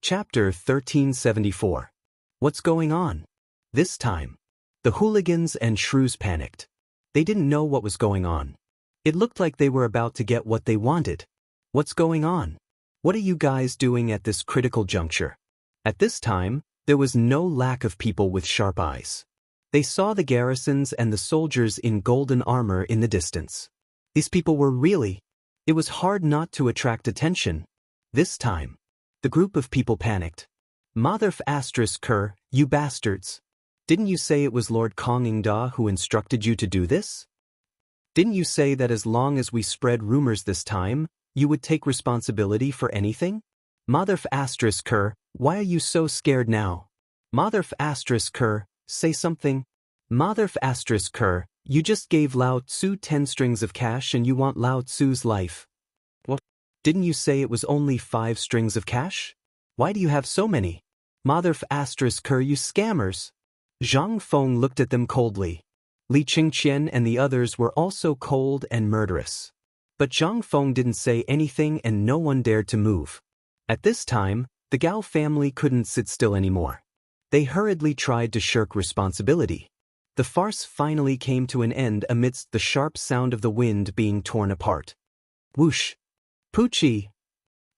Chapter 1374. What's going on? This time, the hooligans and shrews panicked. They didn't know what was going on. It looked like they were about to get what they wanted. What's going on? What are you guys doing at this critical juncture? At this time, there was no lack of people with sharp eyes. They saw the garrisons and the soldiers in golden armor in the distance. These people were it was hard not to attract attention. This time, the group of people panicked. Mother****, you bastards. Didn't you say it was Lord Chang'an who instructed you to do this? Didn't you say that as long as we spread rumors this time, you would take responsibility for anything? Mother****, why are you so scared now? Mother****, say something. Mother****, you just gave Lao Tzu 10 strings of cash and you want Lao Tzu's life. What? Didn't you say it was only 5 strings of cash? Why do you have so many? Mother****, you scammers. Zhang Feng looked at them coldly. Li Qingqian and the others were also cold and murderous. But Zhang Feng didn't say anything and no one dared to move. At this time, the Gao family couldn't sit still anymore. They hurriedly tried to shirk responsibility. The farce finally came to an end amidst the sharp sound of the wind being torn apart. Whoosh! Poochie!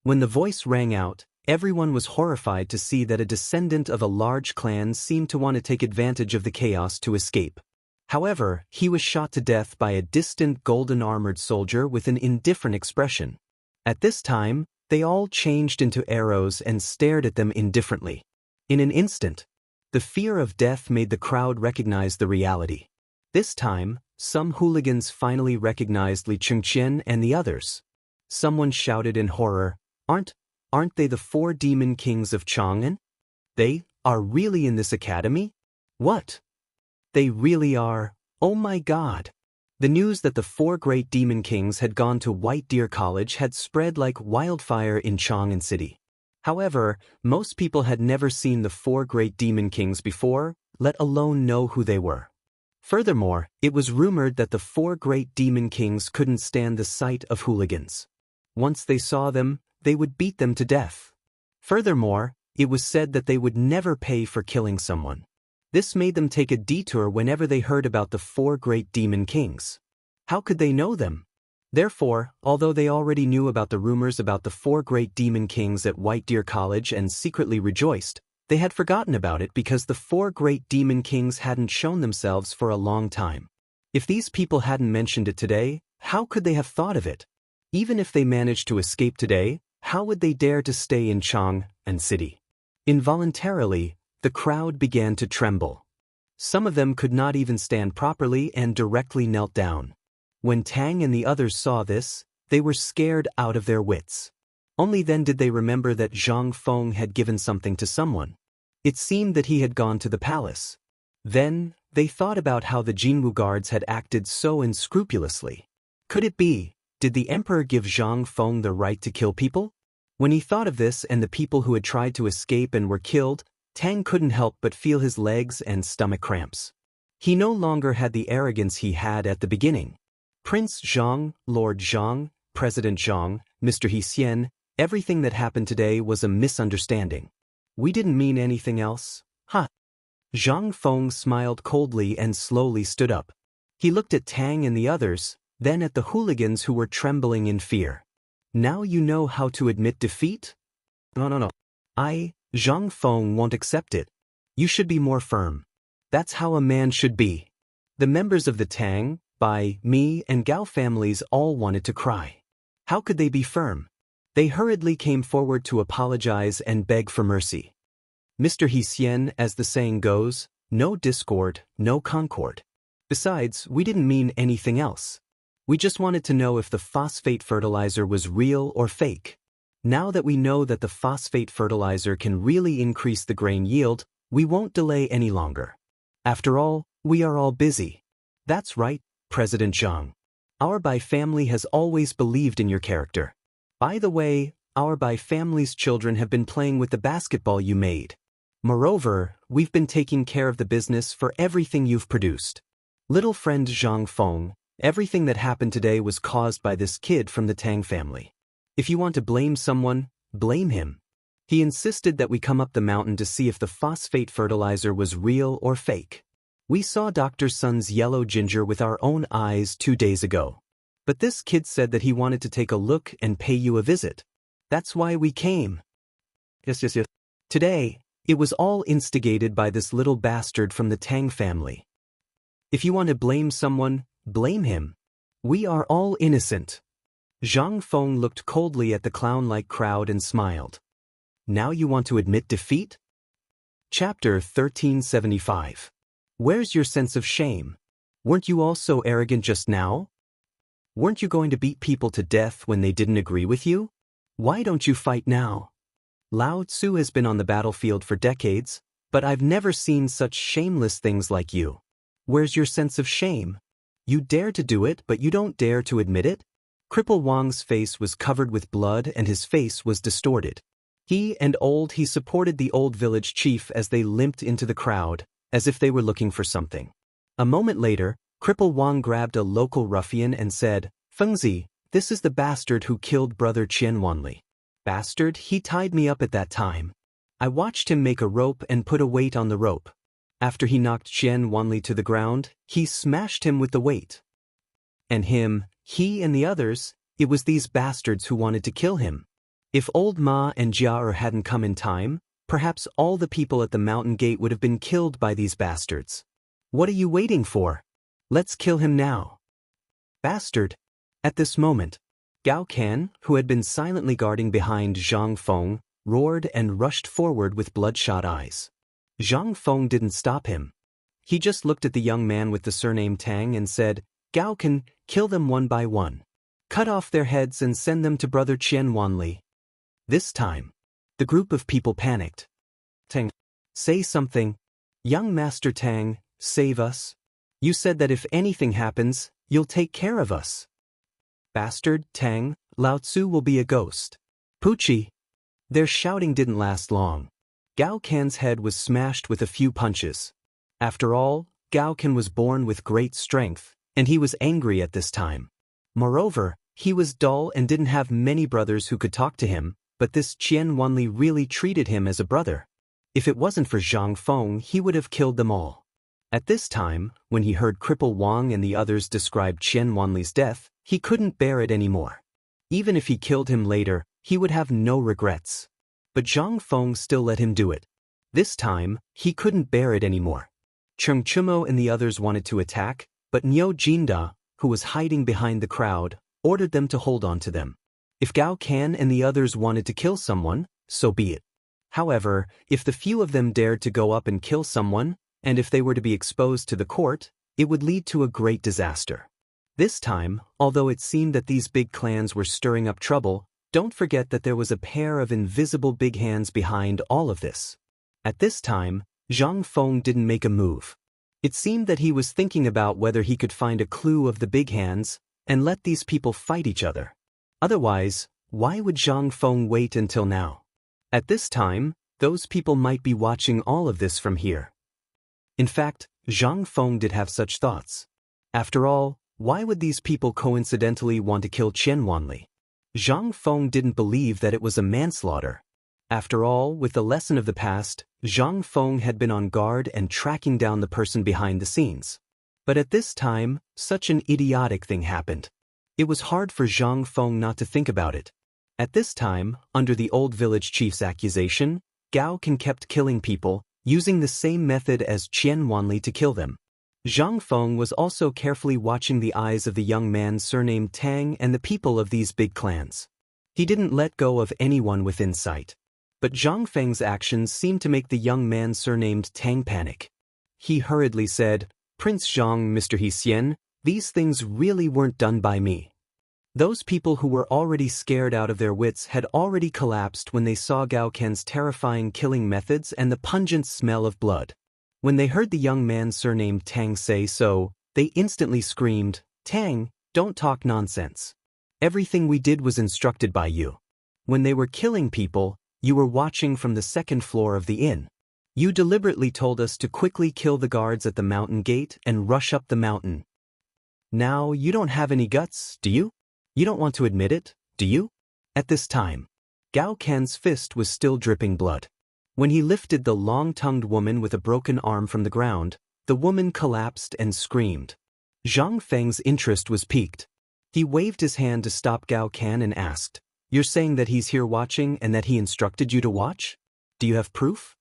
When the voice rang out, everyone was horrified to see that a descendant of a large clan seemed to want to take advantage of the chaos to escape. However, he was shot to death by a distant golden-armored soldier with an indifferent expression. At this time, they all changed into arrows and stared at them indifferently. In an instant, the fear of death made the crowd recognize the reality. This time, some hooligans finally recognized Li Qingqian and the others. Someone shouted in horror, Aren't they the 4 demon kings of Chang'an? They are really in this academy? What? They really are? Oh my God! The news that the 4 great demon kings had gone to White Deer College had spread like wildfire in Chang'an City. However, most people had never seen the 4 great demon kings before, let alone know who they were. Furthermore, it was rumored that the 4 great demon kings couldn't stand the sight of hooligans. Once they saw them, they would beat them to death. Furthermore, it was said that they would never pay for killing someone. This made them take a detour whenever they heard about the 4 great demon kings. How could they know them? Therefore, although they already knew about the rumors about the 4 great demon kings at White Deer College and secretly rejoiced, they had forgotten about it because the 4 great demon kings hadn't shown themselves for a long time. If these people hadn't mentioned it today, how could they have thought of it? Even if they managed to escape today, how would they dare to stay in Chang'an City? Involuntarily, the crowd began to tremble. Some of them could not even stand properly and directly knelt down. When Tang and the others saw this, they were scared out of their wits. Only then did they remember that Zhang Feng had given something to someone. It seemed that he had gone to the palace. Then, they thought about how the Jinwu guards had acted so unscrupulously. Could it be, did the emperor give Zhang Feng the right to kill people? When he thought of this and the people who had tried to escape and were killed, Tang couldn't help but feel his legs and stomach cramps. He no longer had the arrogance he had at the beginning. Prince Zhang, Lord Zhang, President Zhang, Mr. Xian, everything that happened today was a misunderstanding. We didn't mean anything else, huh? Zhang Feng smiled coldly and slowly stood up. He looked at Tang and the others, then at the hooligans who were trembling in fear. Now you know how to admit defeat? No. Zhang Feng won't accept it. You should be more firm. That's how a man should be. The members of the Tang, Bai, Mi, and Gao families all wanted to cry. How could they be firm? They hurriedly came forward to apologize and beg for mercy. Mr. Xian, as the saying goes, no discord, no concord. Besides, we didn't mean anything else. We just wanted to know if the phosphate fertilizer was real or fake. Now that we know that the phosphate fertilizer can really increase the grain yield, we won't delay any longer. After all, we are all busy. That's right, President Zhang. Our Bai family has always believed in your character. By the way, our Bai family's children have been playing with the basketball you made. Moreover, we've been taking care of the business for everything you've produced. Little friend Zhang Feng, everything that happened today was caused by this kid from the Tang family. If you want to blame someone, blame him. He insisted that we come up the mountain to see if the phosphate fertilizer was real or fake. We saw Dr. Sun's yellow ginger with our own eyes 2 days ago. But this kid said that he wanted to take a look and pay you a visit. That's why we came. Yes. Today, it was all instigated by this little bastard from the Tang family. If you want to blame someone, blame him. We are all innocent. Zhang Feng looked coldly at the clown-like crowd and smiled. Now you want to admit defeat? Chapter 1375. Where's your sense of shame? Weren't you all so arrogant just now? Weren't you going to beat people to death when they didn't agree with you? Why don't you fight now? Lao Tzu has been on the battlefield for decades, but I've never seen such shameless things like you. Where's your sense of shame? You dare to do it, but you don't dare to admit it? Cripple Wang's face was covered with blood and his face was distorted. He supported the old village chief as they limped into the crowd, as if they were looking for something. A moment later, Cripple Wang grabbed a local ruffian and said, "Fengzi, this is the bastard who killed brother Qian Wanli. Bastard, he tied me up at that time. I watched him make a rope and put a weight on the rope. After he knocked Qian Wanli to the ground, he smashed him with the weight. And he and the others, it was these bastards who wanted to kill him. If old Ma and Jia hadn't come in time, perhaps all the people at the mountain gate would have been killed by these bastards. What are you waiting for? Let's kill him now." Bastard. At this moment, Gao Can, who had been silently guarding behind Zhang Feng, roared and rushed forward with bloodshot eyes. Zhang Feng didn't stop him. He just looked at the young man with the surname Tang and said, "Gao Can, kill them one by one. Cut off their heads and send them to brother Qian Wanli." This time, the group of people panicked. "Tang, say something. Young Master Tang, save us. You said that if anything happens, you'll take care of us." "Bastard, Tang, Lao Tzu will be a ghost. Poochie." Their shouting didn't last long. Gao Can's head was smashed with a few punches. After all, Gao Can was born with great strength, and he was angry at this time. Moreover, he was dull and didn't have many brothers who could talk to him, but this Qian Wanli really treated him as a brother. If it wasn't for Zhang Feng, he would have killed them all. At this time, when he heard Cripple Wang and the others describe Qian Wanli's death, he couldn't bear it anymore. Even if he killed him later, he would have no regrets. But Zhang Feng still let him do it. This time, he couldn't bear it anymore. Cheng Chumo and the others wanted to attack, but Niu Jinda, who was hiding behind the crowd, ordered them to hold on to them. If Gao Can and the others wanted to kill someone, so be it. However, if the few of them dared to go up and kill someone, and if they were to be exposed to the court, it would lead to a great disaster. This time, although it seemed that these big clans were stirring up trouble, don't forget that there was a pair of invisible big hands behind all of this. At this time, Zhang Feng didn't make a move. It seemed that he was thinking about whether he could find a clue of the big hands and let these people fight each other. Otherwise, why would Zhang Feng wait until now? At this time, those people might be watching all of this from here. In fact, Zhang Feng did have such thoughts. After all, why would these people coincidentally want to kill Qian Wanli? Zhang Feng didn't believe that it was a manslaughter. After all, with the lesson of the past, Zhang Feng had been on guard and tracking down the person behind the scenes. But at this time, such an idiotic thing happened. It was hard for Zhang Feng not to think about it. At this time, under the old village chief's accusation, Gao Can kept killing people, using the same method as Qian Wanli to kill them. Zhang Feng was also carefully watching the eyes of the young man surnamed Tang and the people of these big clans. He didn't let go of anyone within sight. But Zhang Feng's actions seemed to make the young man surnamed Tang panic. He hurriedly said, "Prince Zhang, Mr. Xian, these things really weren't done by me." Those people who were already scared out of their wits had already collapsed when they saw Gao Can's terrifying killing methods and the pungent smell of blood. When they heard the young man surnamed Tang say so, they instantly screamed, "Tang, don't talk nonsense. Everything we did was instructed by you. When they were killing people, you were watching from the second floor of the inn. You deliberately told us to quickly kill the guards at the mountain gate and rush up the mountain. Now you don't have any guts, do you? You don't want to admit it, do you?" At this time, Gao Can's fist was still dripping blood. When he lifted the long-tongued woman with a broken arm from the ground, the woman collapsed and screamed. Zhang Feng's interest was piqued. He waved his hand to stop Gao Can and asked, "You're saying that he's here watching and that he instructed you to watch? Do you have proof?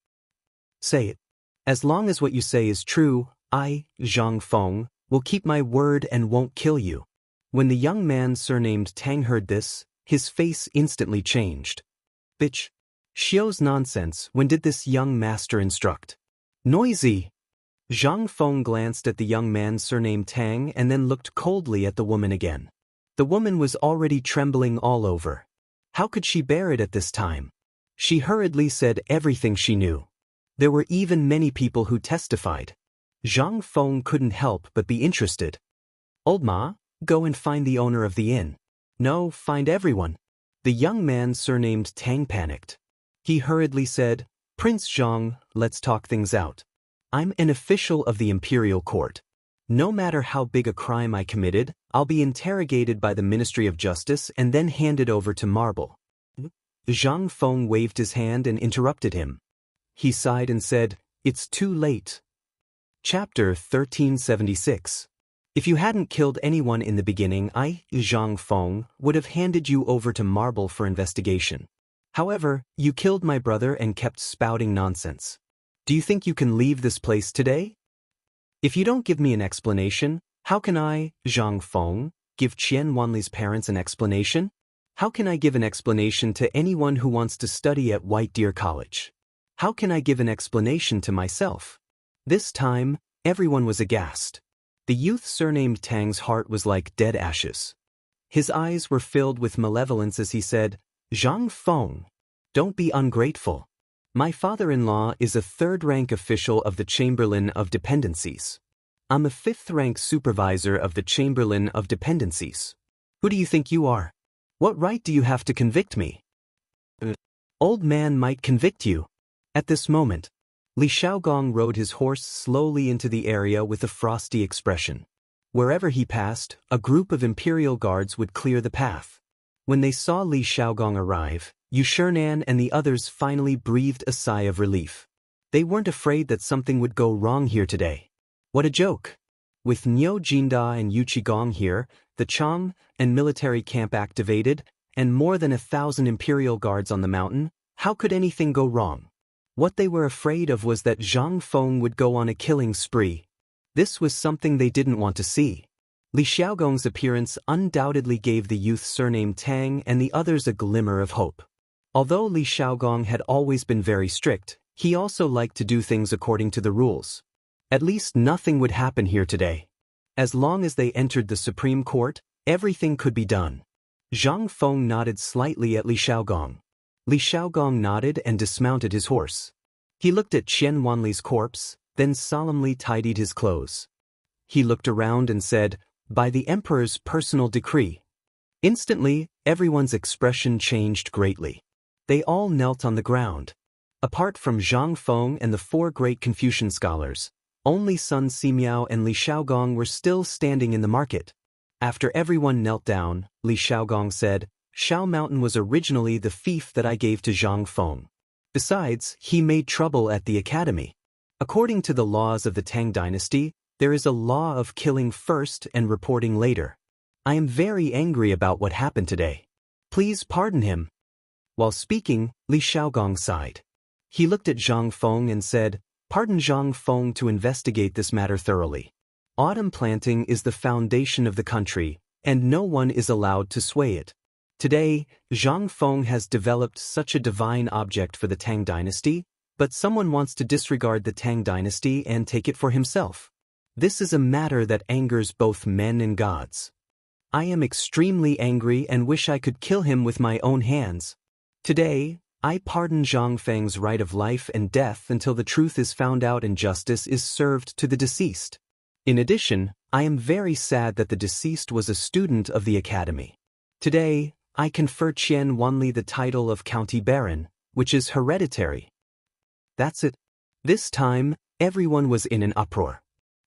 Say it. As long as what you say is true, I, Zhang Feng, will keep my word and won't kill you." When the young man surnamed Tang heard this, his face instantly changed. "Bitch. Xiu's nonsense, when did this young master instruct?" "Noisy." Zhang Feng glanced at the young man surnamed Tang and then looked coldly at the woman again. The woman was already trembling all over. How could she bear it at this time? She hurriedly said everything she knew. There were even many people who testified. Zhang Feng couldn't help but be interested. "Old Ma, go and find the owner of the inn." "No, find everyone." The young man surnamed Tang panicked. He hurriedly said, "Prince Zhang, let's talk things out. I'm an official of the imperial court. No matter how big a crime I committed, I'll be interrogated by the Ministry of Justice and then handed over to Marble." Zhang Feng waved his hand and interrupted him. He sighed and said, "It's too late." Chapter 1376. If you hadn't killed anyone in the beginning, I, Zhang Feng, would have handed you over to Marble for investigation. However, you killed my brother and kept spouting nonsense. Do you think you can leave this place today? If you don't give me an explanation, how can I, Zhang Feng, give Qian Wanli's parents an explanation? How can I give an explanation to anyone who wants to study at White Deer College? How can I give an explanation to myself? This time, everyone was aghast. The youth surnamed Tang's heart was like dead ashes. His eyes were filled with malevolence as he said, "Zhang Feng, don't be ungrateful. My father-in-law is a third-rank official of the Chamberlain of Dependencies. I'm a fifth-rank supervisor of the Chamberlain of Dependencies. Who do you think you are? What right do you have to convict me?" "Old man might convict you." At this moment, Li Xiaogong rode his horse slowly into the area with a frosty expression. Wherever he passed, a group of imperial guards would clear the path. When they saw Li Xiaogong arrive, Yu Shernan and the others finally breathed a sigh of relief. They weren't afraid that something would go wrong here today. What a joke! With Niu Jinda and Yu Qigong here, the Chang'an military camp activated, and more than 1,000 imperial guards on the mountain, how could anything go wrong? What they were afraid of was that Zhang Feng would go on a killing spree. This was something they didn't want to see. Li Xiaogong's appearance undoubtedly gave the youth surnamed Tang and the others a glimmer of hope. Although Li Xiaogong had always been very strict, he also liked to do things according to the rules. At least nothing would happen here today. As long as they entered the Supreme Court, everything could be done. Zhang Feng nodded slightly at Li Xiaogong. Li Xiaogong nodded and dismounted his horse. He looked at Qian Wanli's corpse, then solemnly tidied his clothes. He looked around and said, "By the Emperor's personal decree." Instantly, everyone's expression changed greatly. They all knelt on the ground. Apart from Zhang Feng and the 4 great Confucian scholars, only Sun Simiao and Li Xiaogong were still standing in the market. After everyone knelt down, Li Xiaogong said, "Shao Mountain was originally the fief that I gave to Zhang Feng. Besides, he made trouble at the academy. According to the laws of the Tang dynasty, there is a law of killing first and reporting later. I am very angry about what happened today. Please pardon him." While speaking, Li Xiaogong sighed. He looked at Zhang Feng and said, "Pardon Zhang Feng to investigate this matter thoroughly. Autumn planting is the foundation of the country, and no one is allowed to sway it. Today, Zhang Feng has developed such a divine object for the Tang dynasty, but someone wants to disregard the Tang dynasty and take it for himself. This is a matter that angers both men and gods. I am extremely angry and wish I could kill him with my own hands. Today, I pardon Zhang Feng's right of life and death until the truth is found out and justice is served to the deceased. In addition, I am very sad that the deceased was a student of the academy. Today, I confer Qian Wanli the title of County Baron, which is hereditary." That's it. This time, everyone was in an uproar.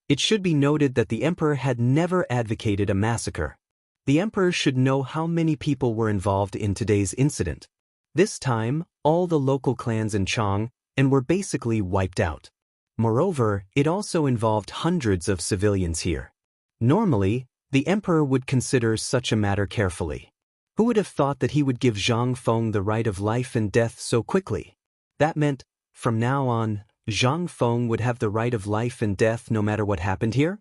It should be noted that the emperor had never advocated a massacre. The emperor should know how many people were involved in today's incident. This time, all the local clans in Chang'an were basically wiped out. Moreover, it also involved hundreds of civilians here. Normally, the emperor would consider such a matter carefully. Who would have thought that he would give Zhang Feng the right of life and death so quickly? That meant, from now on, Zhang Feng would have the right of life and death no matter what happened here?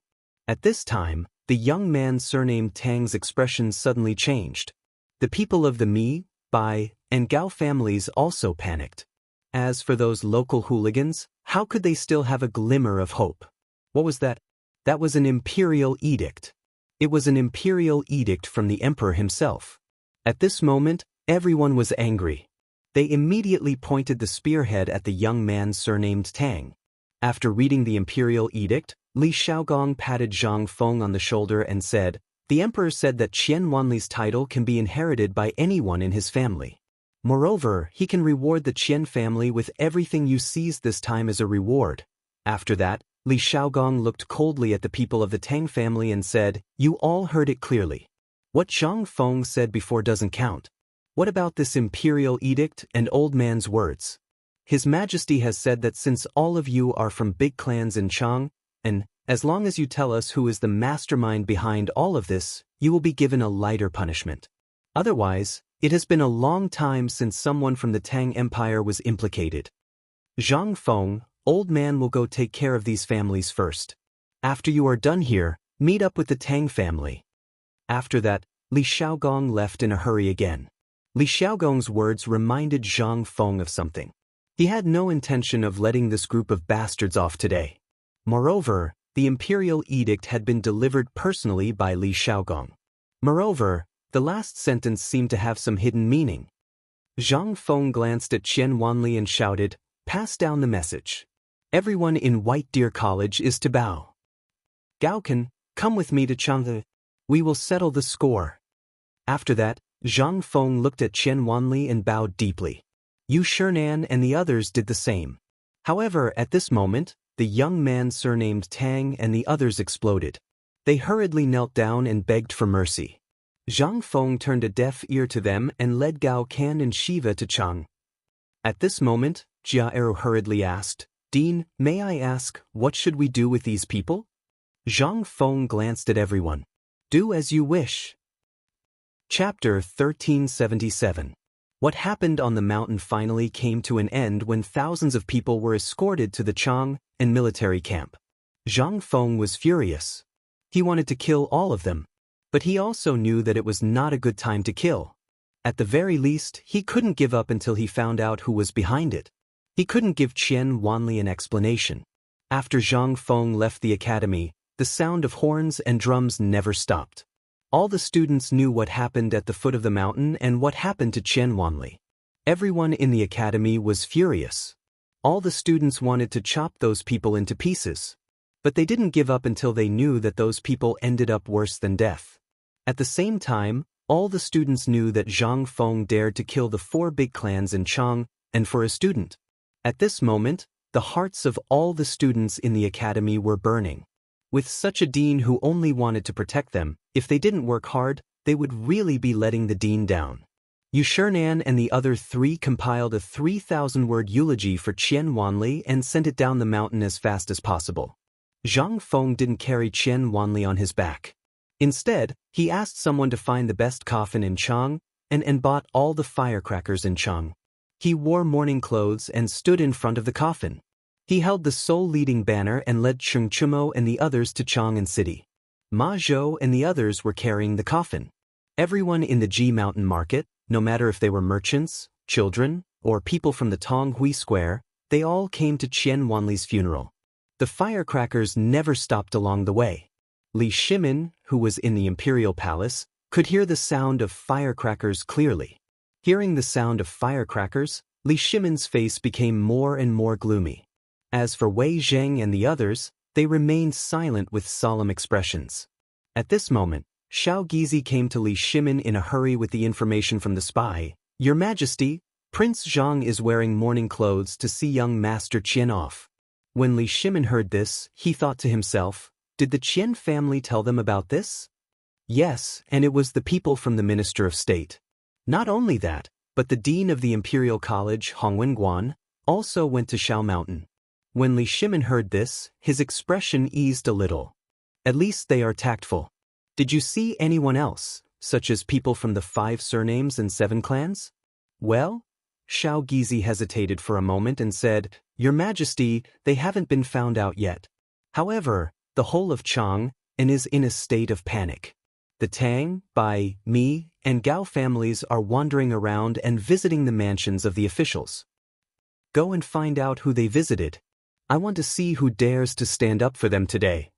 At this time, the young man surnamed Tang's expression suddenly changed. The people of the Mi, Bai, and Gao families also panicked. As for those local hooligans, how could they still have a glimmer of hope? What was that? That was an imperial edict. It was an imperial edict from the emperor himself. At this moment, everyone was angry. They immediately pointed the spearhead at the young man surnamed Tang. After reading the imperial edict, Li Xiaogong patted Zhang Feng on the shoulder and said, "The emperor said that Qian Wanli's title can be inherited by anyone in his family. Moreover, he can reward the Qian family with everything you seize this time as a reward." After that, Li Xiaogong looked coldly at the people of the Tang family and said, "You all heard it clearly. What Zhang Feng said before doesn't count. What about this imperial edict and old man's words? His Majesty has said that since all of you are from big clans in Chang'an, and as long as you tell us who is the mastermind behind all of this, you will be given a lighter punishment. Otherwise, it has been a long time since someone from the Tang Empire was implicated. Zhang Feng, old man will go take care of these families first. After you are done here, meet up with the Tang family." After that, Li Xiaogong left in a hurry again. Li Xiaogong's words reminded Zhang Feng of something. He had no intention of letting this group of bastards off today. Moreover, the imperial edict had been delivered personally by Li Xiaogong. Moreover, the last sentence seemed to have some hidden meaning. Zhang Feng glanced at Qian Wanli and shouted, "Pass down the message. Everyone in White Deer College is to bow. Gaokan, come with me to Chang'an. We will settle the score." After that, Zhang Feng looked at Qian Wanli and bowed deeply. Yu Shernan and the others did the same. However, at this moment, the young man surnamed Tang and the others exploded. They hurriedly knelt down and begged for mercy. Zhang Feng turned a deaf ear to them and led Gao Kan and Shiva to Chang. At this moment, Jia Eru hurriedly asked, "Dean, may I ask, what should we do with these people?" Zhang Feng glanced at everyone. "Do as you wish." Chapter 1377. What happened on the mountain finally came to an end when thousands of people were escorted to the Chang'an military camp. Zhang Feng was furious. He wanted to kill all of them. But he also knew that it was not a good time to kill. At the very least, he couldn't give up until he found out who was behind it. He couldn't give Qian Wanli an explanation. After Zhang Feng left the academy, the sound of horns and drums never stopped. All the students knew what happened at the foot of the mountain and what happened to Qian Wanli. Everyone in the academy was furious. All the students wanted to chop those people into pieces. But they didn't give up until they knew that those people ended up worse than death. At the same time, all the students knew that Zhang Feng dared to kill the 4 big clans in Chang'an, and for a student. At this moment, the hearts of all the students in the academy were burning. With such a dean who only wanted to protect them, if they didn't work hard, they would really be letting the dean down. Yu Shernan and the other 3 compiled a 3,000-word eulogy for Qian Wanli and sent it down the mountain as fast as possible. Zhang Feng didn't carry Qian Wanli on his back. Instead, he asked someone to find the best coffin in Chang'an and bought all the firecrackers in Chang'an. He wore mourning clothes and stood in front of the coffin. He held the sole leading banner and led Cheng Chumo and the others to Chang'an City. Ma Zhou and the others were carrying the coffin. Everyone in the Ji Mountain Market, no matter if they were merchants, children, or people from the Tonghui Square, they all came to Qian Wanli's funeral. The firecrackers never stopped along the way. Li Shimin, who was in the imperial palace, could hear the sound of firecrackers clearly. Hearing the sound of firecrackers, Li Shimin's face became more and more gloomy. As for Wei Zheng and the others, they remained silent with solemn expressions. At this moment, Xiao Gizi came to Li Shimin in a hurry with the information from the spy. "Your Majesty, Prince Zhang is wearing mourning clothes to see young Master Qian off." When Li Shimin heard this, he thought to himself, did the Qian family tell them about this? Yes, and it was the people from the Minister of State. Not only that, But the dean of the Imperial College, Hongwen, also went to Shao Mountain. When Li Shimin heard this, his expression eased a little. At least they are tactful. Did you see anyone else, such as people from the 5 surnames and 7 clans? Well? Shao Gizi hesitated for a moment and said, Your Majesty, they haven't been found out yet. However, the whole of Chang'an is in a state of panic. The Tang, Bai, Mi, and Gao families are wandering around and visiting the mansions of the officials. Go and find out who they visited. I want to see who dares to stand up for them today.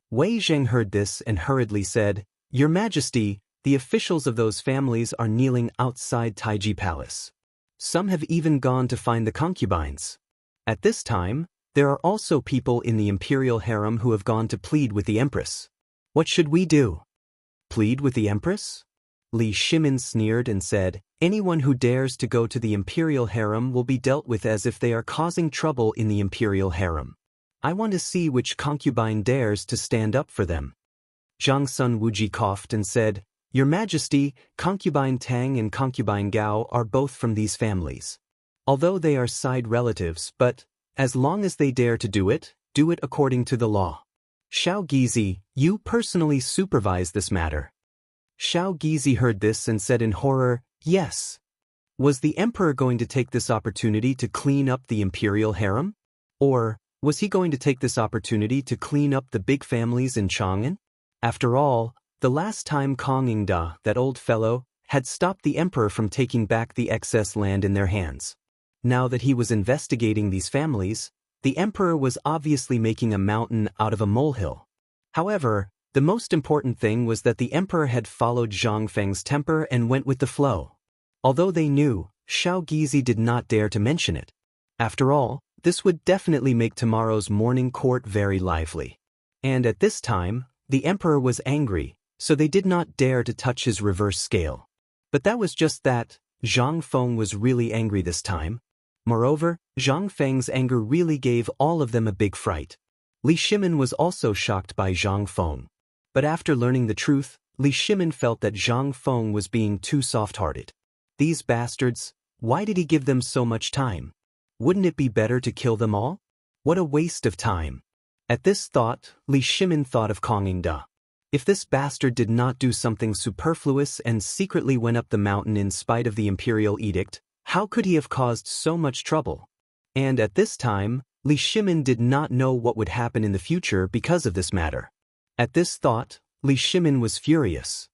Wei Zheng heard this and hurriedly said, Your Majesty, the officials of those families are kneeling outside Taiji Palace. Some have even gone to find the concubines. At this time, there are also people in the imperial harem who have gone to plead with the Empress. What should we do? Plead with the Empress? Li Shimin sneered and said, Anyone who dares to go to the imperial harem will be dealt with as if they are causing trouble in the imperial harem. I want to see which concubine dares to stand up for them. Zhang Sun Wuji coughed and said, Your Majesty, concubine Tang and concubine Gao are both from these families. Although they are side relatives, but, as long as they dare to do it according to the law. Shao Gizi, you personally supervise this matter. Shao Gizi heard this and said in horror, Yes. Was the emperor going to take this opportunity to clean up the imperial harem? Or was he going to take this opportunity to clean up the big families in Chang'an? After all, the last time Kong Ingda, that old fellow, had stopped the emperor from taking back the excess land in their hands. Now that he was investigating these families, the emperor was obviously making a mountain out of a molehill. However, the most important thing was that the emperor had followed Zhang Feng's temper and went with the flow. Although they knew, Shao Gizi did not dare to mention it. After all, this would definitely make tomorrow's morning court very lively. And at this time, the emperor was angry, so they did not dare to touch his reverse scale. But that was just that, Zhang Feng was really angry this time. Moreover, Zhang Feng's anger really gave all of them a big fright. Li Shimin was also shocked by Zhang Feng. But after learning the truth, Li Shimin felt that Zhang Feng was being too soft-hearted. These bastards, why did he give them so much time? Wouldn't it be better to kill them all? What a waste of time. At this thought, Li Shimin thought of Kong Ingda. If this bastard did not do something superfluous and secretly went up the mountain in spite of the imperial edict, how could he have caused so much trouble? And at this time, Li Shimin did not know what would happen in the future because of this matter. At this thought, Li Shimin was furious.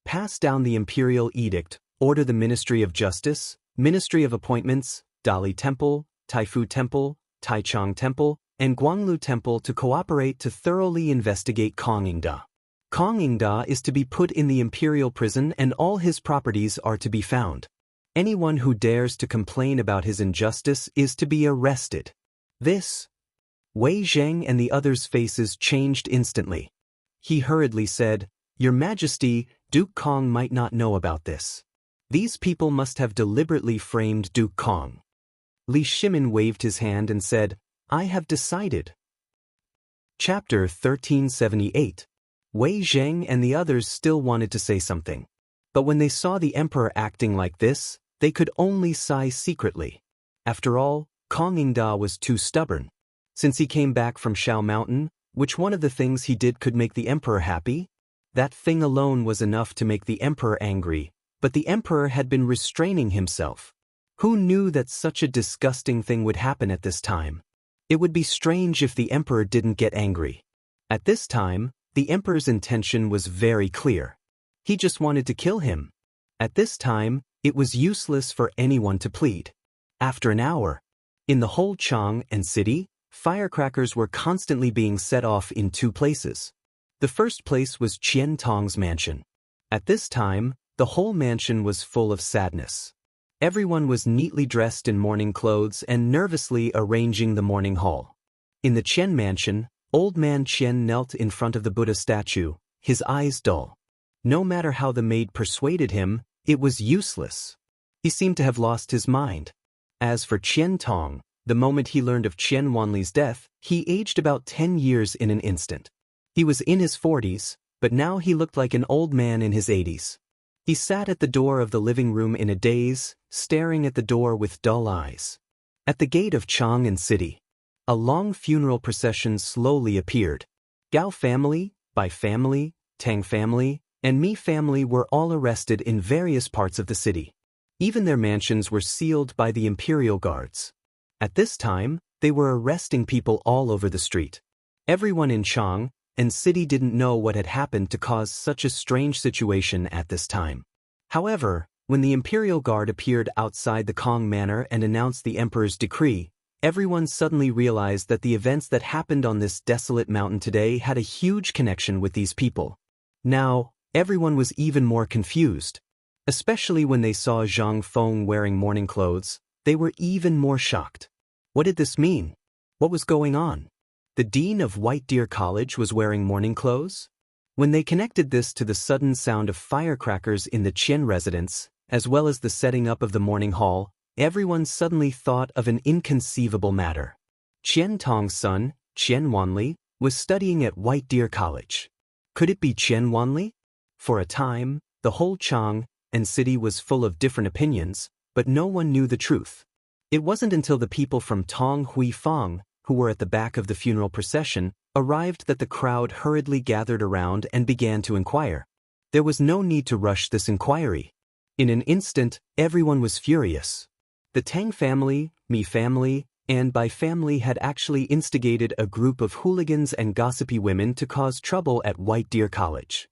Pass down the imperial edict, order the Ministry of Justice, Ministry of Appointments, Dali Temple, Taifu Temple, Taichung Temple, and Guanglu Temple to cooperate to thoroughly investigate Kong Ingda. Kong Ingda is to be put in the imperial prison and all his properties are to be found. Anyone who dares to complain about his injustice is to be arrested. This. Wei Zheng and the others' faces changed instantly. He hurriedly said, Your Majesty, Duke Kong might not know about this. These people must have deliberately framed Duke Kong. Li Shimin waved his hand and said, I have decided. Chapter 1378. Wei Zheng and the others still wanted to say something. But when they saw the emperor acting like this, they could only sigh secretly. After all, Kong Ingda was too stubborn. Since he came back from Shao Mountain, which one of the things he did could make the emperor happy? That thing alone was enough to make the emperor angry, but the emperor had been restraining himself. Who knew that such a disgusting thing would happen at this time? It would be strange if the emperor didn't get angry. At this time, the emperor's intention was very clear. He just wanted to kill him. At this time, it was useless for anyone to plead. After an hour, in the whole Chang'an city, firecrackers were constantly being set off in 2 places. The first place was Qian Tong's mansion. At this time, the whole mansion was full of sadness. Everyone was neatly dressed in mourning clothes and nervously arranging the mourning hall. In the Qian mansion, old man Qian knelt in front of the Buddha statue, his eyes dull. No matter how the maid persuaded him, it was useless. He seemed to have lost his mind. As for Qian Tong, the moment he learned of Qian Wanli's death, he aged about 10 years in an instant. He was in his 40s, but now he looked like an old man in his 80s. He sat at the door of the living room in a daze, staring at the door with dull eyes. At the gate of Chang'an city, a long funeral procession slowly appeared. Gao family, Bai family, Tang family, and Mi family were all arrested in various parts of the city. Even their mansions were sealed by the imperial guards. At this time, they were arresting people all over the street. Everyone in Chang'an city didn't know what had happened to cause such a strange situation at this time. However, when the imperial guard appeared outside the Kong manor and announced the emperor's decree, everyone suddenly realized that the events that happened on this desolate mountain today had a huge connection with these people. Now, everyone was even more confused. Especially when they saw Zhang Feng wearing mourning clothes, they were even more shocked. What did this mean? What was going on? The dean of White Deer College was wearing mourning clothes? When they connected this to the sudden sound of firecrackers in the Qian residence, as well as the setting up of the mourning hall, everyone suddenly thought of an inconceivable matter. Qian Tong's son, Qian Wanli, was studying at White Deer College. Could it be Qian Wanli? For a time, the whole Chang'an city was full of different opinions, but no one knew the truth. It wasn't until the people from Tong Hui Fang, who were at the back of the funeral procession, arrived that the crowd hurriedly gathered around and began to inquire. There was no need to rush this inquiry. In an instant, everyone was furious. The Tang family, Mi family, and Bai family had actually instigated a group of hooligans and gossipy women to cause trouble at White Deer College.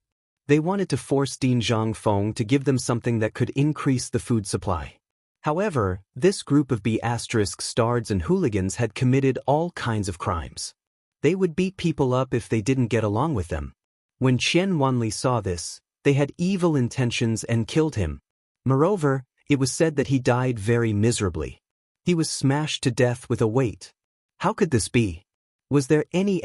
They wanted to force Dean Zhang Feng to give them something that could increase the food supply. However, this group of B***stards and hooligans had committed all kinds of crimes. They would beat people up if they didn't get along with them. When Qian Wanli saw this, they had evil intentions and killed him. Moreover, it was said that he died very miserably. He was smashed to death with a weight. How could this be? Was there any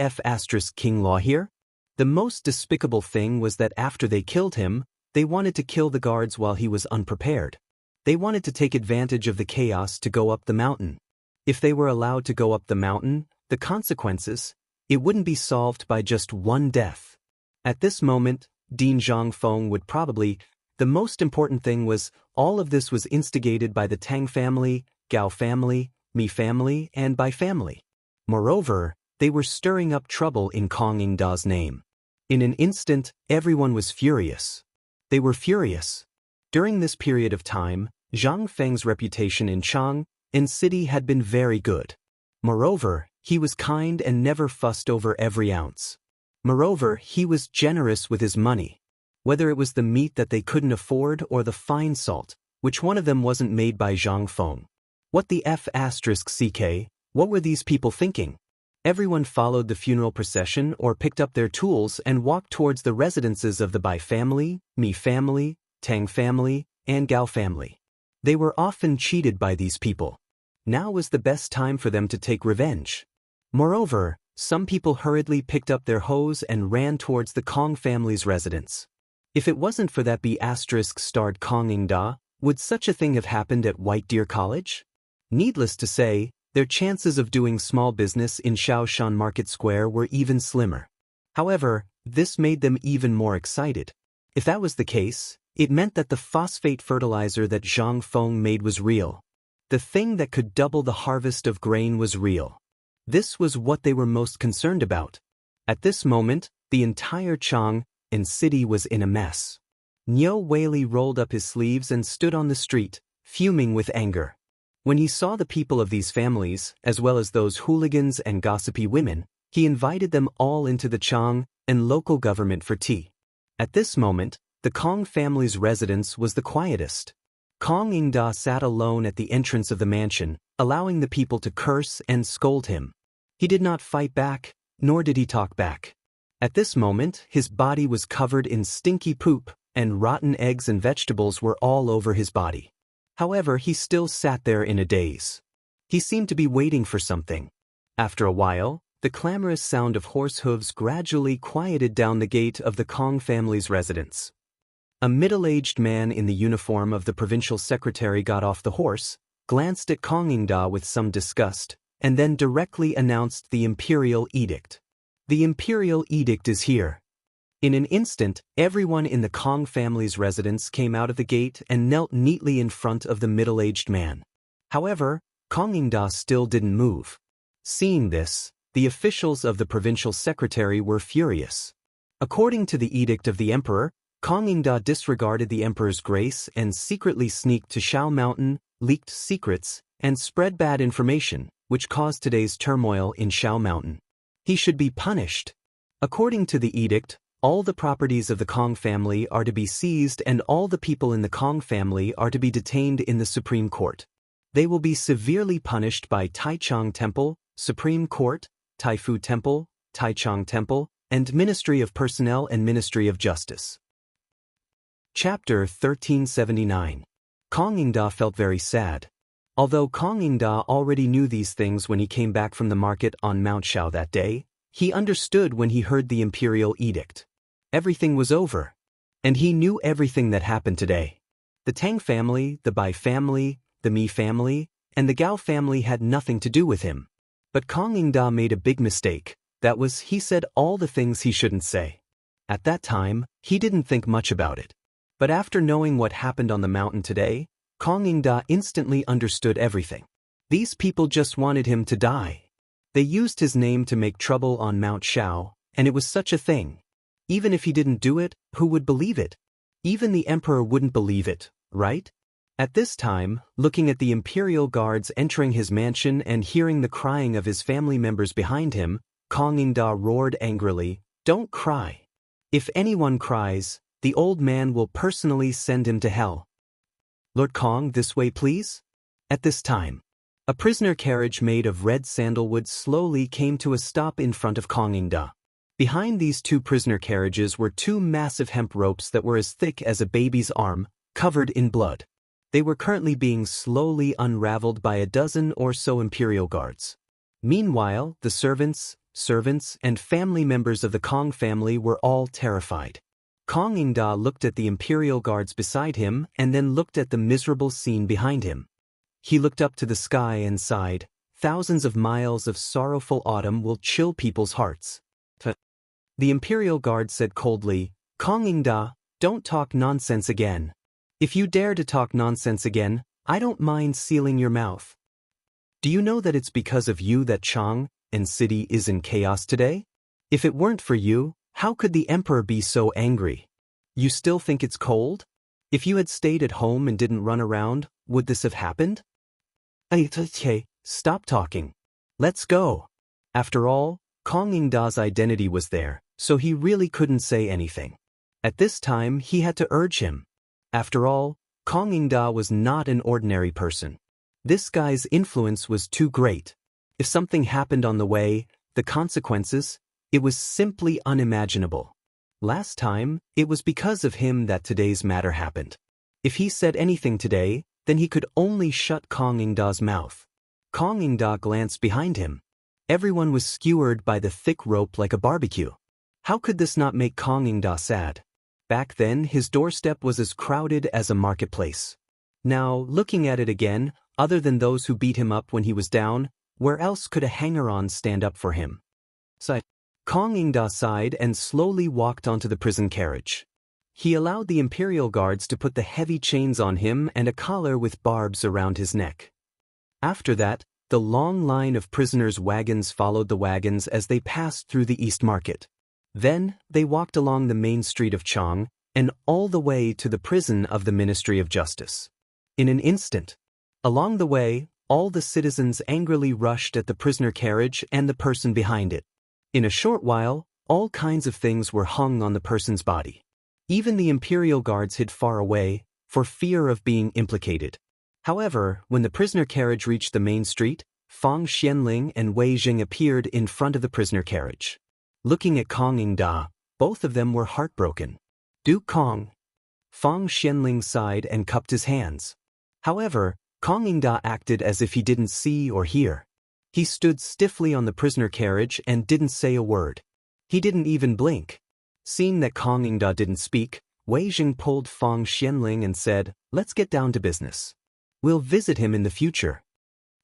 King law here? The most despicable thing was that after they killed him, they wanted to kill the guards while he was unprepared. They wanted to take advantage of the chaos to go up the mountain. If they were allowed to go up the mountain, the consequences, it wouldn't be solved by just one death. At this moment, Dean Zhang Feng would probably. The most important thing was, all of this was instigated by the Tang family, Gao family, Mi family, and Bai family. Moreover, they were stirring up trouble in Kong Ingda's name. In an instant, everyone was furious. They were furious. During this period of time, Zhang Feng's reputation in Chang'an city had been very good. Moreover, he was kind and never fussed over every ounce. Moreover, he was generous with his money. Whether it was the meat that they couldn't afford or the fine salt, which one of them wasn't made by Zhang Feng. What the F***ck, what were these people thinking? Everyone followed the funeral procession or picked up their tools and walked towards the residences of the Bai family, Mi family, Tang family, and Gao family. They were often cheated by these people. Now was the best time for them to take revenge. Moreover, some people hurriedly picked up their hoes and ran towards the Kong family's residence. If it wasn't for that B***starred Kong Ingda, would such a thing have happened at White Deer College? Needless to say, their chances of doing small business in Shaoshan Market Square were even slimmer. However, this made them even more excited. If that was the case, it meant that the phosphate fertilizer that Zhang Feng made was real. The thing that could double the harvest of grain was real. This was what they were most concerned about. At this moment, the entire Chang'an city was in a mess. Niu Weili rolled up his sleeves and stood on the street, fuming with anger. When he saw the people of these families, as well as those hooligans and gossipy women, he invited them all into the Chang'an local government for tea. At this moment, the Kong family's residence was the quietest. Kong Ingda sat alone at the entrance of the mansion, allowing the people to curse and scold him. He did not fight back, nor did he talk back. At this moment, his body was covered in stinky poop, and rotten eggs and vegetables were all over his body. However, he still sat there in a daze. He seemed to be waiting for something. After a while, the clamorous sound of horse hooves gradually quieted down the gate of the Kong family's residence. A middle-aged man in the uniform of the provincial secretary got off the horse, glanced at Kong Ingda with some disgust, and then directly announced the imperial edict. The imperial edict is here. In an instant, everyone in the Kong family's residence came out of the gate and knelt neatly in front of the middle-aged man. However, Kongingda still didn't move. Seeing this, the officials of the provincial secretary were furious. According to the edict of the emperor, Kongingda disregarded the emperor's grace and secretly sneaked to Shao Mountain, leaked secrets, and spread bad information, which caused today's turmoil in Shao Mountain. He should be punished. According to the edict, all the properties of the Kong family are to be seized and all the people in the Kong family are to be detained in the Supreme Court. They will be severely punished by Taichung Temple, Supreme Court, Taifu Temple, Taichung Temple, and Ministry of Personnel and Ministry of Justice. Chapter 1379. Kongingda felt very sad. Although Kongingda already knew these things when he came back from the market on Mount Shao that day, he understood when he heard the imperial edict. Everything was over. And he knew everything that happened today. The Tang family, the Bai family, the Mi family, and the Gao family had nothing to do with him. But Kongingda made a big mistake. That was, he said all the things he shouldn't say. At that time, he didn't think much about it. But after knowing what happened on the mountain today, Kongingda instantly understood everything. These people just wanted him to die. They used his name to make trouble on Mount Shao, and it was such a thing. Even if he didn't do it, who would believe it? Even the emperor wouldn't believe it, right? At this time, looking at the imperial guards entering his mansion and hearing the crying of his family members behind him, Kongingda roared angrily, "Don't cry. If anyone cries, the old man will personally send him to hell. Lord Kong, this way please?" At this time, a prisoner carriage made of red sandalwood slowly came to a stop in front of Kongingda. Behind these two prisoner carriages were two massive hemp ropes that were as thick as a baby's arm, covered in blood. They were currently being slowly unraveled by a dozen or so imperial guards. Meanwhile, the servants, and family members of the Kong family were all terrified. Kongingda looked at the imperial guards beside him and then looked at the miserable scene behind him. He looked up to the sky and sighed, "Thousands of miles of sorrowful autumn will chill people's hearts." The imperial guard said coldly, "Kongingda, don't talk nonsense again. If you dare to talk nonsense again, I don't mind sealing your mouth. Do you know that it's because of you that Chang'an city is in chaos today? If it weren't for you, how could the emperor be so angry? You still think it's cold? If you had stayed at home and didn't run around, would this have happened? Okay, stop talking. Let's go." After all, Kongingda's identity was there, so he really couldn't say anything. At this time, he had to urge him. After all, Kongingda was not an ordinary person. This guy's influence was too great. If something happened on the way, the consequences, it was simply unimaginable. Last time, it was because of him that today's matter happened. If he said anything today, then he could only shut Kongingda's mouth. Kongingda glanced behind him. Everyone was skewered by the thick rope like a barbecue. How could this not make Kongingda sad? Back then, his doorstep was as crowded as a marketplace. Now, looking at it again, other than those who beat him up when he was down, where else could a hanger-on stand up for him? Kongingda sighed and slowly walked onto the prison carriage. He allowed the imperial guards to put the heavy chains on him and a collar with barbs around his neck. After that, the long line of prisoners' wagons followed the wagons as they passed through the East Market. Then, they walked along the main street of Chang'an and all the way to the prison of the Ministry of Justice. In an instant. Along the way, all the citizens angrily rushed at the prisoner carriage and the person behind it. In a short while, all kinds of things were hung on the person's body. Even the imperial guards hid far away, for fear of being implicated. However, when the prisoner carriage reached the main street, Fang Xianling and Wei Jing appeared in front of the prisoner carriage. Looking at Kongingda, both of them were heartbroken. "Duke Kong." Fang Xianling sighed and cupped his hands. However, Kongingda acted as if he didn't see or hear. He stood stiffly on the prisoner carriage and didn't say a word. He didn't even blink. Seeing that Kongingda didn't speak, Wei Jing pulled Fang Xianling and said, "Let's get down to business. We'll visit him in the future."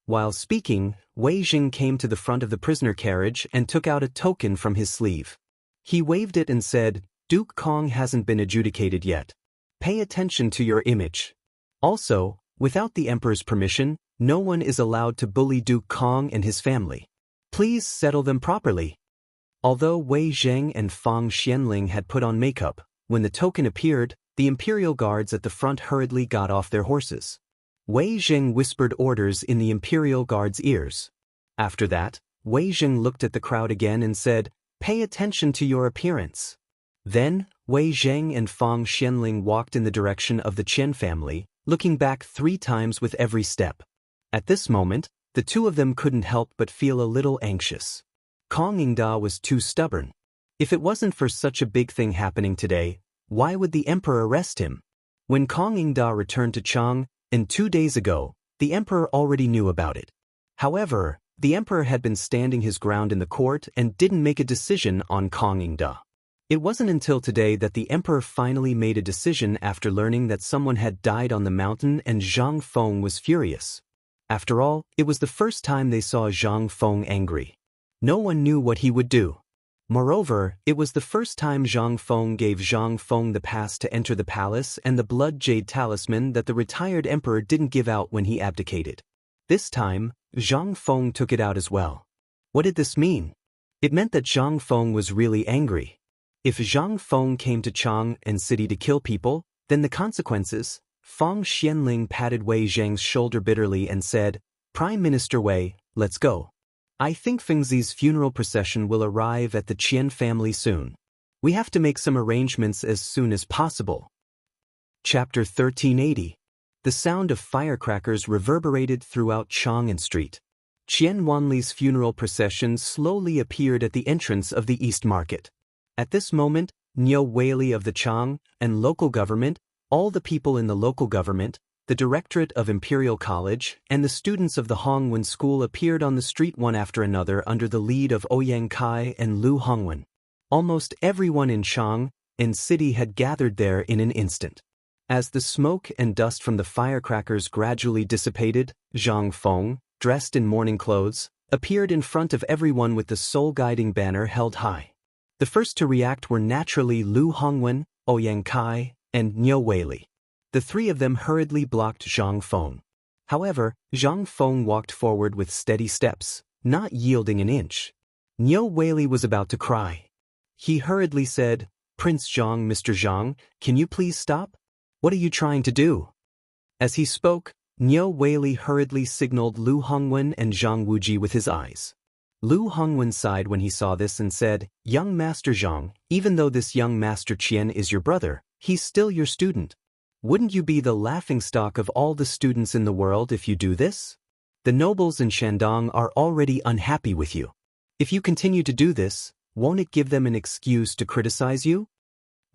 While speaking, Wei Jing came to the front of the prisoner carriage and took out a token from his sleeve. He waved it and said, Duke Kong hasn't been adjudicated yet. Pay attention to your image. Also, without the Emperor's permission, no one is allowed to bully Duke Kong and his family. Please settle them properly. Although Wei Zheng and Fang Xianling had put on makeup, when the token appeared, the imperial guards at the front hurriedly got off their horses. Wei Zheng whispered orders in the imperial guards' ears. After that, Wei Zheng looked at the crowd again and said, "Pay attention to your appearance." Then, Wei Zheng and Fang Xianling walked in the direction of the Qian family, looking back 3 times with every step. At this moment, the two of them couldn't help but feel a little anxious. Kong Yingda was too stubborn. If it wasn't for such a big thing happening today, why would the emperor arrest him? When Kong Yingda returned to Chang'an 2 days ago, the emperor already knew about it. However, the emperor had been standing his ground in the court and didn't make a decision on Kong Yingda. It wasn't until today that the emperor finally made a decision after learning that someone had died on the mountain, and Zhang Feng was furious. After all, it was the first time they saw Zhang Feng angry. No one knew what he would do. Moreover, it was the first time Zhang Feng gave Zhang Feng the pass to enter the palace and the blood jade talisman that the retired emperor didn't give out when he abdicated. This time, Zhang Feng took it out as well. What did this mean? It meant that Zhang Feng was really angry. If Zhang Feng came to Chang'an City to kill people, then the consequences. Fang Xianling patted Wei Zheng's shoulder bitterly and said, "Prime Minister Wei, let's go. I think Fengzi's funeral procession will arrive at the Qian family soon. We have to make some arrangements as soon as possible." Chapter 1380. The sound of firecrackers reverberated throughout Chang'an Street. Qian Wanli's funeral procession slowly appeared at the entrance of the East Market. At this moment, Niu Weili of the Chang'an local government, all the people in the local government, the Directorate of Imperial College, and the students of the Hongwen School appeared on the street one after another under the lead of Ouyang Kai and Lu Hongwen. Almost everyone in Chang'an City had gathered there in an instant. As the smoke and dust from the firecrackers gradually dissipated, Zhang Feng, dressed in mourning clothes, appeared in front of everyone with the soul-guiding banner held high. The first to react were naturally Lu Hongwen, Ouyang Kai, and Niu Weili. The 3 of them hurriedly blocked Zhang Feng. However, Zhang Feng walked forward with steady steps, not yielding an inch. Niu Weili was about to cry. He hurriedly said, "Prince Zhang, Mr. Zhang, can you please stop? What are you trying to do?" As he spoke, Niu Weili hurriedly signaled Lu Hongwen and Zhang Wuji with his eyes. Lu Hongwen sighed when he saw this and said, "Young Master Zhang, even though this young Master Qian is your brother, he's still your student. Wouldn't you be the laughingstock of all the students in the world if you do this? The nobles in Shandong are already unhappy with you. If you continue to do this, won't it give them an excuse to criticize you?"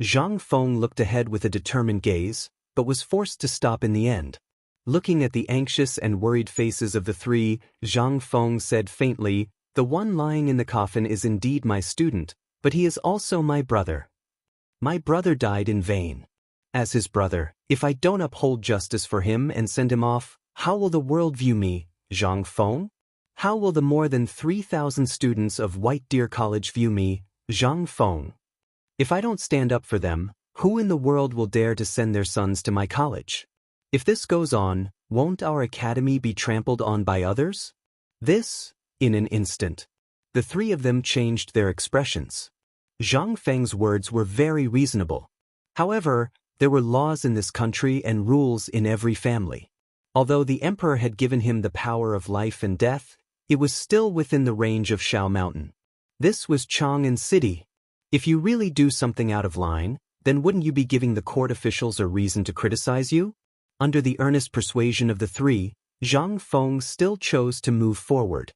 Zhang Feng looked ahead with a determined gaze, but was forced to stop in the end. Looking at the anxious and worried faces of the 3, Zhang Feng said faintly, "The one lying in the coffin is indeed my student, but he is also my brother. My brother died in vain. As his brother, if I don't uphold justice for him and send him off, how will the world view me, Zhang Feng? How will the more than 3,000 students of White Deer College view me, Zhang Feng? If I don't stand up for them, who in the world will dare to send their sons to my college? If this goes on, won't our academy be trampled on by others?" This, in an instant. The 3 of them changed their expressions. Zhang Feng's words were very reasonable. However, there were laws in this country and rules in every family. Although the emperor had given him the power of life and death, it was still within the range of Shao Mountain. This was Chang'an City. If you really do something out of line, then wouldn't you be giving the court officials a reason to criticize you? Under the earnest persuasion of the 3, Zhang Feng still chose to move forward.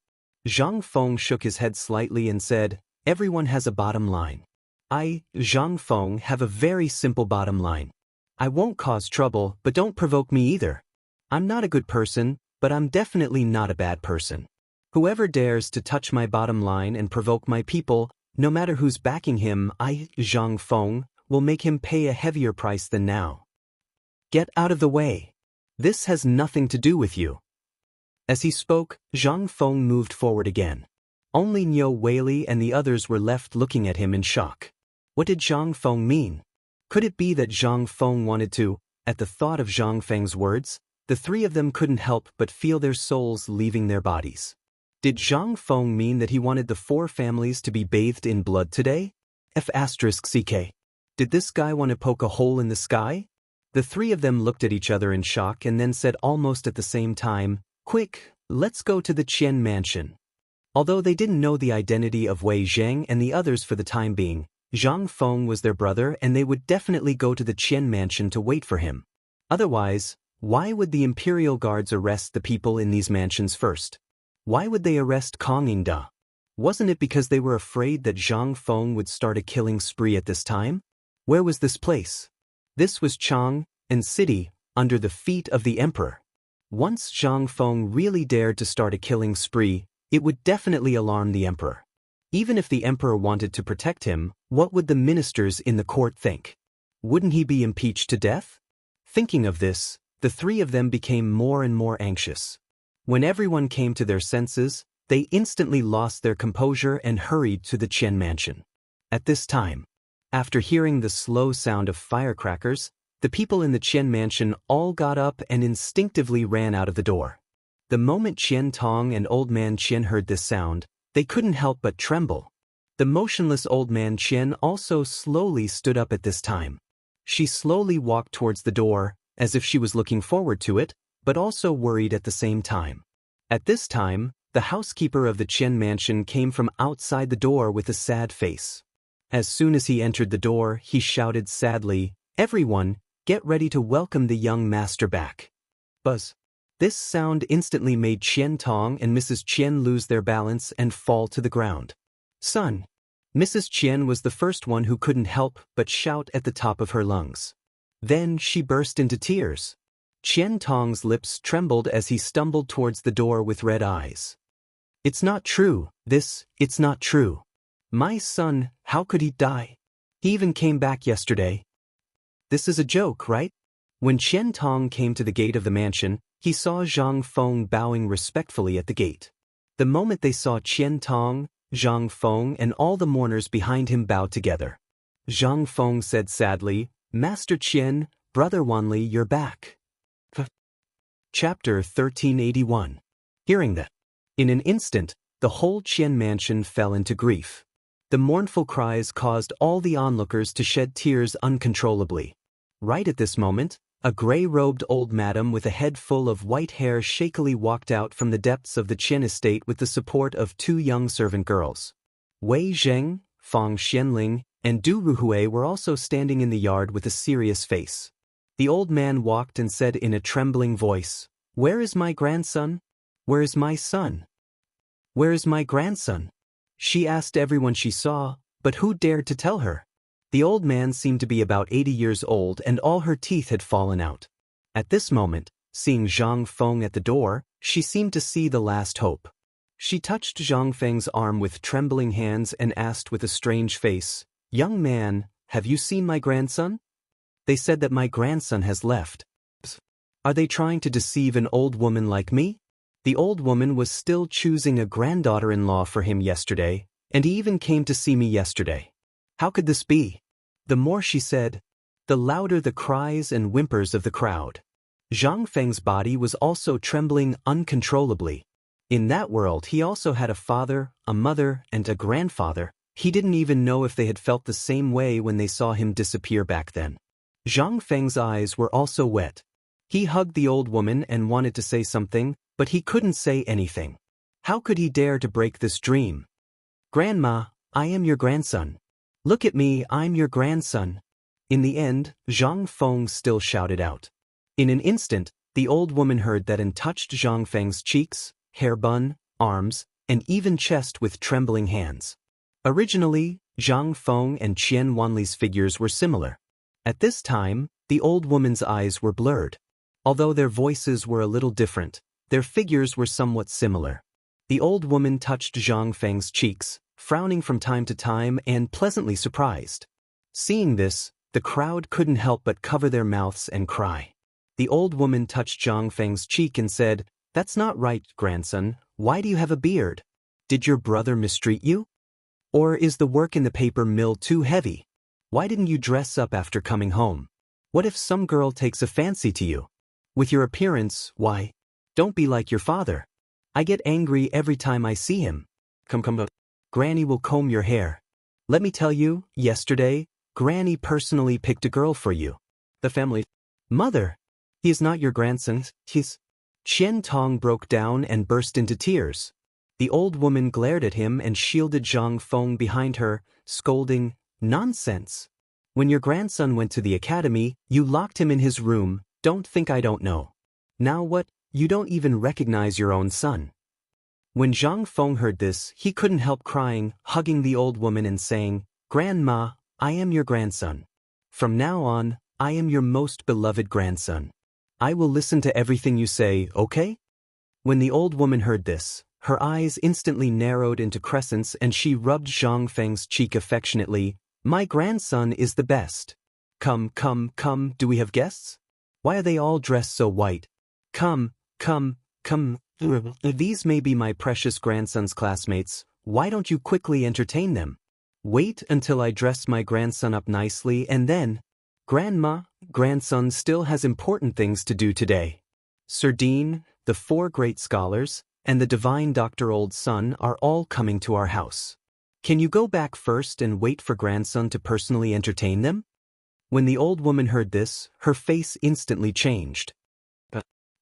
Zhang Feng shook his head slightly and said, "Everyone has a bottom line. I, Zhang Feng, have a very simple bottom line. I won't cause trouble, but don't provoke me either. I'm not a good person, but I'm definitely not a bad person. Whoever dares to touch my bottom line and provoke my people, no matter who's backing him, I, Zhang Feng, will make him pay a heavier price than now. Get out of the way. This has nothing to do with you." As he spoke, Zhang Feng moved forward again. Only Niu Weili and the others were left looking at him in shock. What did Zhang Feng mean? Could it be that Zhang Feng wanted to? At the thought of Zhang Feng's words, the three of them couldn't help but feel their souls leaving their bodies. Did Zhang Feng mean that he wanted the four families to be bathed in blood today? F***ck. Did this guy want to poke a hole in the sky? The three of them looked at each other in shock and then said almost at the same time, "Quick, let's go to the Qian mansion." Although they didn't know the identity of Wei Zheng and the others for the time being, Zhang Feng was their brother and they would definitely go to the Qian mansion to wait for him. Otherwise, why would the imperial guards arrest the people in these mansions first? Why would they arrest Kong Yingda? Wasn't it because they were afraid that Zhang Feng would start a killing spree at this time? Where was this place? This was Chang'an city, under the feet of the emperor. Once Zhang Feng really dared to start a killing spree, it would definitely alarm the emperor. Even if the emperor wanted to protect him, what would the ministers in the court think? Wouldn't he be impeached to death? Thinking of this, the three of them became more and more anxious. When everyone came to their senses, they instantly lost their composure and hurried to the Qian mansion. At this time, after hearing the slow sound of firecrackers, the people in the Qian mansion all got up and instinctively ran out of the door. The moment Qian Tong and Old Man Qian heard this sound, they couldn't help but tremble. The motionless Old Man Qian also slowly stood up at this time. She slowly walked towards the door, as if she was looking forward to it, but also worried at the same time. At this time, the housekeeper of the Qian mansion came from outside the door with a sad face. As soon as he entered the door, he shouted sadly, "Everyone, get ready to welcome the young master back." Buzz. This sound instantly made Qian Tong and Mrs. Qian lose their balance and fall to the ground. "Son!" Mrs. Qian was the first one who couldn't help but shout at the top of her lungs. Then she burst into tears. Qian Tong's lips trembled as he stumbled towards the door with red eyes. "It's not true, it's not true. My son, how could he die? He even came back yesterday. This is a joke, right?" When Qian Tong came to the gate of the mansion, he saw Zhang Feng bowing respectfully at the gate. The moment they saw Qian Tong, Zhang Feng and all the mourners behind him bowed together. Zhang Feng said sadly, "Master Qian, Brother Wang Lin, you're back." Chapter 1381. Hearing that, in an instant, the whole Qian mansion fell into grief. The mournful cries caused all the onlookers to shed tears uncontrollably. Right at this moment, a gray-robed old madam with a head full of white hair shakily walked out from the depths of the Qian estate with the support of two young servant girls. Wei Zheng, Fang Xianling, and Du Ruhui were also standing in the yard with a serious face. The old man walked and said in a trembling voice, "Where is my grandson? Where is my son? Where is my grandson?" She asked everyone she saw, but who dared to tell her? The old man seemed to be about 80 years old and all her teeth had fallen out. At this moment, seeing Zhang Feng at the door, she seemed to see the last hope. She touched Zhang Feng's arm with trembling hands and asked with a strange face, "Young man, have you seen my grandson?" "They said that my grandson has left." "Are they trying to deceive an old woman like me?" The old woman was still choosing a granddaughter-in-law for him yesterday, and he even came to see me yesterday. How could this be? The more she said, the louder the cries and whimpers of the crowd. Zhang Feng's body was also trembling uncontrollably. In that world he also had a father, a mother, and a grandfather. He didn't even know if they had felt the same way when they saw him disappear back then. Zhang Feng's eyes were also wet. He hugged the old woman and wanted to say something, but he couldn't say anything. How could he dare to break this dream? "Grandma, I am your grandson. Look at me, I'm your grandson." In the end, Zhang Feng still shouted out. In an instant, the old woman heard that and touched Zhang Feng's cheeks, hair bun, arms, and even chest with trembling hands. Originally, Zhang Feng and Qian Wanli's figures were similar. At this time, the old woman's eyes were blurred. Although their voices were a little different, their figures were somewhat similar. The old woman touched Zhang Feng's cheeks, frowning from time to time and pleasantly surprised. Seeing this, the crowd couldn't help but cover their mouths and cry. The old woman touched Zhang Feng's cheek and said, "That's not right, grandson. Why do you have a beard? Did your brother mistreat you? Or is the work in the paper mill too heavy?" Why didn't you dress up after coming home? What if some girl takes a fancy to you? With your appearance, why? Don't be like your father. I get angry every time I see him. Come. Granny will comb your hair. Let me tell you, yesterday, Granny personally picked a girl for you. The family. Mother! He is not your grandson, he's... Qian Tong broke down and burst into tears. The old woman glared at him and shielded Zhang Feng behind her, scolding, "Nonsense! When your grandson went to the academy, you locked him in his room. Don't think I don't know. Now what? You don't even recognize your own son." When Zhang Feng heard this, he couldn't help crying, hugging the old woman and saying, "Grandma, I am your grandson. From now on, I am your most beloved grandson. I will listen to everything you say, okay?" When the old woman heard this, her eyes instantly narrowed into crescents and she rubbed Zhang Feng's cheek affectionately. "My grandson is the best. Come, do we have guests? Why are they all dressed so white? Come. These may be my precious grandson's classmates. Why don't you quickly entertain them? Wait until I dress my grandson up nicely and then..." "Grandma, grandson still has important things to do today. Sir Dean, the 4 great scholars, and the divine Dr. Old Son are all coming to our house. Can you go back first and wait for grandson to personally entertain them?" When the old woman heard this, her face instantly changed.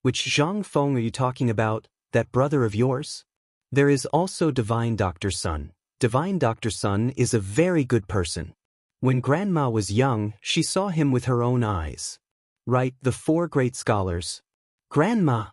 "Which Zhang Feng are you talking about, that brother of yours? There is also divine Dr. Sun. Divine Dr. Sun is a very good person. When Grandma was young, she saw him with her own eyes. Right, the 4 great scholars. Grandma!"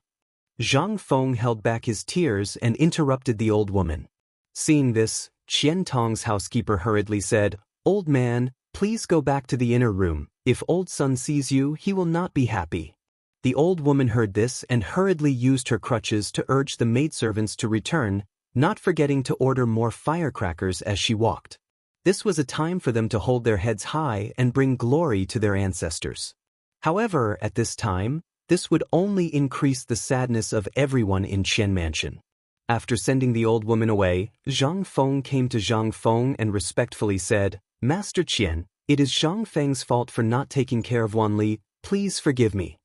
Zhang Feng held back his tears and interrupted the old woman. Seeing this, Qian Tong's housekeeper hurriedly said, "Old man, please go back to the inner room. If old son sees you, he will not be happy." The old woman heard this and hurriedly used her crutches to urge the maidservants to return, not forgetting to order more firecrackers as she walked. This was a time for them to hold their heads high and bring glory to their ancestors. However, at this time, this would only increase the sadness of everyone in Qian Mansion. After sending the old woman away, Zhang Feng came to Zhang Feng and respectfully said, "Master Qian, it is Zhang Feng's fault for not taking care of Wang Li. Please forgive me."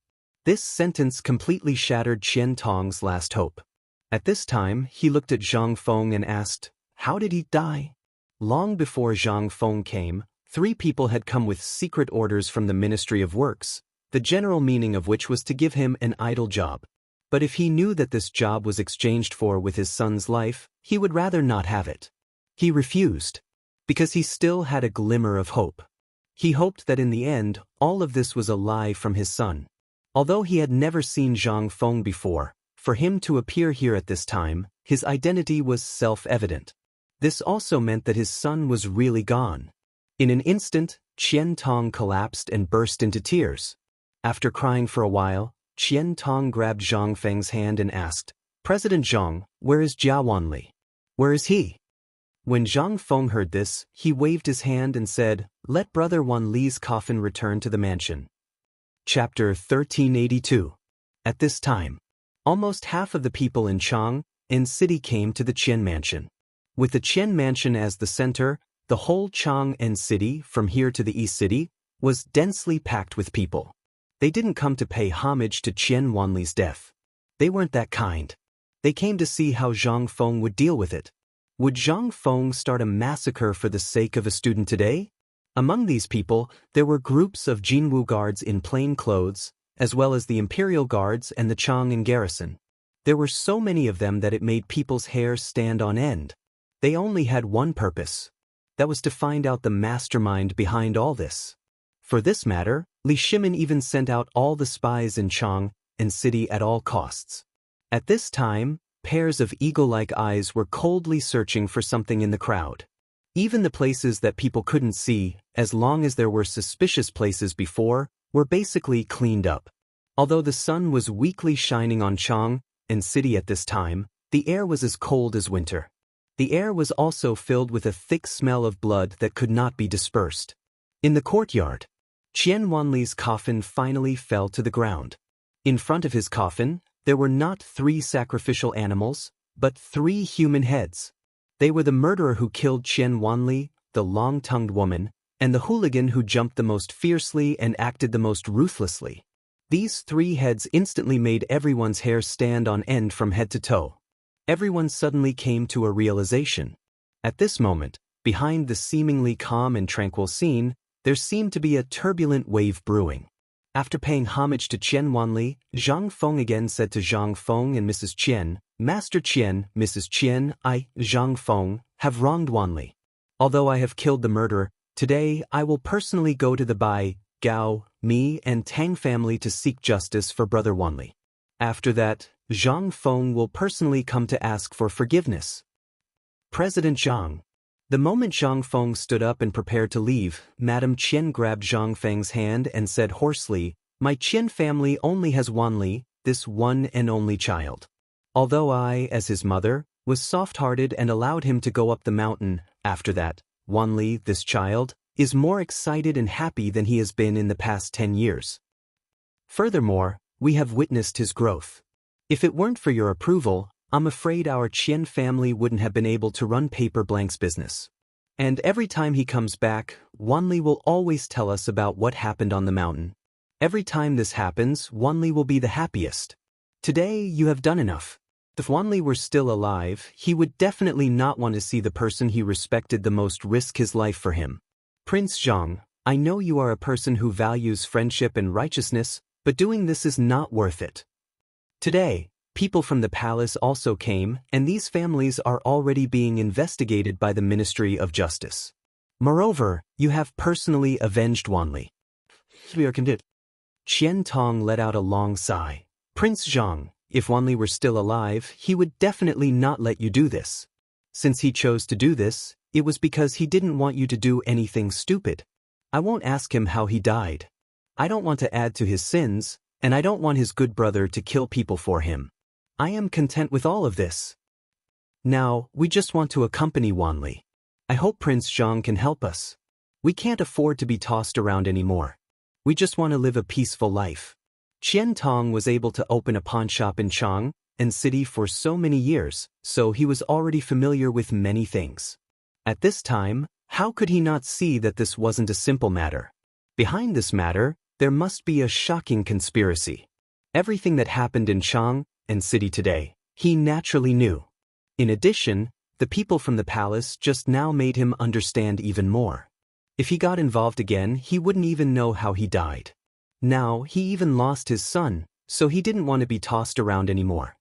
This sentence completely shattered Qian Tong's last hope. At this time, he looked at Zhang Feng and asked, "How did he die?" Long before Zhang Feng came, 3 people had come with secret orders from the Ministry of Works, the general meaning of which was to give him an idle job. But if he knew that this job was exchanged for with his son's life, he would rather not have it. He refused, because he still had a glimmer of hope. He hoped that in the end, all of this was a lie from his son. Although he had never seen Zhang Feng before, for him to appear here at this time, his identity was self-evident. This also meant that his son was really gone. In an instant, Qian Tong collapsed and burst into tears. After crying for a while, Qian Tong grabbed Zhang Feng's hand and asked, "President Zhang, where is Jia Wanli? Where is he?" When Zhang Feng heard this, he waved his hand and said, "Let brother Wan Li's coffin return to the mansion." Chapter 1382. At this time, almost half of the people in Chang'an city came to the Qian Mansion. With the Qian Mansion as the center, the whole Chang'an city, from here to the East City, was densely packed with people. They didn't come to pay homage to Qian Wanli's death. They weren't that kind. They came to see how Zhang Feng would deal with it. Would Zhang Feng start a massacre for the sake of a student today? Among these people, there were groups of Jinwu guards in plain clothes, as well as the Imperial Guards and the Chang'an garrison. There were so many of them that it made people's hair stand on end. They only had one purpose. That was to find out the mastermind behind all this. For this matter, Li Shimin even sent out all the spies in Chang'an city at all costs. At this time, pairs of eagle-like eyes were coldly searching for something in the crowd. Even the places that people couldn't see, as long as there were suspicious places before, were basically cleaned up. Although the sun was weakly shining on Chang'an city at this time, the air was as cold as winter. The air was also filled with a thick smell of blood that could not be dispersed. In the courtyard, Qian Wanli's coffin finally fell to the ground. In front of his coffin, there were not 3 sacrificial animals, but 3 human heads. They were the murderer who killed Qian Wanli, the long-tongued woman, and the hooligan who jumped the most fiercely and acted the most ruthlessly. These three heads instantly made everyone's hair stand on end from head to toe. Everyone suddenly came to a realization. At this moment, behind the seemingly calm and tranquil scene, there seemed to be a turbulent wave brewing. After paying homage to Qian Wanli, Zhang Feng again said to Zhang Feng and Mrs. Qian, Master Qian, Mrs. Qian, I, Zhang Feng, have wronged Wanli. Although I have killed the murderer, today I will personally go to the Bai, Gao, Mi and Tang family to seek justice for brother Wanli. After that, Zhang Feng will personally come to ask for forgiveness. President Zhang. The moment Zhang Feng stood up and prepared to leave, Madame Qian grabbed Zhang Feng's hand and said hoarsely, My Qian family only has Wanli, this one and only child. Although I, as his mother, was soft-hearted and allowed him to go up the mountain, after that, Wanli, this child, is more excited and happy than he has been in the past 10 years. Furthermore, we have witnessed his growth. If it weren't for your approval, I'm afraid our Qian family wouldn't have been able to run Paper Blank's business. And every time he comes back, Wanli will always tell us about what happened on the mountain. Every time this happens, Wanli will be the happiest. Today, you have done enough. If Wanli were still alive, he would definitely not want to see the person he respected the most risk his life for him. Prince Zhang, I know you are a person who values friendship and righteousness, but doing this is not worth it. Today, people from the palace also came, and these families are already being investigated by the Ministry of Justice. Moreover, you have personally avenged Wanli. We are condemned. Qian Tong let out a long sigh. Prince Zhang, if Wanli were still alive, he would definitely not let you do this. Since he chose to do this, it was because he didn't want you to do anything stupid. I won't ask him how he died. I don't want to add to his sins, and I don't want his good brother to kill people for him. I am content with all of this. Now, we just want to accompany Wanli. I hope Prince Zhang can help us. We can't afford to be tossed around anymore. We just want to live a peaceful life. Qian Tong was able to open a pawn shop in Chang'an city for so many years, so he was already familiar with many things. At this time, how could he not see that this wasn't a simple matter? Behind this matter, there must be a shocking conspiracy. Everything that happened in Chang'an city today, he naturally knew. In addition, the people from the palace just now made him understand even more. If he got involved again, he wouldn't even know how he died. Now, he even lost his son, so he didn't want to be tossed around anymore.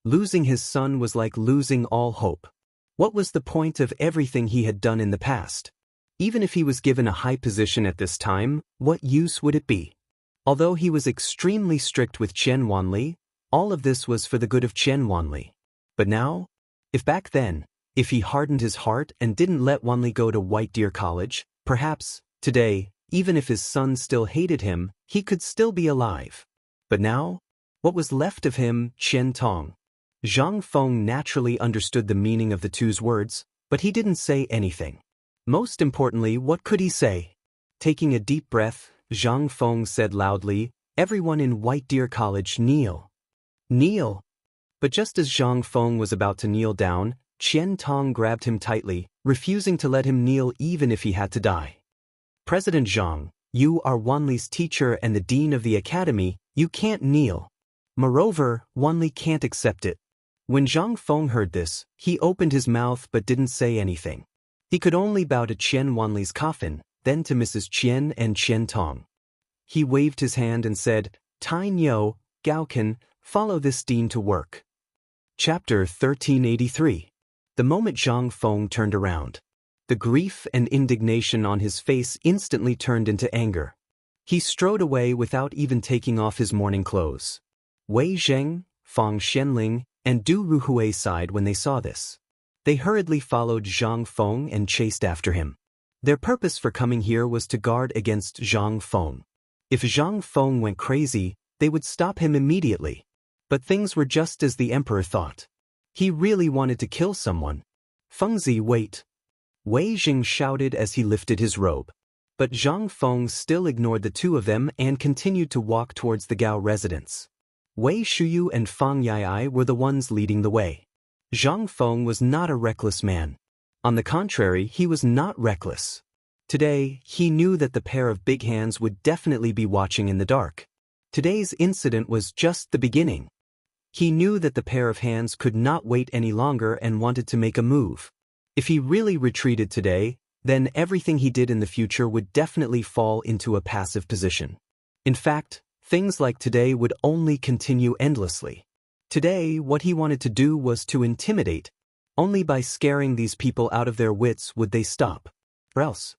Losing his son was like losing all hope. What was the point of everything he had done in the past? Even if he was given a high position at this time, what use would it be? Although he was extremely strict with Qian Wanli, all of this was for the good of Qian Wanli. But now, if back then, if he hardened his heart and didn't let Wanli go to White Deer College, perhaps, today, even if his son still hated him, he could still be alive. But now, what was left of him, Qian Tong? Zhang Feng naturally understood the meaning of the two's words, but he didn't say anything. Most importantly, what could he say? Taking a deep breath, Zhang Feng said loudly, Everyone in White Deer College kneel. Kneel. But just as Zhang Feng was about to kneel down, Qian Tong grabbed him tightly, refusing to let him kneel even if he had to die. President Zhang, you are Wanli's teacher and the dean of the academy, you can't kneel. Moreover, Wanli can't accept it. When Zhang Feng heard this, he opened his mouth but didn't say anything. He could only bow to Qian Wanli's coffin, then to Mrs. Qian and Qian Tong. He waved his hand and said, Tai Niu, Gaocan, follow this dean to work. Chapter 1383. The moment Zhang Feng turned around, the grief and indignation on his face instantly turned into anger. He strode away without even taking off his morning clothes. Wei Zheng, Fang Xianling, and Du Ruhui sighed when they saw this. They hurriedly followed Zhang Feng and chased after him. Their purpose for coming here was to guard against Zhang Feng. If Zhang Feng went crazy, they would stop him immediately. But things were just as the emperor thought. He really wanted to kill someone. Fengzi, wait. Wei Jing shouted as he lifted his robe. But Zhang Feng still ignored the two of them and continued to walk towards the Gao residence. Wei Shuyu and Fang Yai were the ones leading the way. Zhang Feng was not a reckless man. On the contrary, he was not reckless. Today, he knew that the pair of big hands would definitely be watching in the dark. Today's incident was just the beginning. He knew that the pair of hands could not wait any longer and wanted to make a move. If he really retreated today, then everything he did in the future would definitely fall into a passive position. In fact, things like today would only continue endlessly. Today, what he wanted to do was to intimidate. Only by scaring these people out of their wits would they stop. Or else,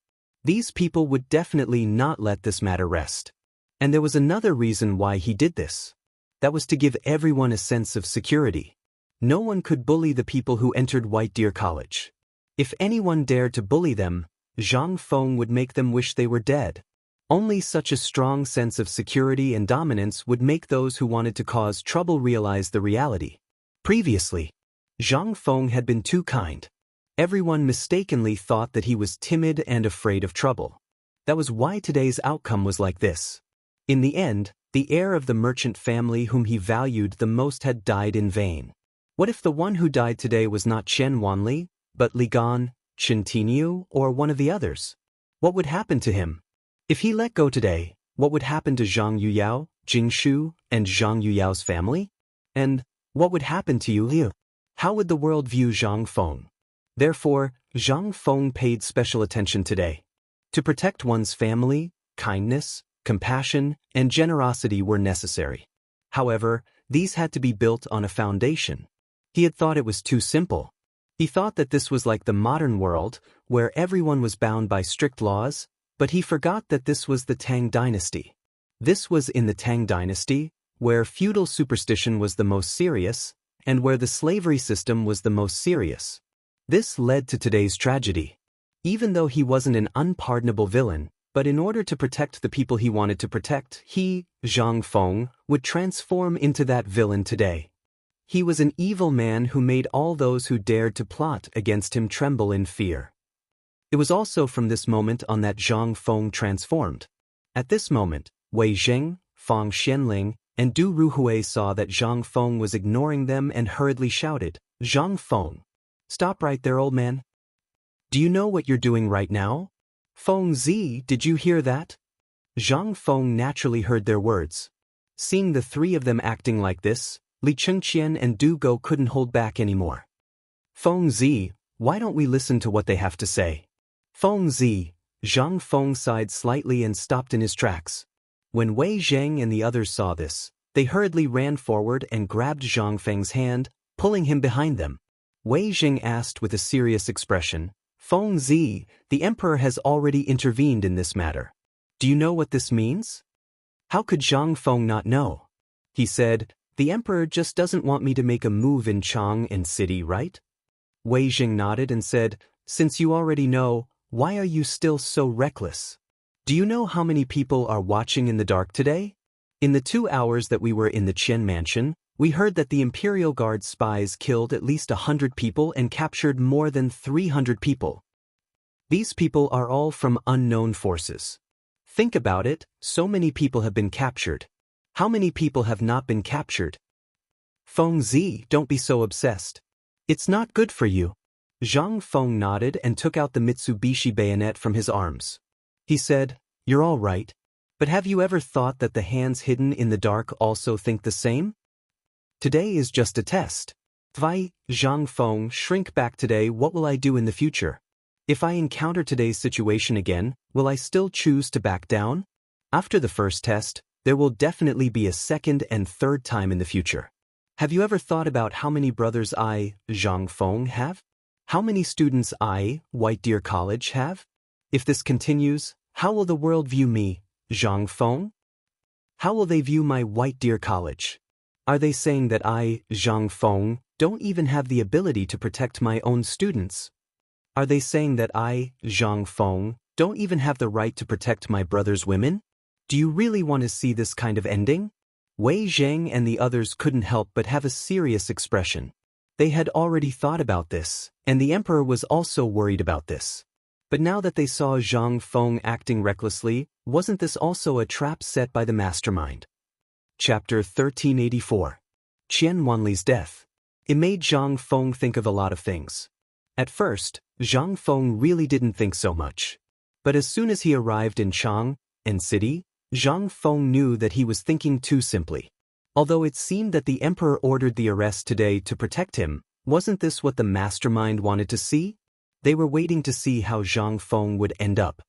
these people would definitely not let this matter rest. And there was another reason why he did this. That was to give everyone a sense of security. No one could bully the people who entered White Deer College. If anyone dared to bully them, Zhang Feng would make them wish they were dead. Only such a strong sense of security and dominance would make those who wanted to cause trouble realize the reality. Previously, Zhang Feng had been too kind. Everyone mistakenly thought that he was timid and afraid of trouble. That was why today's outcome was like this. In the end, the heir of the merchant family whom he valued the most had died in vain. What if the one who died today was not Chen Wanli, but Li Gan, Chen Tiniu, or one of the others? What would happen to him? If he let go today, what would happen to Zhang Yuyao, Jing Shu, and Zhang Yuyao's family? And what would happen to Yu Liu? How would the world view Zhang Feng? Therefore, Zhang Feng paid special attention today. To protect one's family, kindness, compassion, and generosity were necessary. However, these had to be built on a foundation. He had thought it was too simple. He thought that this was like the modern world, where everyone was bound by strict laws, but he forgot that this was the Tang dynasty. This was in the Tang dynasty, where feudal superstition was the most serious, and where the slavery system was the most serious. This led to today's tragedy. Even though he wasn't an unpardonable villain, but in order to protect the people he wanted to protect, he, Zhang Feng, would transform into that villain today. He was an evil man who made all those who dared to plot against him tremble in fear. It was also from this moment on that Zhang Feng transformed. At this moment, Wei Zheng, Fang Xianling, and Du Ruhui saw that Zhang Feng was ignoring them and hurriedly shouted, "Zhang Feng! Stop right there, old man. Do you know what you're doing right now? Feng Zi, did you hear that?" Zhang Feng naturally heard their words. Seeing the three of them acting like this, Li Chengqian and Du Go couldn't hold back anymore. "Feng Zi, why don't we listen to what they have to say?" "Feng Zi," Zhang Feng sighed slightly and stopped in his tracks. When Wei Zheng and the others saw this, they hurriedly ran forward and grabbed Zhang Feng's hand, pulling him behind them. Wei Zheng asked with a serious expression, "Feng Zi, the emperor has already intervened in this matter. Do you know what this means?" How could Zhang Feng not know? He said, "The emperor just doesn't want me to make a move in Chang'an city, right?" Wei Zheng nodded and said, "Since you already know, why are you still so reckless? Do you know how many people are watching in the dark today? In the 2 hours that we were in the Qian mansion, we heard that the Imperial Guard spies killed at least 100 people and captured more than 300 people. These people are all from unknown forces. Think about it, so many people have been captured. How many people have not been captured? Feng Zi, don't be so obsessed. It's not good for you." Zhang Feng nodded and took out the Mitsubishi bayonet from his arms. He said, "You're all right. But have you ever thought that the hands hidden in the dark also think the same? Today is just a test. If I, Zhang Feng, shrink back today, what will I do in the future? If I encounter today's situation again, will I still choose to back down? After the first test, there will definitely be a second and third time in the future. Have you ever thought about how many brothers I, Zhang Feng, have? How many students I, White Deer College, have? If this continues, how will the world view me, Zhang Feng? How will they view my White Deer College? Are they saying that I, Zhang Feng, don't even have the ability to protect my own students? Are they saying that I, Zhang Feng, don't even have the right to protect my brother's women? Do you really want to see this kind of ending?" Wei Zheng and the others couldn't help but have a serious expression. They had already thought about this, and the emperor was also worried about this. But now that they saw Zhang Feng acting recklessly, wasn't this also a trap set by the mastermind? Chapter 1384. Qian Wanli's death. It made Zhang Feng think of a lot of things. At first, Zhang Feng really didn't think so much. But as soon as he arrived in Chang'an city, Zhang Feng knew that he was thinking too simply. Although it seemed that the emperor ordered the arrest today to protect him, wasn't this what the mastermind wanted to see? They were waiting to see how Zhang Feng would end up.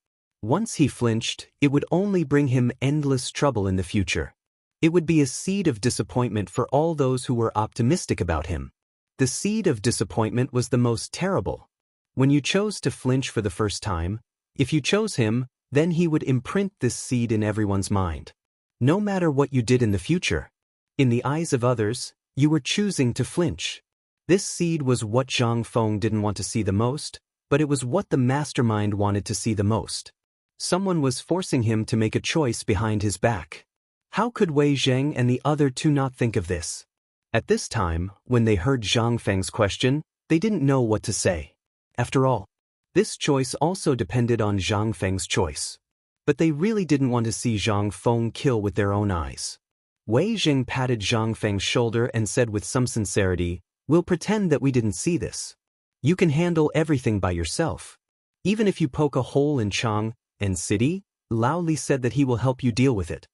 Once he flinched, it would only bring him endless trouble in the future. It would be a seed of disappointment for all those who were optimistic about him. The seed of disappointment was the most terrible. When you chose to flinch for the first time, if you chose him, then he would imprint this seed in everyone's mind. No matter what you did in the future, in the eyes of others, you were choosing to flinch. This seed was what Zhang Feng didn't want to see the most, but it was what the mastermind wanted to see the most. Someone was forcing him to make a choice behind his back. How could Wei Zheng and the other two not think of this? At this time, when they heard Zhang Feng's question, they didn't know what to say. After all, this choice also depended on Zhang Feng's choice. But they really didn't want to see Zhang Feng kill with their own eyes. Wei Zheng patted Zhang Feng's shoulder and said with some sincerity, "We'll pretend that we didn't see this. You can handle everything by yourself. Even if you poke a hole in Chang'an city," loudly said that he will help you deal with it.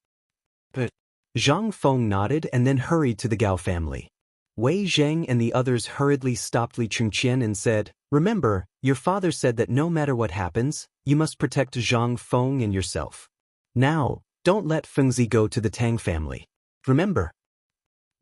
But Zhang Feng nodded and then hurried to the Gao family. Wei Zheng and the others hurriedly stopped Li Chengqian and said, "Remember, your father said that no matter what happens, you must protect Zhang Feng and yourself. Now, don't let Fengzi go to the Tang family. Remember."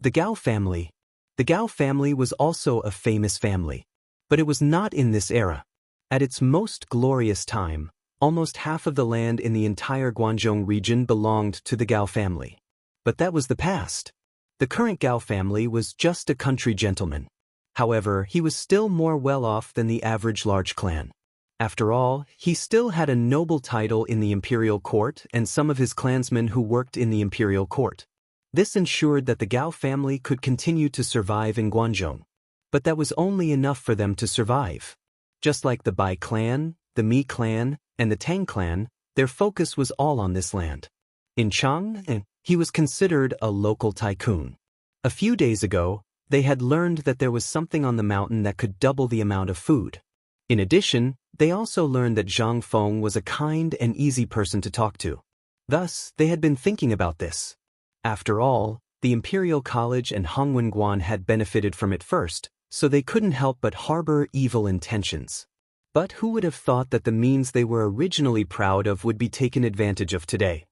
The Gao family. The Gao family was also a famous family. But it was not in this era. At its most glorious time, almost half of the land in the entire Guangzhou region belonged to the Gao family. But that was the past. The current Gao family was just a country gentleman. However, he was still more well-off than the average large clan. After all, he still had a noble title in the imperial court and some of his clansmen who worked in the imperial court. This ensured that the Gao family could continue to survive in Guangzhou. But that was only enough for them to survive. Just like the Bai clan, the Mi clan, and the Tang clan, their focus was all on this land. In Chang'an, he was considered a local tycoon. A few days ago, they had learned that there was something on the mountain that could double the amount of food. In addition, they also learned that Zhang Feng was a kind and easy person to talk to. Thus, they had been thinking about this. After all, the Imperial College and Hongwen had benefited from it first, so they couldn't help but harbor evil intentions. But who would have thought that the means they were originally proud of would be taken advantage of today?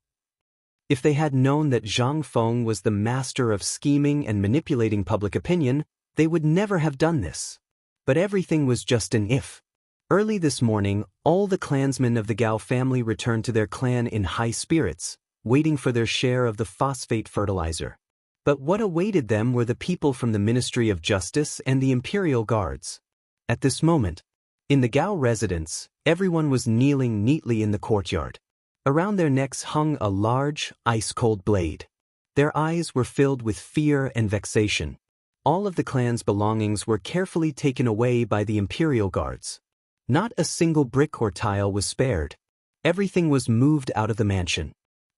If they had known that Zhang Feng was the master of scheming and manipulating public opinion, they would never have done this. But everything was just an if. Early this morning, all the clansmen of the Gao family returned to their clan in high spirits, waiting for their share of the phosphate fertilizer. But what awaited them were the people from the Ministry of Justice and the Imperial Guards. At this moment, in the Gao residence, everyone was kneeling neatly in the courtyard. Around their necks hung a large, ice-cold blade. Their eyes were filled with fear and vexation. All of the clan's belongings were carefully taken away by the Imperial Guards. Not a single brick or tile was spared. Everything was moved out of the mansion.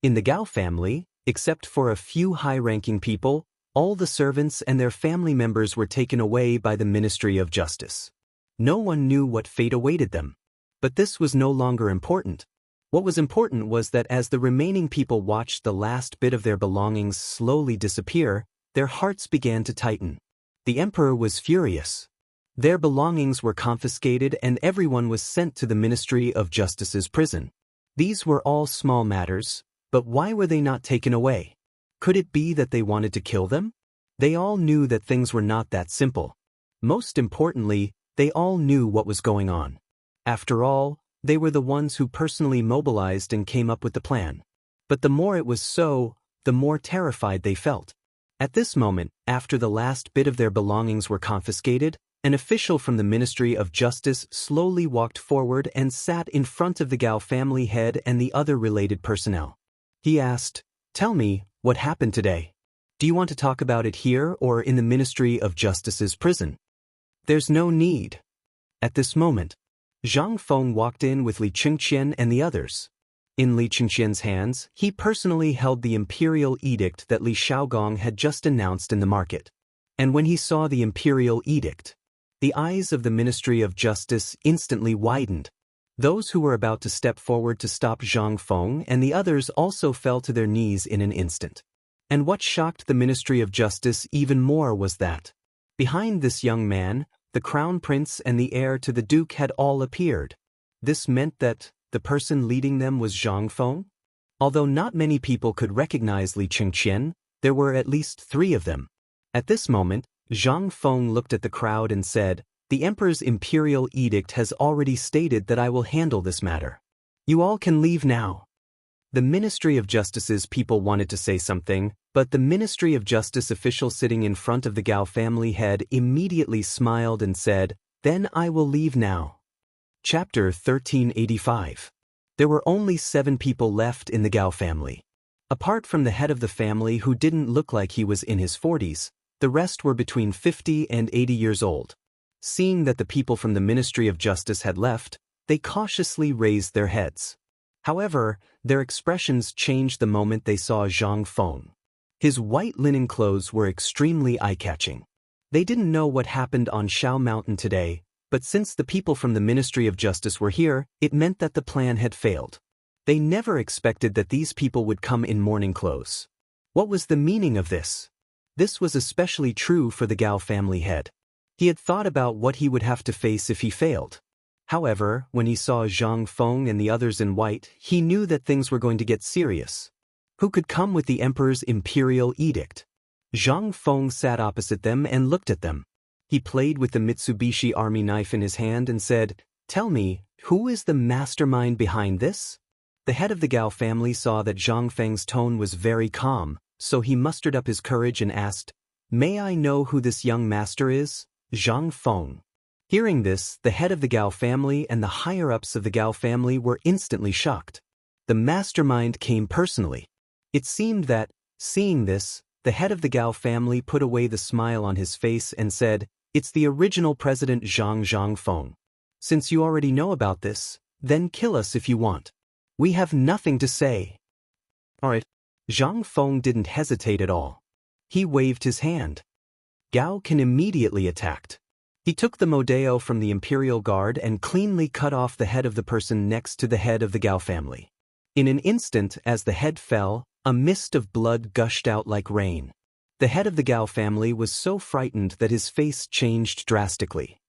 In the Gao family, except for a few high-ranking people, all the servants and their family members were taken away by the Ministry of Justice. No one knew what fate awaited them. But this was no longer important. What was important was that as the remaining people watched the last bit of their belongings slowly disappear, their hearts began to tighten. The emperor was furious. Their belongings were confiscated and everyone was sent to the Ministry of Justice's prison. These were all small matters, but why were they not taken away? Could it be that they wanted to kill them? They all knew that things were not that simple. Most importantly, they all knew what was going on. After all, they were the ones who personally mobilized and came up with the plan. But the more it was so, the more terrified they felt. At this moment, after the last bit of their belongings were confiscated, an official from the Ministry of Justice slowly walked forward and sat in front of the Gao family head and the other related personnel. He asked, "Tell me, what happened today? Do you want to talk about it here or in the Ministry of Justice's prison?" "There's no need." At this moment, Zhang Feng walked in with Li Chengqian and the others. In Li Chengqian's hands, he personally held the imperial edict that Li Shaogong had just announced in the market. And when he saw the imperial edict, the eyes of the Ministry of Justice instantly widened. Those who were about to step forward to stop Zhang Feng and the others also fell to their knees in an instant. And what shocked the Ministry of Justice even more was that, behind this young man, the crown prince and the heir to the duke had all appeared. This meant that the person leading them was Zhang Feng? Although not many people could recognize Li Chengqian, there were at least 3 of them. At this moment, Zhang Feng looked at the crowd and said, "The Emperor's imperial edict has already stated that I will handle this matter. You all can leave now." The Ministry of Justice's people wanted to say something, but the Ministry of Justice official sitting in front of the Gao family head immediately smiled and said, "Then I will leave now." Chapter 1385. There were only 7 people left in the Gao family. Apart from the head of the family who didn't look like he was in his 40s, the rest were between 50 and 80 years old. Seeing that the people from the Ministry of Justice had left, they cautiously raised their heads. However, their expressions changed the moment they saw Zhang Feng. His white linen clothes were extremely eye-catching. They didn't know what happened on Shao Mountain today, but since the people from the Ministry of Justice were here, it meant that the plan had failed. They never expected that these people would come in mourning clothes. What was the meaning of this? This was especially true for the Gao family head. He had thought about what he would have to face if he failed. However, when he saw Zhang Feng and the others in white, he knew that things were going to get serious. Who could come with the Emperor's imperial edict? Zhang Feng sat opposite them and looked at them. He played with the Mitsubishi army knife in his hand and said, "Tell me, who is the mastermind behind this?" The head of the Gao family saw that Zhang Feng's tone was very calm, so he mustered up his courage and asked, "May I know who this young master is?" Zhang Feng. Hearing this, the head of the Gao family and the higher-ups of the Gao family were instantly shocked. The mastermind came personally. It seemed that, seeing this, the head of the Gao family put away the smile on his face and said, "It's the original President Zhang Feng. Since you already know about this, then kill us if you want. We have nothing to say." Alright. Zhang Feng didn't hesitate at all. He waved his hand. Gao can immediately attacked. He took the Modeo from the Imperial Guard and cleanly cut off the head of the person next to the head of the Gao family. In an instant, as the head fell, a mist of blood gushed out like rain. The head of the Gao family was so frightened that his face changed drastically.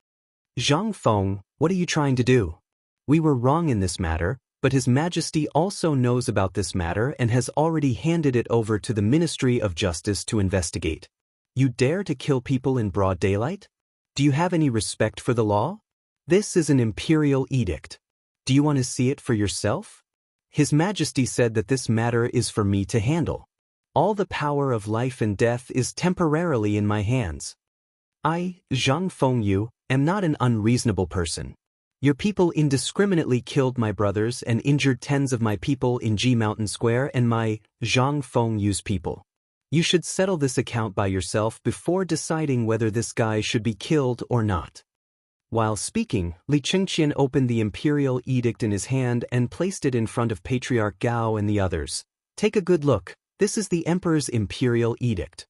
"Zhang Feng, what are you trying to do? We were wrong in this matter, but His Majesty also knows about this matter and has already handed it over to the Ministry of Justice to investigate. You dare to kill people in broad daylight? Do you have any respect for the law? This is an imperial edict. Do you want to see it for yourself? His Majesty said that this matter is for me to handle. All the power of life and death is temporarily in my hands. I, Zhang Fengyu, am not an unreasonable person. Your people indiscriminately killed my brothers and injured tens of my people in Ji Mountain Square and my, Zhang Fengyu's people. You should settle this account by yourself before deciding whether this guy should be killed or not." While speaking, Li Chengqian opened the imperial edict in his hand and placed it in front of Patriarch Gao and the others. "Take a good look. This is the Emperor's imperial edict.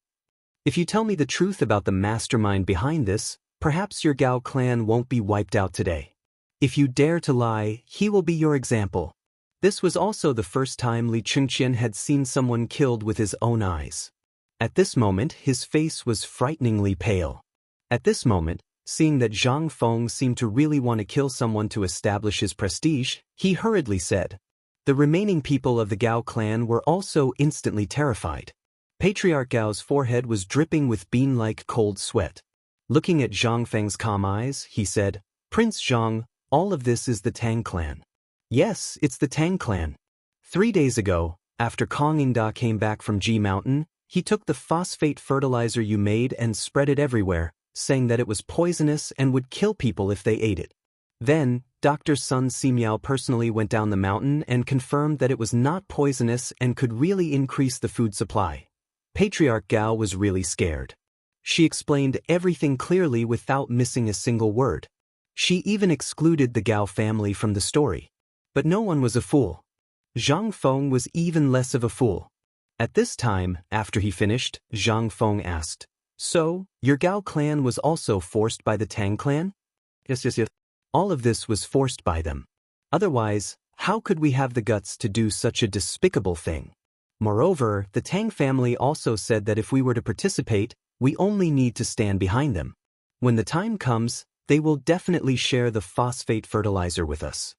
If you tell me the truth about the mastermind behind this, perhaps your Gao clan won't be wiped out today. If you dare to lie, he will be your example." This was also the first time Li Chengqian had seen someone killed with his own eyes. At this moment, his face was frighteningly pale. At this moment, seeing that Zhang Feng seemed to really want to kill someone to establish his prestige, he hurriedly said. The remaining people of the Gao clan were also instantly terrified. Patriarch Gao's forehead was dripping with bean-like cold sweat. Looking at Zhang Feng's calm eyes, he said, "Prince Zhang, all of this is the Tang clan." "Yes, it's the Tang clan. 3 days ago, after Kong Ingda came back from Ji Mountain, he took the phosphate fertilizer you made and spread it everywhere, saying that it was poisonous and would kill people if they ate it. Then, Dr. Sun Simiao personally went down the mountain and confirmed that it was not poisonous and could really increase the food supply." Patriarch Gao was really scared. She explained everything clearly without missing a single word. She even excluded the Gao family from the story. But no one was a fool. Zhang Feng was even less of a fool. At this time, after he finished, Zhang Feng asked, "So, your Gao clan was also forced by the Tang clan?" Yes. All of this was forced by them. Otherwise, how could we have the guts to do such a despicable thing? Moreover, the Tang family also said that if we were to participate, we only need to stand behind them. When the time comes, they will definitely share the phosphate fertilizer with us.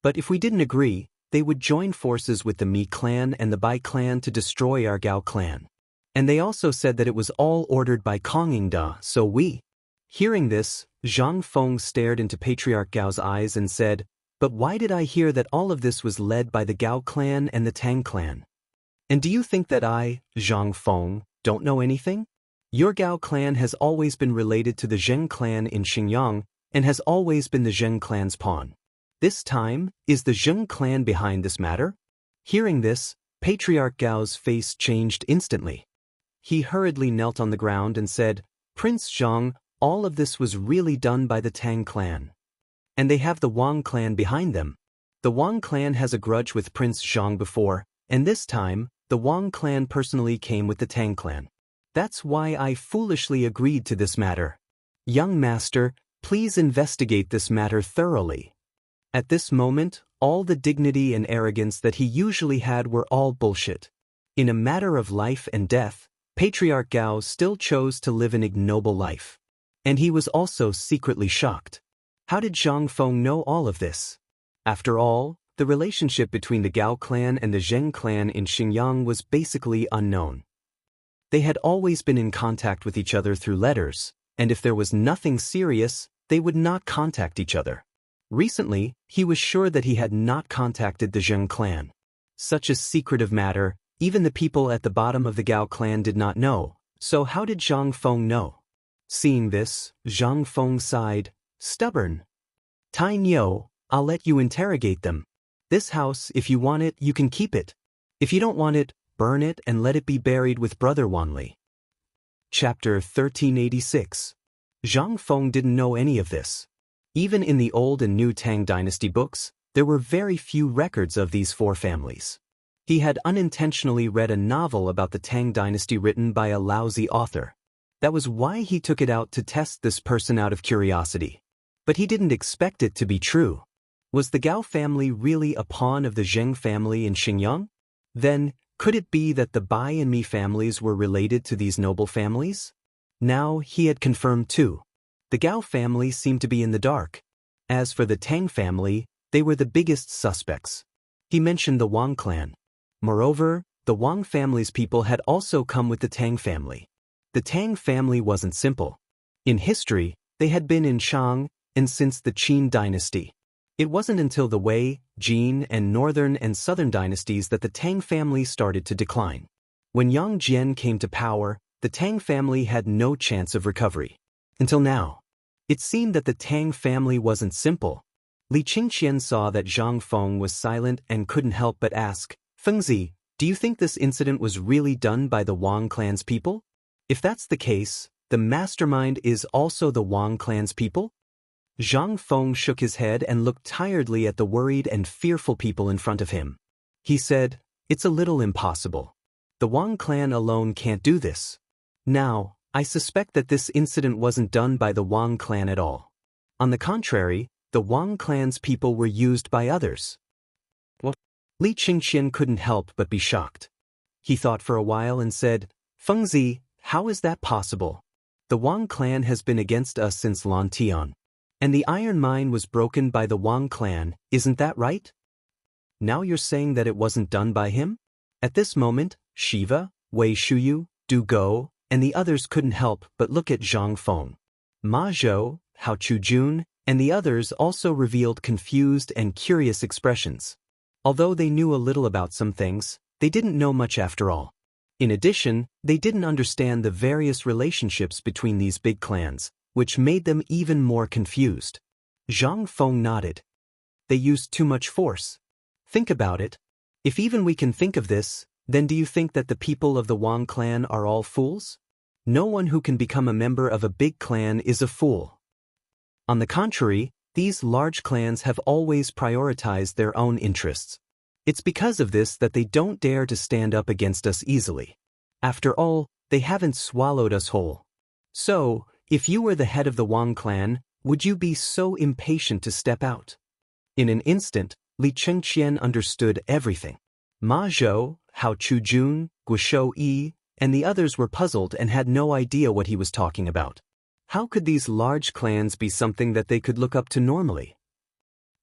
But if we didn't agree, they would join forces with the Mi clan and the Bai clan to destroy our Gao clan. And they also said that it was all ordered by Kongingda, so we. Hearing this, Zhang Feng stared into Patriarch Gao's eyes and said, "But why did I hear that all of this was led by the Gao clan and the Tang clan? And do you think that I, Zhang Feng, don't know anything? Your Gao clan has always been related to the Zheng clan in Xinjiang and has always been the Zheng clan's pawn. This time, is the Zheng clan behind this matter?" Hearing this, Patriarch Gao's face changed instantly. He hurriedly knelt on the ground and said, "Prince Zhang, all of this was really done by the Tang clan. And they have the Wang clan behind them. The Wang clan has a grudge with Prince Zhang before, and this time, the Wang clan personally came with the Tang clan. That's why I foolishly agreed to this matter. Young master, please investigate this matter thoroughly." At this moment, all the dignity and arrogance that he usually had were all bullshit. In a matter of life and death, Patriarch Gao still chose to live an ignoble life. And he was also secretly shocked. How did Zhang Feng know all of this? After all, the relationship between the Gao clan and the Zheng clan in Xinjiang was basically unknown. They had always been in contact with each other through letters, and if there was nothing serious, they would not contact each other. Recently, he was sure that he had not contacted the Zheng clan. Such a secretive matter, even the people at the bottom of the Gao clan did not know, so how did Zhang Feng know? Seeing this, Zhang Feng sighed, "Stubborn. Tai Niu, I'll let you interrogate them. This house, if you want it, you can keep it. If you don't want it, burn it and let it be buried with Brother Wanli." Chapter 1386. Zhang Feng didn't know any of this. Even in the old and new Tang dynasty books, there were very few records of these four families. He had unintentionally read a novel about the Tang dynasty written by a lousy author. That was why he took it out to test this person out of curiosity. But he didn't expect it to be true. Was the Gao family really a pawn of the Zheng family in Xinjiang? Then, could it be that the Bai and Mi families were related to these noble families? Now he had confirmed too. The Gao family seemed to be in the dark. As for the Tang family, they were the biggest suspects. He mentioned the Wang clan. Moreover, the Wang family's people had also come with the Tang family. The Tang family wasn't simple. In history, they had been in Shang, and since the Qin dynasty. It wasn't until the Wei, Jin, and Northern and Southern dynasties that the Tang family started to decline. When Yang Jian came to power, the Tang family had no chance of recovery. Until now. It seemed that the Tang family wasn't simple. Li Qingqian saw that Zhang Feng was silent and couldn't help but ask, "Fengzi, do you think this incident was really done by the Wang clan's people? If that's the case, the mastermind is also the Wang clan's people?" Zhang Feng shook his head and looked tiredly at the worried and fearful people in front of him. He said, "It's a little impossible. The Wang clan alone can't do this. Now, I suspect that this incident wasn't done by the Wang clan at all. On the contrary, the Wang clan's people were used by others." What? Li Qingqian couldn't help but be shocked. He thought for a while and said, "Fengzi, how is that possible? The Wang clan has been against us since Lantian. And the iron mine was broken by the Wang clan, isn't that right? Now you're saying that it wasn't done by him?" At this moment, Shiva, Wei Shuyu, Du Go, and the others couldn't help but look at Zhang Feng. Ma Zhou, Hao Chujun, and the others also revealed confused and curious expressions. Although they knew a little about some things, they didn't know much after all. In addition, they didn't understand the various relationships between these big clans, which made them even more confused. Zhang Feng nodded. They used too much force. Think about it. If even we can think of this, then do you think that the people of the Wang clan are all fools? No one who can become a member of a big clan is a fool. On the contrary, these large clans have always prioritized their own interests. It's because of this that they don't dare to stand up against us easily. After all, they haven't swallowed us whole. So, if you were the head of the Wang clan, would you be so impatient to step out? In an instant, Li Chengqian understood everything. Ma Zhou, Hao Chujun, Guishou Yi, and the others were puzzled and had no idea what he was talking about. How could these large clans be something that they could look up to normally?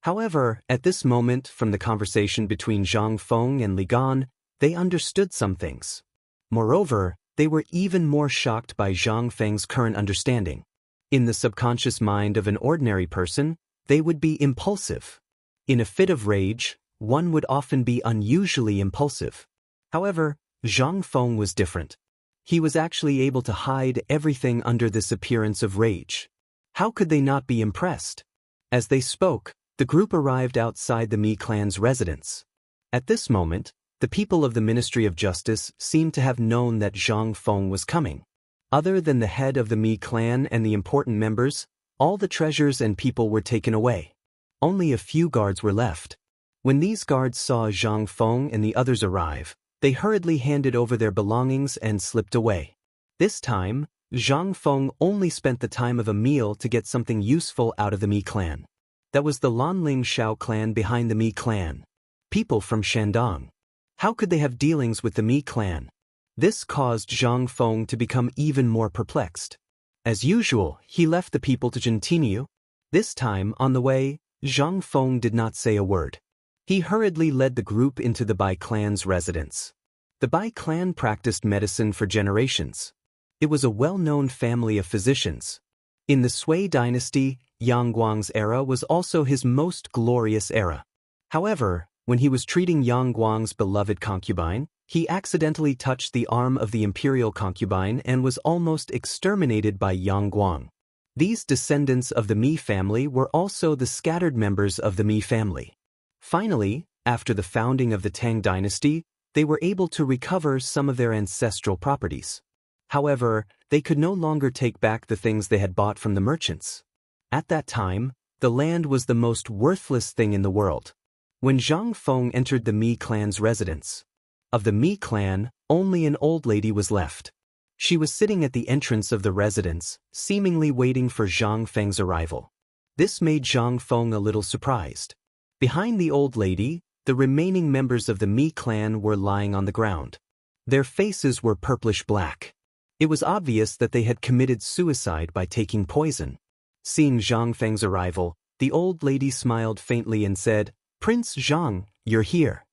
However, at this moment, from the conversation between Zhang Feng and Li Gan, they understood some things. Moreover, they were even more shocked by Zhang Feng's current understanding. In the subconscious mind of an ordinary person, they would be impulsive. In a fit of rage, one would often be unusually impulsive. However, Zhang Feng was different. He was actually able to hide everything under this appearance of rage. How could they not be impressed? As they spoke, the group arrived outside the Mi clan's residence. At this moment, the people of the Ministry of Justice seemed to have known that Zhang Feng was coming. Other than the head of the Mi clan and the important members, all the treasures and people were taken away. Only a few guards were left. When these guards saw Zhang Feng and the others arrive, they hurriedly handed over their belongings and slipped away. This time, Zhang Feng only spent the time of a meal to get something useful out of the Mi clan. That was the Lanling Shao clan behind the Mi clan. People from Shandong. How could they have dealings with the Mi clan? This caused Zhang Feng to become even more perplexed. As usual, he left the people to continue. This time, on the way, Zhang Feng did not say a word. He hurriedly led the group into the Bai clan's residence. The Bai clan practiced medicine for generations. It was a well-known family of physicians. In the Sui dynasty, Yang Guang's era was also his most glorious era. However, when he was treating Yang Guang's beloved concubine, he accidentally touched the arm of the imperial concubine and was almost exterminated by Yang Guang. These descendants of the Mi family were also the scattered members of the Mi family. Finally, after the founding of the Tang dynasty, they were able to recover some of their ancestral properties. However, they could no longer take back the things they had bought from the merchants. At that time, the land was the most worthless thing in the world. When Zhang Feng entered the Mi clan's residence, of the Mi clan, only an old lady was left. She was sitting at the entrance of the residence, seemingly waiting for Zhang Feng's arrival. This made Zhang Feng a little surprised. Behind the old lady, the remaining members of the Mi clan were lying on the ground. Their faces were purplish-black. It was obvious that they had committed suicide by taking poison. Seeing Zhang Feng's arrival, the old lady smiled faintly and said, "Prince Zhang, you're here."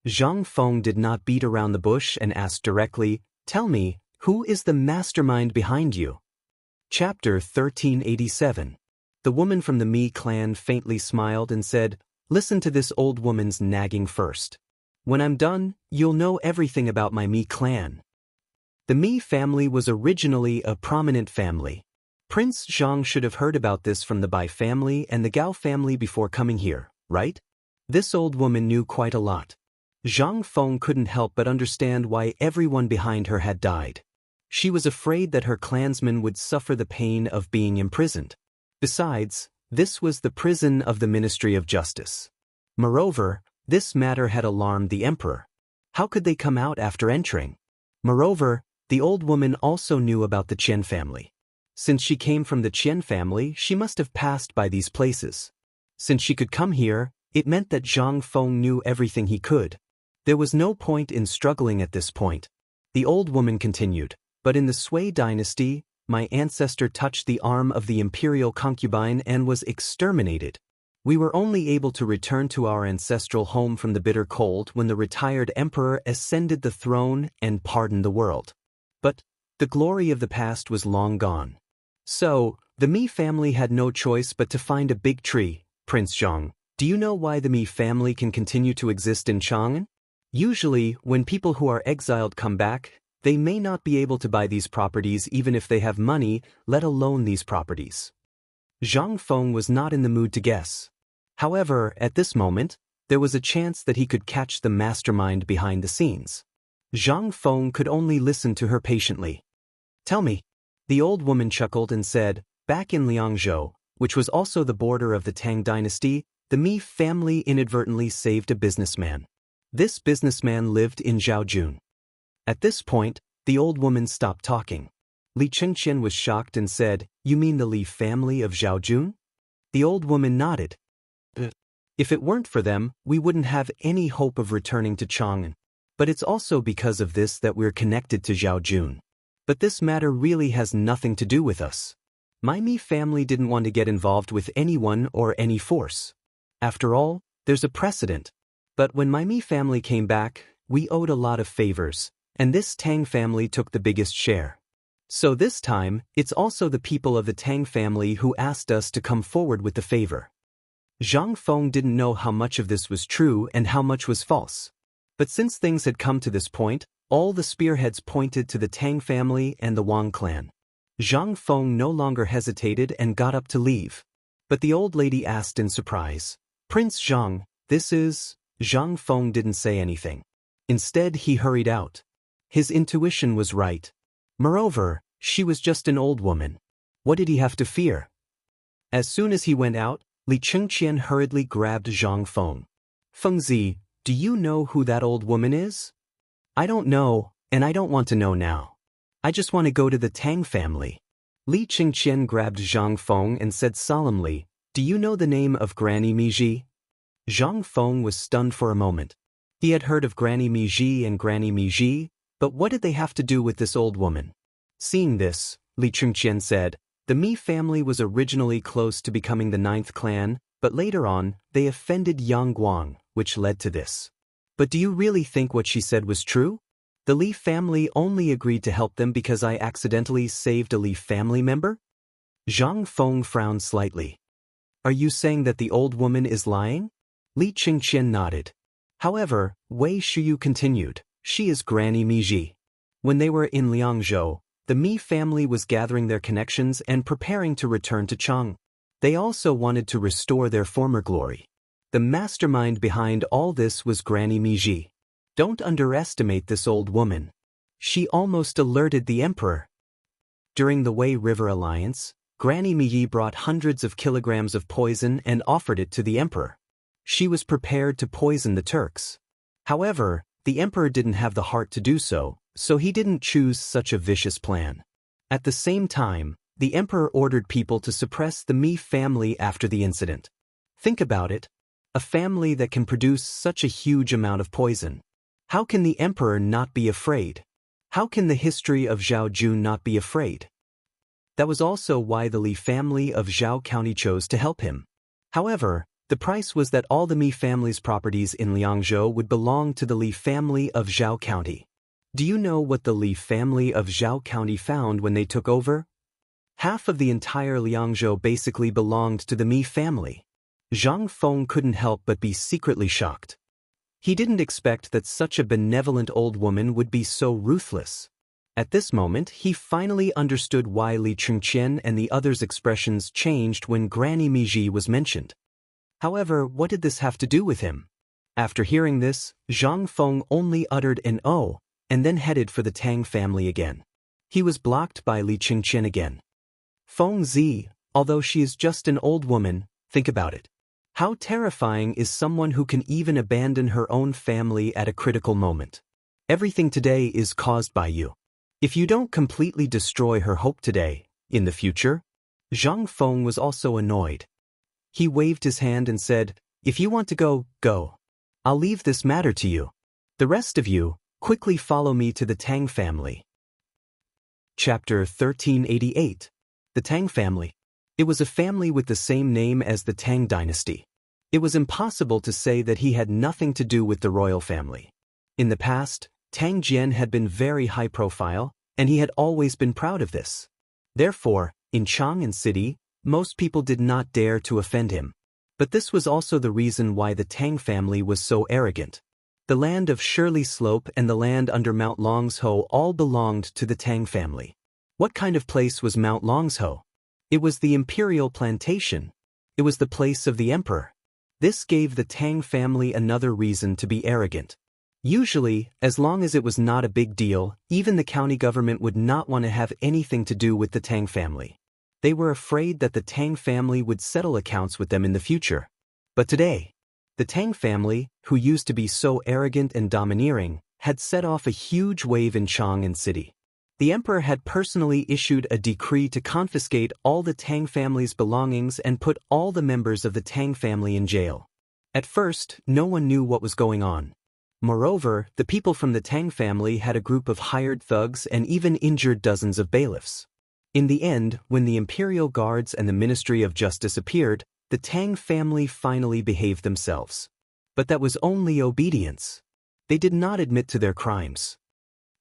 Zhang Feng did not beat around the bush and asked directly, "Tell me, who is the mastermind behind you?" Chapter 1387. The woman from the Mi clan faintly smiled and said, "Listen to this old woman's nagging first. When I'm done, you'll know everything about my Mi clan." The Mi family was originally a prominent family. Prince Zhang should have heard about this from the Bai family and the Gao family before coming here, right? This old woman knew quite a lot. Zhang Feng couldn't help but understand why everyone behind her had died. She was afraid that her clansmen would suffer the pain of being imprisoned. Besides, this was the prison of the Ministry of Justice. Moreover, this matter had alarmed the emperor. How could they come out after entering? Moreover, the old woman also knew about the Qian family. Since she came from the Qian family, she must have passed by these places. Since she could come here, it meant that Zhang Feng knew everything he could. There was no point in struggling at this point. The old woman continued, "But in the Sui dynasty, my ancestor touched the arm of the imperial concubine and was exterminated. We were only able to return to our ancestral home from the bitter cold when the retired emperor ascended the throne and pardoned the world. But the glory of the past was long gone. So, the Mi family had no choice but to find a big tree." Prince Zhang, do you know why the Mi family can continue to exist in Chang'an? Usually, when people who are exiled come back, they may not be able to buy these properties even if they have money, let alone these properties. Zhang Feng was not in the mood to guess. However, at this moment, there was a chance that he could catch the mastermind behind the scenes. Zhang Feng could only listen to her patiently. "Tell me." The old woman chuckled and said, "Back in Liangzhou, which was also the border of the Tang dynasty, the Mi family inadvertently saved a businessman. This businessman lived in Zhaojun." At this point, the old woman stopped talking. Li Chengqian was shocked and said, "You mean the Li family of Zhaojun?" The old woman nodded. If it weren't for them, we wouldn't have any hope of returning to Chang'an. But it's also because of this that we're connected to Zhao Jun. But this matter really has nothing to do with us. My Mi family didn't want to get involved with anyone or any force. After all, there's a precedent. But when my Mi family came back, we owed a lot of favors, and this Tang family took the biggest share. So this time, it's also the people of the Tang family who asked us to come forward with the favor. Zhang Feng didn't know how much of this was true and how much was false. But since things had come to this point, all the spearheads pointed to the Tang family and the Wang clan. Zhang Feng no longer hesitated and got up to leave. But the old lady asked in surprise, "Prince Zhang, this is..." Zhang Feng didn't say anything. Instead, he hurried out. His intuition was right. Moreover, she was just an old woman. What did he have to fear? As soon as he went out, Li Chengqian hurriedly grabbed Zhang Feng. "Fengzi, do you know who that old woman is?" "I don't know, and I don't want to know now. I just want to go to the Tang family." Li Chengqian grabbed Zhang Feng and said solemnly, "Do you know the name of Granny Miji?" Zhang Feng was stunned for a moment. He had heard of Granny Miji and Granny Miji, but what did they have to do with this old woman? Seeing this, Li Chengqian said, "The Mi family was originally close to becoming the 9th clan, but later on, they offended Yang Guang, which led to this." "But do you really think what she said was true? The Li family only agreed to help them because I accidentally saved a Li family member?" Zhang Feng frowned slightly. "Are you saying that the old woman is lying?" Li Chengqian nodded. However, Wei Shuyu continued, "She is Granny Miji." When they were in Liangzhou, the Mi family was gathering their connections and preparing to return to Chang. They also wanted to restore their former glory. The mastermind behind all this was Granny Miji. Don't underestimate this old woman. She almost alerted the emperor. During the Wei River Alliance, Granny Miji brought hundreds of kilograms of poison and offered it to the emperor. She was prepared to poison the Turks. However, the emperor didn't have the heart to do so, so he didn't choose such a vicious plan. At the same time, the emperor ordered people to suppress the Mi family after the incident. Think about it. A family that can produce such a huge amount of poison. How can the emperor not be afraid? How can the history of Zhao Jun not be afraid? That was also why the Li family of Zhao County chose to help him. However, the price was that all the Mi family's properties in Liangzhou would belong to the Li family of Zhao County. Do you know what the Li family of Zhao County found when they took over? Half of the entire Liangzhou basically belonged to the Mi family. Zhang Feng couldn't help but be secretly shocked. He didn't expect that such a benevolent old woman would be so ruthless. At this moment, he finally understood why Li Chengqian and the others' expressions changed when Granny Miji was mentioned. However, what did this have to do with him? After hearing this, Zhang Feng only uttered an "oh," and then headed for the Tang family again. He was blocked by Li Chengqian again. "Feng Zi, although she is just an old woman, think about it. How terrifying is someone who can even abandon her own family at a critical moment? Everything today is caused by you. If you don't completely destroy her hope today, in the future..." Zhang Feng was also annoyed. He waved his hand and said, "If you want to go, go. I'll leave this matter to you. The rest of you, quickly follow me to the Tang family." Chapter 1388. The Tang family. It was a family with the same name as the Tang dynasty. It was impossible to say that he had nothing to do with the royal family. In the past, Tang Jian had been very high profile, and he had always been proud of this. Therefore, in Chang'an City, most people did not dare to offend him. But this was also the reason why the Tang family was so arrogant. The land of Shirley Slope and the land under Mount Longsho all belonged to the Tang family. What kind of place was Mount Longsho? It was the imperial plantation. It was the place of the emperor. This gave the Tang family another reason to be arrogant. Usually, as long as it was not a big deal, even the county government would not want to have anything to do with the Tang family. They were afraid that the Tang family would settle accounts with them in the future. But today, the Tang family, who used to be so arrogant and domineering, had set off a huge wave in Chang'an City. The emperor had personally issued a decree to confiscate all the Tang family's belongings and put all the members of the Tang family in jail. At first, no one knew what was going on. Moreover, the people from the Tang family had a group of hired thugs and even injured dozens of bailiffs. In the end, when the imperial guards and the Ministry of Justice appeared, the Tang family finally behaved themselves. But that was only obedience. They did not admit to their crimes.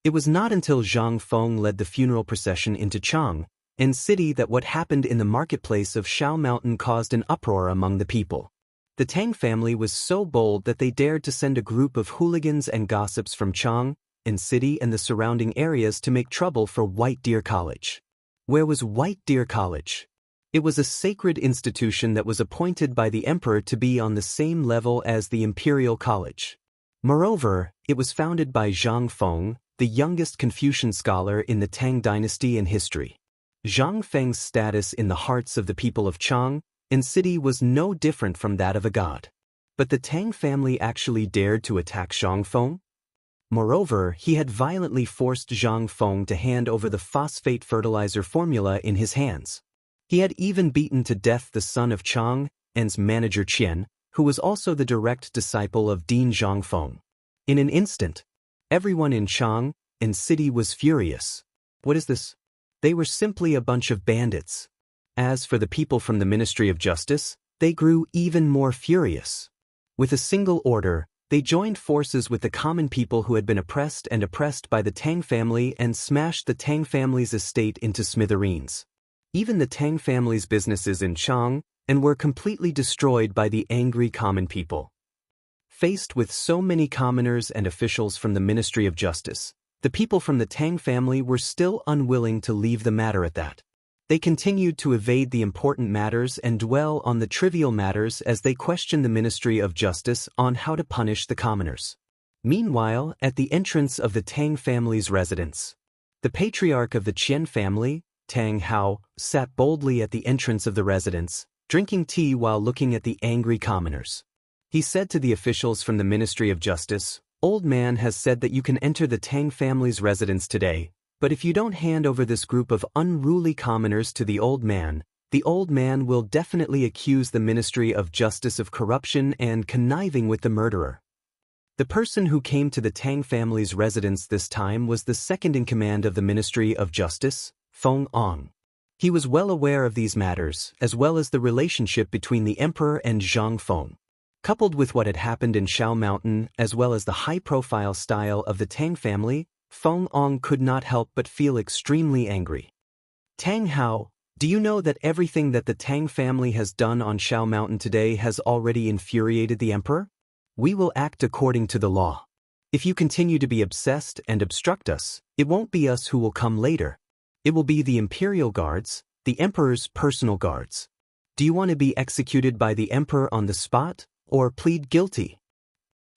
It was not until Zhang Feng led the funeral procession into Chang'an city that what happened in the marketplace of Shao Mountain caused an uproar among the people. The Tang family was so bold that they dared to send a group of hooligans and gossips from Chang'an city and the surrounding areas to make trouble for White Deer College. Where was White Deer College? It was a sacred institution that was appointed by the emperor to be on the same level as the Imperial College. Moreover, it was founded by Zhang Feng, the youngest Confucian scholar in the Tang dynasty and history. Zhang Feng's status in the hearts of the people of Chang'an city was no different from that of a god. But the Tang family actually dared to attack Zhang Feng? Moreover, he had violently forced Zhang Feng to hand over the phosphate fertilizer formula in his hands. He had even beaten to death the son of Chang'an's manager Qian, who was also the direct disciple of Dean Zhangfeng. In an instant, everyone in Chang'an city was furious. What is this? They were simply a bunch of bandits. As for the people from the Ministry of Justice, they grew even more furious. With a single order, they joined forces with the common people who had been oppressed by the Tang family and smashed the Tang family's estate into smithereens. Even the Tang family's businesses in Chang'an were completely destroyed by the angry common people. Faced with so many commoners and officials from the Ministry of Justice, the people from the Tang family were still unwilling to leave the matter at that. They continued to evade the important matters and dwell on the trivial matters as they questioned the Ministry of Justice on how to punish the commoners. Meanwhile, at the entrance of the Tang family's residence, the patriarch of the Qian family, Tang Hao, sat boldly at the entrance of the residence, drinking tea while looking at the angry commoners. He said to the officials from the Ministry of Justice, "Old man has said that you can enter the Tang family's residence today, but if you don't hand over this group of unruly commoners to the old man will definitely accuse the Ministry of Justice of corruption and conniving with the murderer." The person who came to the Tang family's residence this time was the second in command of the Ministry of Justice, Feng Ong. He was well aware of these matters, as well as the relationship between the emperor and Zhang Feng. Coupled with what had happened in Shao Mountain, as well as the high-profile style of the Tang family, Feng Ong could not help but feel extremely angry. "Tang Hao, do you know that everything that the Tang family has done on Shao Mountain today has already infuriated the emperor? We will act according to the law. If you continue to be obsessed and obstruct us, it won't be us who will come later. It will be the imperial guards, the emperor's personal guards. Do you want to be executed by the emperor on the spot, or plead guilty?"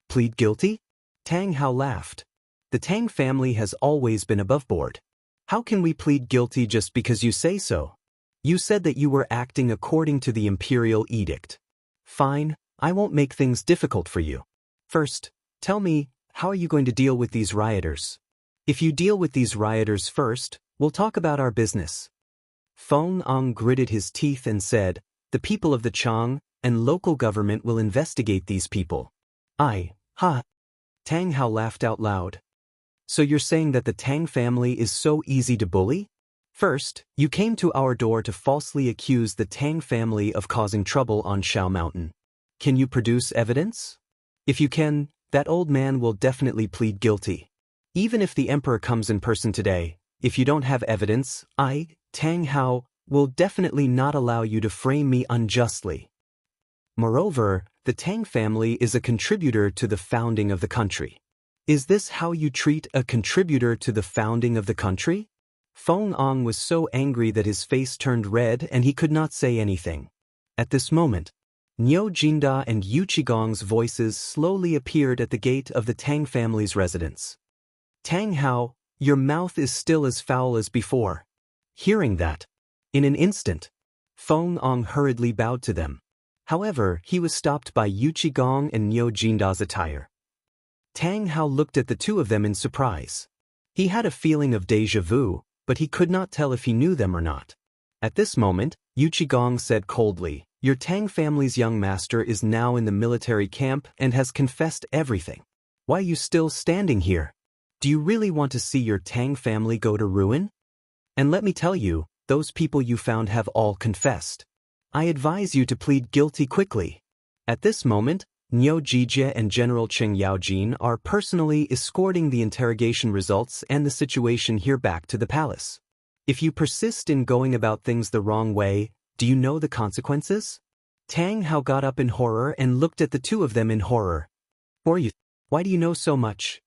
"Plead guilty?" Tang Hao laughed. "The Tang family has always been above board. How can we plead guilty just because you say so? You said that you were acting according to the imperial edict. Fine, I won't make things difficult for you. First, tell me, how are you going to deal with these rioters? If you deal with these rioters first, we'll talk about our business." Feng Ong gritted his teeth and said, "The people of the Chang'an local government will investigate these people." Ha! Tang Hao laughed out loud. "So you're saying that the Tang family is so easy to bully? First, you came to our door to falsely accuse the Tang family of causing trouble on Shao Mountain. Can you produce evidence? If you can, that old man will definitely plead guilty. Even if the emperor comes in person today, if you don't have evidence, Tang Hao, will definitely not allow you to frame me unjustly. Moreover, the Tang family is a contributor to the founding of the country. Is this how you treat a contributor to the founding of the country?" Feng Ong was so angry that his face turned red and he could not say anything. At this moment, Niu Jinda and Yu Qigong's voices slowly appeared at the gate of the Tang family's residence. "Tang Hao, your mouth is still as foul as before." Hearing that, in an instant, Feng Ong hurriedly bowed to them. However, he was stopped by Yu Qigong and Niu Jinda's attire. Tang Hao looked at the two of them in surprise. He had a feeling of déjà vu, but he could not tell if he knew them or not. At this moment, Yu Qigong said coldly, Your Tang family's young master is now in the military camp and has confessed everything. Why are you still standing here? Do you really want to see your Tang family go to ruin? And let me tell you, those people you found have all confessed. I advise you to plead guilty quickly. At this moment, Niu Jijie and General Cheng Yaojin are personally escorting the interrogation results and the situation here back to the palace. If you persist in going about things the wrong way, do you know the consequences? Tang Hao got up in horror and looked at the two of them in horror. Why do you know so much?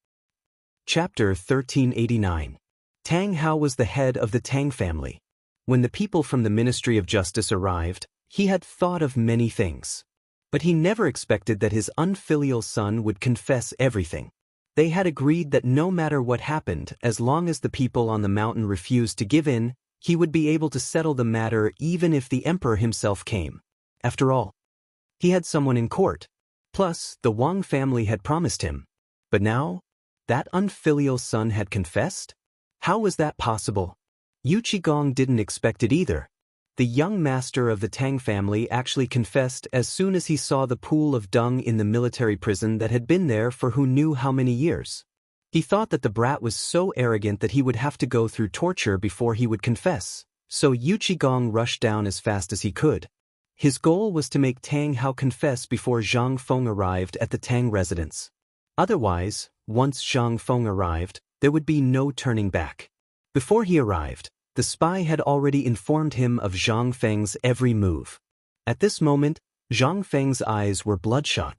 Chapter 1389. Tang Hao was the head of the Tang family. When the people from the Ministry of Justice arrived, he had thought of many things. But he never expected that his unfilial son would confess everything. They had agreed that no matter what happened, as long as the people on the mountain refused to give in, he would be able to settle the matter even if the emperor himself came. After all, he had someone in court. Plus, the Wang family had promised him. But now, that unfilial son had confessed? How was that possible? Yu Qigong didn't expect it either. The young master of the Tang family actually confessed as soon as he saw the pool of dung in the military prison that had been there for who knew how many years. He thought that the brat was so arrogant that he would have to go through torture before he would confess, so Yu Qigong rushed down as fast as he could. His goal was to make Tang Hao confess before Zhang Feng arrived at the Tang residence. Otherwise, once Zhang Feng arrived, there would be no turning back. Before he arrived, the spy had already informed him of Zhang Feng's every move. At this moment, Zhang Feng's eyes were bloodshot.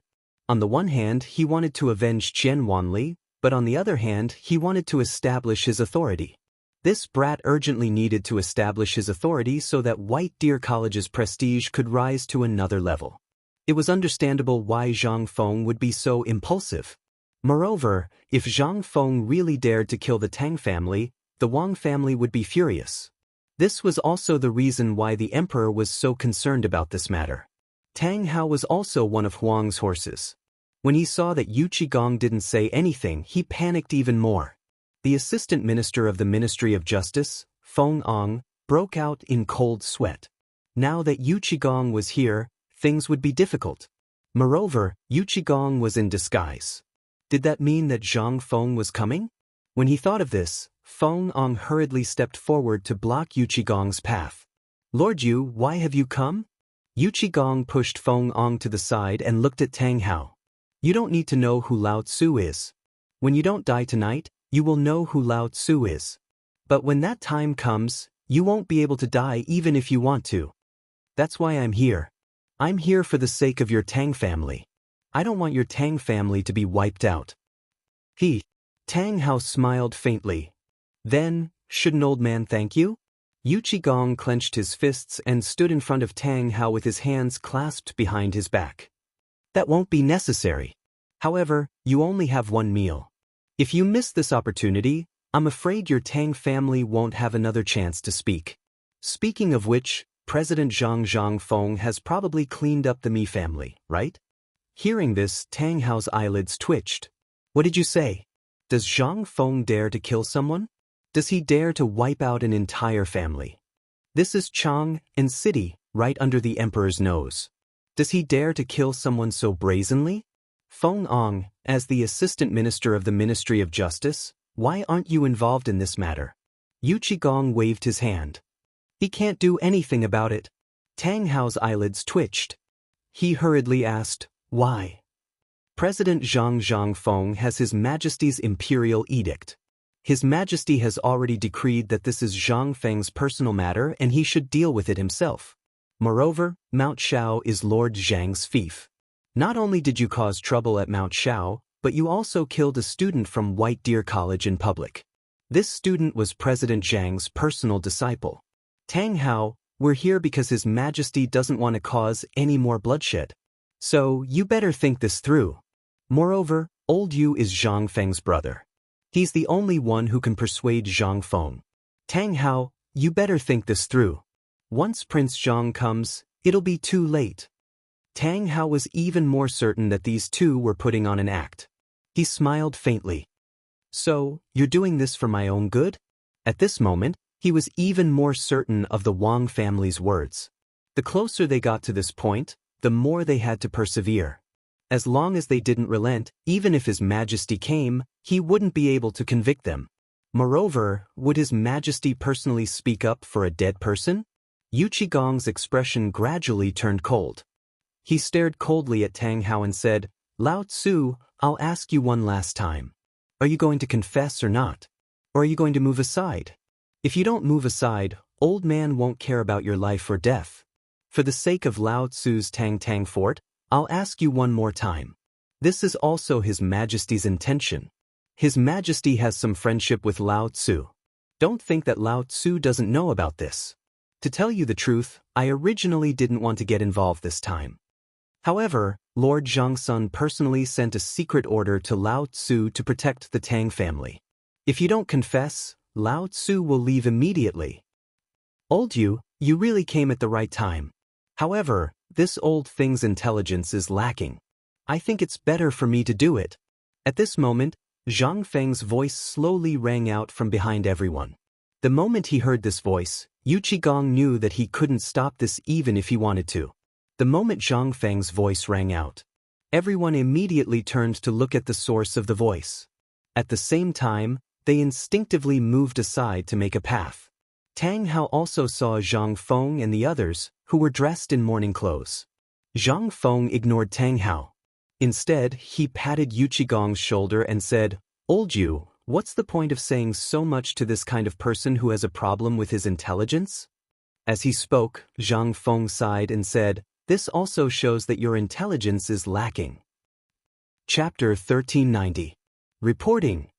On the one hand, he wanted to avenge Qian Wanli, but on the other hand, he wanted to establish his authority. This brat urgently needed to establish his authority so that White Deer College's prestige could rise to another level. It was understandable why Zhang Feng would be so impulsive. Moreover, if Zhang Feng really dared to kill the Tang family, the Wang family would be furious. This was also the reason why the emperor was so concerned about this matter. Tang Hao was also one of Huang's horses. When he saw that Yu Qigong didn't say anything, he panicked even more. The assistant minister of the Ministry of Justice, Feng Ong, broke out in cold sweat. Now that Yu Qigong was here, things would be difficult. Moreover, Yu Qigong was in disguise. Did that mean that Zhang Feng was coming? When he thought of this, Feng Ong hurriedly stepped forward to block Yu Qigong's path. Lord Yu, why have you come? Yu Qigong pushed Feng Ong to the side and looked at Tang Hao. You don't need to know who Lao Tzu is. When you don't die tonight, you will know who Lao Tzu is. But when that time comes, you won't be able to die even if you want to. That's why I'm here. I'm here for the sake of your Tang family. I don't want your Tang family to be wiped out. Tang Hao smiled faintly. Then, should an old man thank you? Yu Qigong clenched his fists and stood in front of Tang Hao with his hands clasped behind his back. That won't be necessary. However, you only have one meal. If you miss this opportunity, I'm afraid your Tang family won't have another chance to speak. Speaking of which, President Zhang Feng has probably cleaned up the Mi family, right? Hearing this, Tang Hao's eyelids twitched. What did you say? Does Zhang Feng dare to kill someone? Does he dare to wipe out an entire family? This is Chang'an city, right under the emperor's nose. Does he dare to kill someone so brazenly? Feng Ong, as the assistant minister of the Ministry of Justice, why aren't you involved in this matter? Yu Qigong waved his hand. He can't do anything about it. Tang Hao's eyelids twitched. He hurriedly asked, why? President Zhang Feng has His Majesty's Imperial Edict. His Majesty has already decreed that this is Zhang Feng's personal matter and he should deal with it himself. Moreover, Mount Shao is Lord Zhang's fief. Not only did you cause trouble at Mount Shao, but you also killed a student from White Deer College in public. This student was President Zhang's personal disciple. Tang Hao, we're here because His Majesty doesn't want to cause any more bloodshed. So, you better think this through. Moreover, old Yu is Zhang Feng's brother. He's the only one who can persuade Zhang Feng. Tang Hao, you better think this through. Once Prince Zhang comes, it'll be too late. Tang Hao was even more certain that these two were putting on an act. He smiled faintly. So, you're doing this for my own good? At this moment, he was even more certain of the Wang family's words. The closer they got to this point, the more they had to persevere. As long as they didn't relent, even if His Majesty came, he wouldn't be able to convict them. Moreover, would His Majesty personally speak up for a dead person? Yu Qigong's expression gradually turned cold. He stared coldly at Tang Hao and said, "Lao Tzu, I'll ask you one last time. Are you going to confess or not? Or are you going to move aside? If you don't move aside, old man won't care about your life or death. For the sake of Lao Tzu's Tang Tang Fort, I'll ask you one more time. This is also His Majesty's intention. His Majesty has some friendship with Lao Tzu. Don't think that Lao Tzu doesn't know about this. To tell you the truth, I originally didn't want to get involved this time. However, Lord Zhangsun personally sent a secret order to Lao Tzu to protect the Tang family. If you don't confess, Lao Tzu will leave immediately. Old you really came at the right time. However, this old thing's intelligence is lacking. I think it's better for me to do it." At this moment, Zhang Feng's voice slowly rang out from behind everyone. The moment he heard this voice, Yu Qigong knew that he couldn't stop this even if he wanted to. The moment Zhang Feng's voice rang out, everyone immediately turned to look at the source of the voice. At the same time, they instinctively moved aside to make a path. Tang Hao also saw Zhang Feng and the others, who were dressed in mourning clothes. Zhang Feng ignored Tang Hao. Instead, he patted Yu Qigong's shoulder and said, "Old Yu, what's the point of saying so much to this kind of person who has a problem with his intelligence?" As he spoke, Zhang Feng sighed and said, "This also shows that your intelligence is lacking." Chapter 1390. Reporting.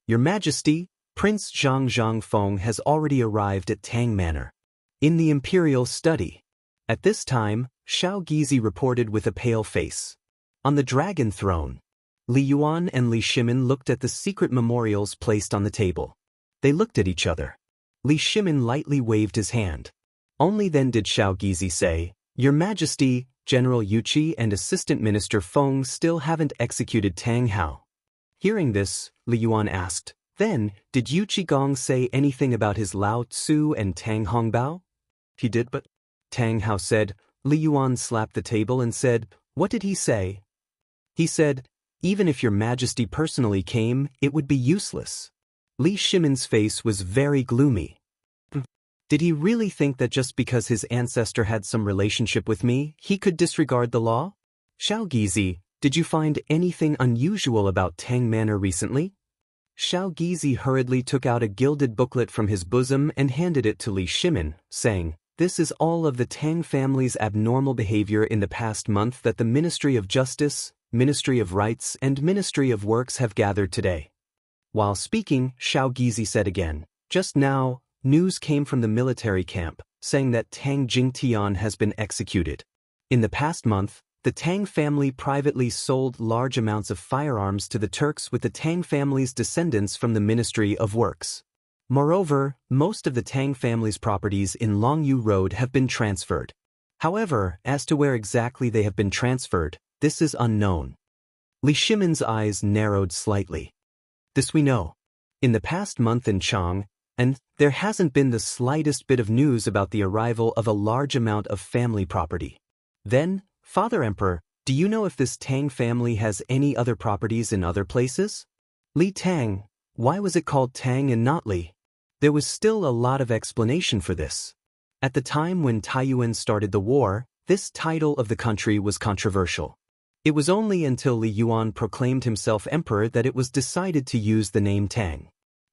Your Majesty, Prince Zhang Feng has already arrived at Tang Manor. In the imperial study. At this time, Shao Gizi reported with a pale face. On the dragon throne, Li Yuan and Li Shimin looked at the secret memorials placed on the table. They looked at each other. Li Shimin lightly waved his hand. Only then did Shao Gizi say, "Your Majesty, General Yuqi and Assistant Minister Feng still haven't executed Tang Hao." Hearing this, Li Yuan asked, "Then, did Yu Qigong say anything about his Lao Tzu and Tang Hongbao?" "He did, but..." Tang Hao said. Li Yuan slapped the table and said, "What did he say?" "He said, even if your Majesty personally came, it would be useless." Li Shimin's face was very gloomy. Did he really think that just because his ancestor had some relationship with me, he could disregard the law? Shao Gizi, did you find anything unusual about Tang Manor recently? Shao Gizi hurriedly took out a gilded booklet from his bosom and handed it to Li Shimin, saying, "This is all of the Tang family's abnormal behavior in the past month that the Ministry of Justice, Ministry of Rights and Ministry of Works have gathered today." While speaking, Shao Gizi said again, "Just now, news came from the military camp, saying that Tang Jingtian has been executed. In the past month, the Tang family privately sold large amounts of firearms to the Turks with the Tang family's descendants from the Ministry of Works. Moreover, most of the Tang family's properties in Longyu Road have been transferred. However, as to where exactly they have been transferred, this is unknown." Li Shimin's eyes narrowed slightly. "This we know. In the past month in Chang'an, there hasn't been the slightest bit of news about the arrival of a large amount of family property. Then, Father Emperor, do you know if this Tang family has any other properties in other places?" "Li Tang, why was it called Tang and not Li?" There was still a lot of explanation for this. At the time when Taiyuan started the war, this title of the country was controversial. It was only until Li Yuan proclaimed himself emperor that it was decided to use the name Tang.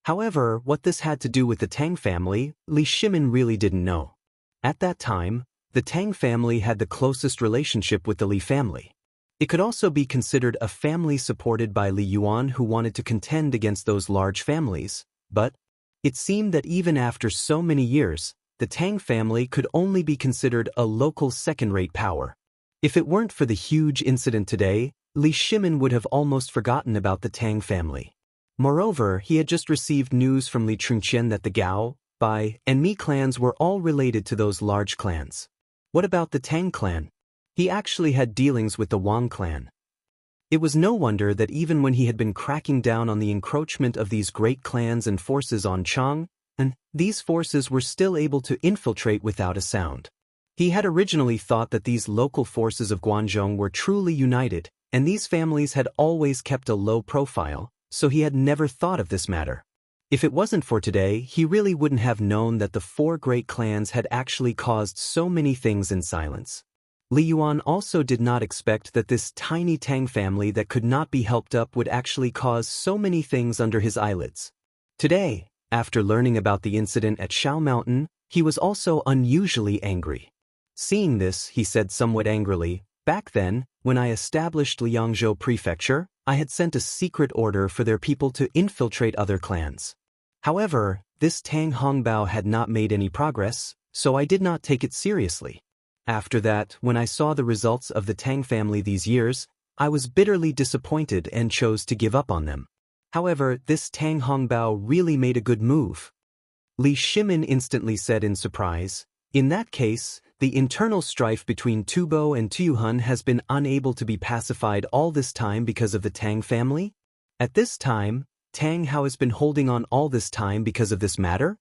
However, what this had to do with the Tang family, Li Shimin really didn't know. At that time, the Tang family had the closest relationship with the Li family. It could also be considered a family supported by Li Yuan who wanted to contend against those large families, but it seemed that even after so many years, the Tang family could only be considered a local second-rate power. If it weren't for the huge incident today, Li Shimin would have almost forgotten about the Tang family. Moreover, he had just received news from Li Chungqian that the Gao, Bai, and Mi clans were all related to those large clans. What about the Tang clan? He actually had dealings with the Wang clan. It was no wonder that even when he had been cracking down on the encroachment of these great clans and forces on Chang'an, these forces were still able to infiltrate without a sound. He had originally thought that these local forces of Guangzhong were truly united, and these families had always kept a low profile, so he had never thought of this matter. If it wasn't for today, he really wouldn't have known that the four great clans had actually caused so many things in silence. Li Yuan also did not expect that this tiny Tang family that could not be helped up would actually cause so many things under his eyelids. Today, after learning about the incident at Shao Mountain, he was also unusually angry. Seeing this, he said somewhat angrily, "Back then, when I established Liangzhou Prefecture, I had sent a secret order for their people to infiltrate other clans. However, this Tang Hongbao had not made any progress, so I did not take it seriously. After that, when I saw the results of the Tang family these years, I was bitterly disappointed and chose to give up on them. However, this Tang Hongbao really made a good move." Li Shimin instantly said in surprise, "In that case, the internal strife between Tubo and Tuyuhun has been unable to be pacified all this time because of the Tang family? At this time, Tang Hao has been holding on all this time because of this matter?"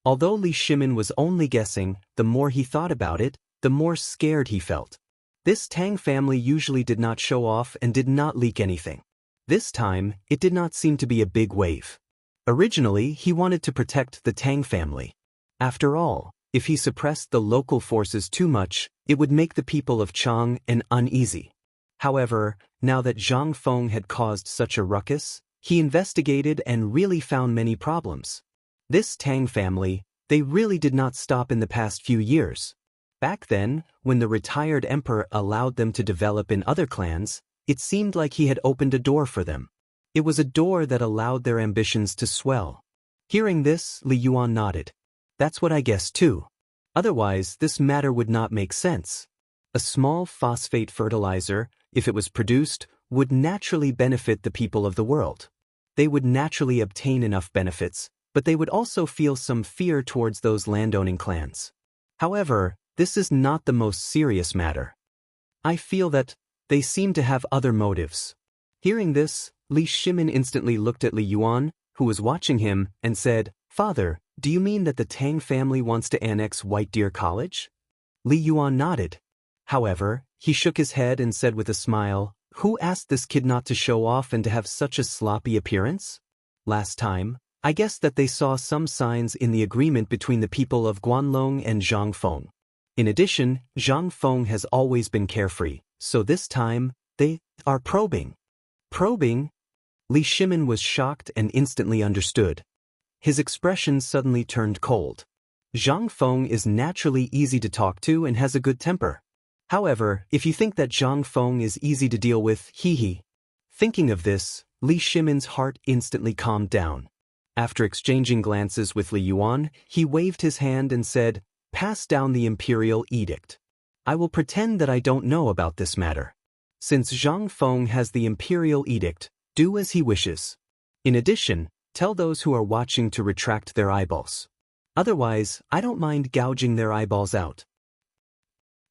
Although Li Shimin was only guessing, the more he thought about it, the more scared he felt. This Tang family usually did not show off and did not leak anything. This time, it did not seem to be a big wave. Originally, he wanted to protect the Tang family. After all, if he suppressed the local forces too much, it would make the people of Chang'an uneasy. However, now that Zhang Feng had caused such a ruckus, he investigated and really found many problems. This Tang family, they really did not stop in the past few years. Back then, when the retired emperor allowed them to develop in other clans, it seemed like he had opened a door for them. It was a door that allowed their ambitions to swell. Hearing this, Li Yuan nodded. "That's what I guessed too. Otherwise, this matter would not make sense. A small phosphate fertilizer, if it was produced, would naturally benefit the people of the world. They would naturally obtain enough benefits, but they would also feel some fear towards those landowning clans. However, this is not the most serious matter. I feel that they seem to have other motives." Hearing this, Li Shimin instantly looked at Li Yuan, who was watching him, and said, "Father, do you mean that the Tang family wants to annex White Deer College?" Li Yuan nodded. However, he shook his head and said with a smile, "Who asked this kid not to show off and to have such a sloppy appearance? Last time, I guess that they saw some signs in the agreement between the people of Guanlong and Zhang Feng. In addition, Zhang Feng has always been carefree, so this time, they are probing." "Probing?" Li Shimin was shocked and instantly understood. His expression suddenly turned cold. Zhang Feng is naturally easy to talk to and has a good temper. However, if you think that Zhang Feng is easy to deal with, hee. Thinking of this, Li Shimin's heart instantly calmed down. After exchanging glances with Li Yuan, he waved his hand and said, "Pass down the imperial edict. I will pretend that I don't know about this matter. Since Zhang Feng has the imperial edict, do as he wishes. In addition, tell those who are watching to retract their eyeballs. Otherwise, I don't mind gouging their eyeballs out."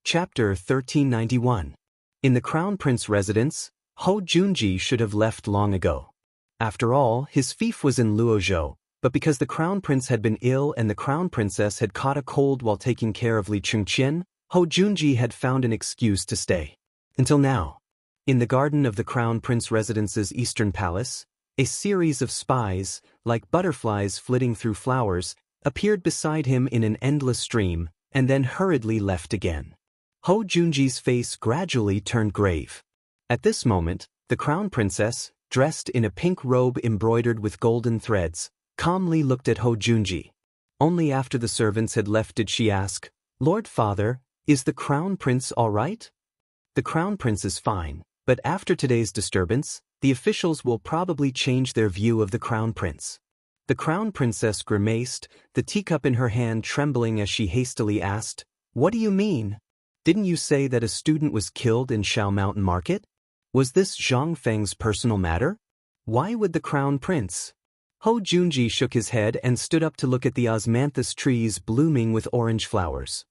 Chapter 1391. In the Crown Prince residence, Hou Junji should have left long ago. After all, his fief was in Luozhou, but because the Crown Prince had been ill and the Crown Princess had caught a cold while taking care of Li Chengqian, Hou Junji had found an excuse to stay. Until now. In the garden of the Crown Prince residence's eastern palace, a series of spies, like butterflies flitting through flowers, appeared beside him in an endless stream, and then hurriedly left again. Hou Junji's face gradually turned grave. At this moment, the Crown Princess, dressed in a pink robe embroidered with golden threads, calmly looked at Hou Junji. Only after the servants had left did she ask, "Lord Father, is the Crown Prince all right?" "The Crown Prince is fine, but after today's disturbance, the officials will probably change their view of the Crown Prince." The Crown Princess grimaced, the teacup in her hand trembling as she hastily asked, "What do you mean? Didn't you say that a student was killed in Shao Mountain Market? Was this Zhang Feng's personal matter? Why would the Crown Prince?" Hou Junji shook his head and stood up to look at the osmanthus trees blooming with orange flowers.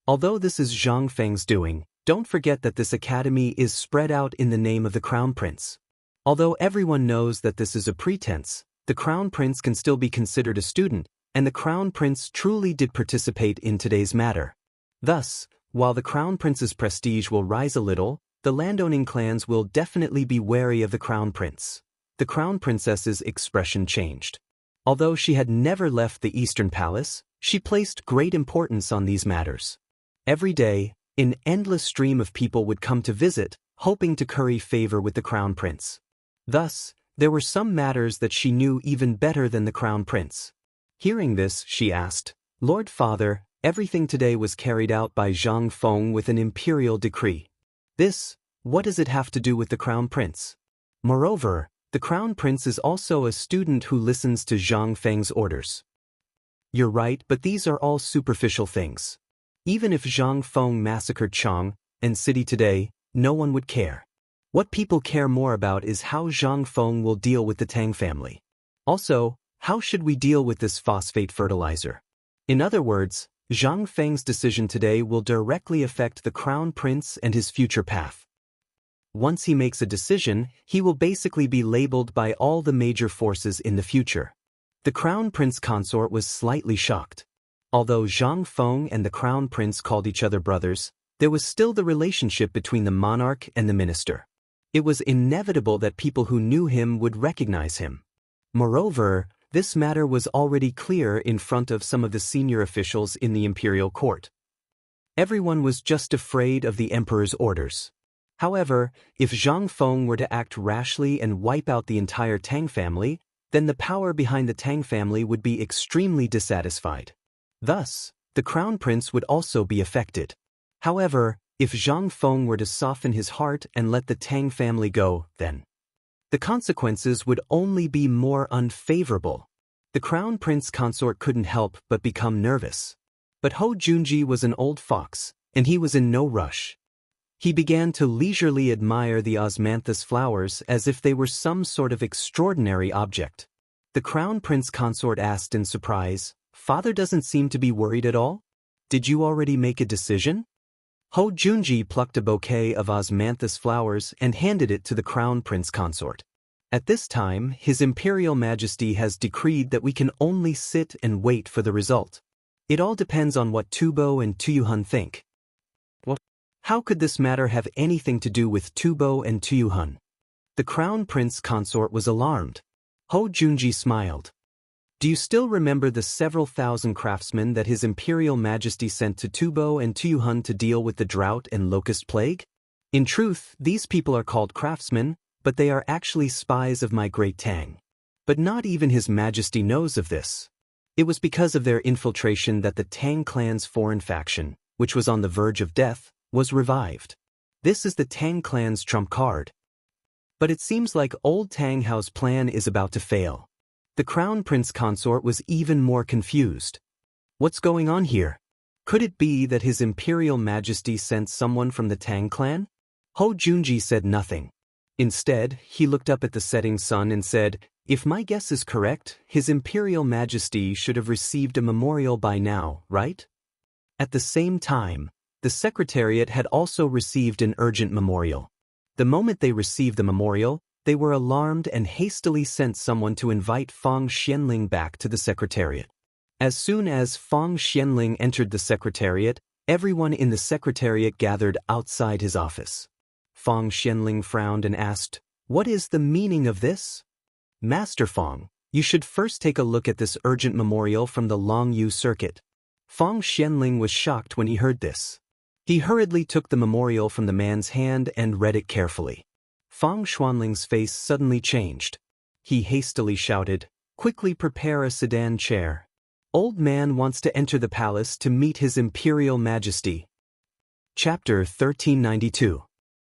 "Although this is Zhang Feng's doing, don't forget that this academy is spread out in the name of the Crown Prince. Although everyone knows that this is a pretense, the Crown Prince can still be considered a student, and the Crown Prince truly did participate in today's matter. Thus, while the crown prince's prestige will rise a little, the landowning clans will definitely be wary of the crown prince. The crown princess's expression changed. Although she had never left the Eastern Palace, she placed great importance on these matters. Every day, an endless stream of people would come to visit, hoping to curry favor with the crown prince. Thus, there were some matters that she knew even better than the crown prince. Hearing this, she asked, "Lord Father, everything today was carried out by Zhang Feng with an imperial decree. What does it have to do with the crown prince? Moreover, the crown prince is also a student who listens to Zhang Feng's orders." "You're right, but these are all superficial things. Even if Zhang Feng massacred Chang'an city today, no one would care. What people care more about is how Zhang Feng will deal with the Tang family. Also, how should we deal with this phosphate fertilizer? In other words, Zhang Feng's decision today will directly affect the crown prince and his future path. Once he makes a decision, he will basically be labeled by all the major forces in the future." The crown prince consort was slightly shocked. Although Zhang Feng and the crown prince called each other brothers, there was still the relationship between the monarch and the minister. It was inevitable that people who knew him would recognize him. Moreover, this matter was already clear in front of some of the senior officials in the imperial court. Everyone was just afraid of the emperor's orders. However, if Zhang Feng were to act rashly and wipe out the entire Tang family, then the power behind the Tang family would be extremely dissatisfied. Thus, the crown prince would also be affected. However, if Zhang Feng were to soften his heart and let the Tang family go, then the consequences would only be more unfavorable. The crown prince consort couldn't help but become nervous. But Hou Junji was an old fox, and he was in no rush. He began to leisurely admire the osmanthus flowers as if they were some sort of extraordinary object. The crown prince consort asked in surprise, "Father doesn't seem to be worried at all? Did you already make a decision?" Hou Junji plucked a bouquet of osmanthus flowers and handed it to the crown prince consort. "At this time, His Imperial Majesty has decreed that we can only sit and wait for the result. It all depends on what Tubo and Tuyuhun think." "What? How could this matter have anything to do with Tubo and Tuyuhun?" The crown prince consort was alarmed. Hou Junji smiled. "Do you still remember the several thousand craftsmen that His Imperial Majesty sent to Tubo and Tuyuhun to deal with the drought and locust plague? In truth, these people are called craftsmen, but they are actually spies of my great Tang. But not even His Majesty knows of this. It was because of their infiltration that the Tang clan's foreign faction, which was on the verge of death, was revived. This is the Tang clan's trump card. But it seems like old Tang Hao's plan is about to fail." The crown prince consort was even more confused. What's going on here? Could it be that His Imperial Majesty sent someone from the Tang clan? Hou Junji said nothing. Instead, he looked up at the setting sun and said, "If my guess is correct, His Imperial Majesty should have received a memorial by now, right?" At the same time, the Secretariat had also received an urgent memorial. The moment they received the memorial, they were alarmed and hastily sent someone to invite Fang Xianling back to the Secretariat. As soon as Fang Xianling entered the Secretariat, everyone in the Secretariat gathered outside his office. Fang Xianling frowned and asked, "What is the meaning of this?" "Master Fang, you should first take a look at this urgent memorial from the Longyu Circuit." Fang Xianling was shocked when he heard this. He hurriedly took the memorial from the man's hand and read it carefully. Fang Xuanling's face suddenly changed. He hastily shouted, "Quickly prepare a sedan chair. Old man wants to enter the palace to meet His Imperial Majesty." Chapter 1392.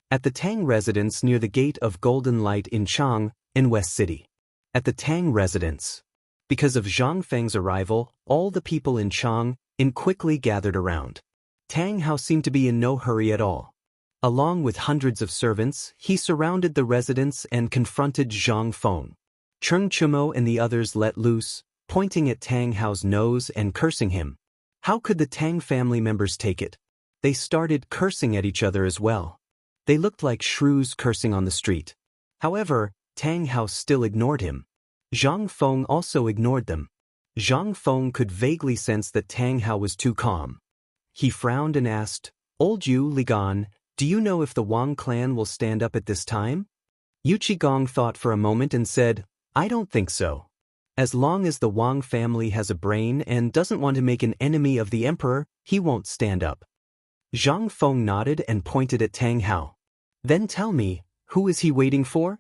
At the Tang residence near the Gate of Golden Light in Chang'an, West City. At the Tang residence. Because of Zhang Feng's arrival, all the people in Chang'an quickly gathered around. Tang Hao seemed to be in no hurry at all. Along with hundreds of servants, he surrounded the residence and confronted Zhang Feng. Cheng Chumo and the others let loose, pointing at Tang Hao's nose and cursing him. How could the Tang family members take it? They started cursing at each other as well. They looked like shrews cursing on the street. However, Tang Hao still ignored him. Zhang Feng also ignored them. Zhang Feng could vaguely sense that Tang Hao was too calm. He frowned and asked, "Old Yu Ligan, do you know if the Wang clan will stand up at this time?" Yu Qigong thought for a moment and said, "I don't think so. As long as the Wang family has a brain and doesn't want to make an enemy of the emperor, he won't stand up." Zhang Feng nodded and pointed at Tang Hao. "Then tell me, who is he waiting for?"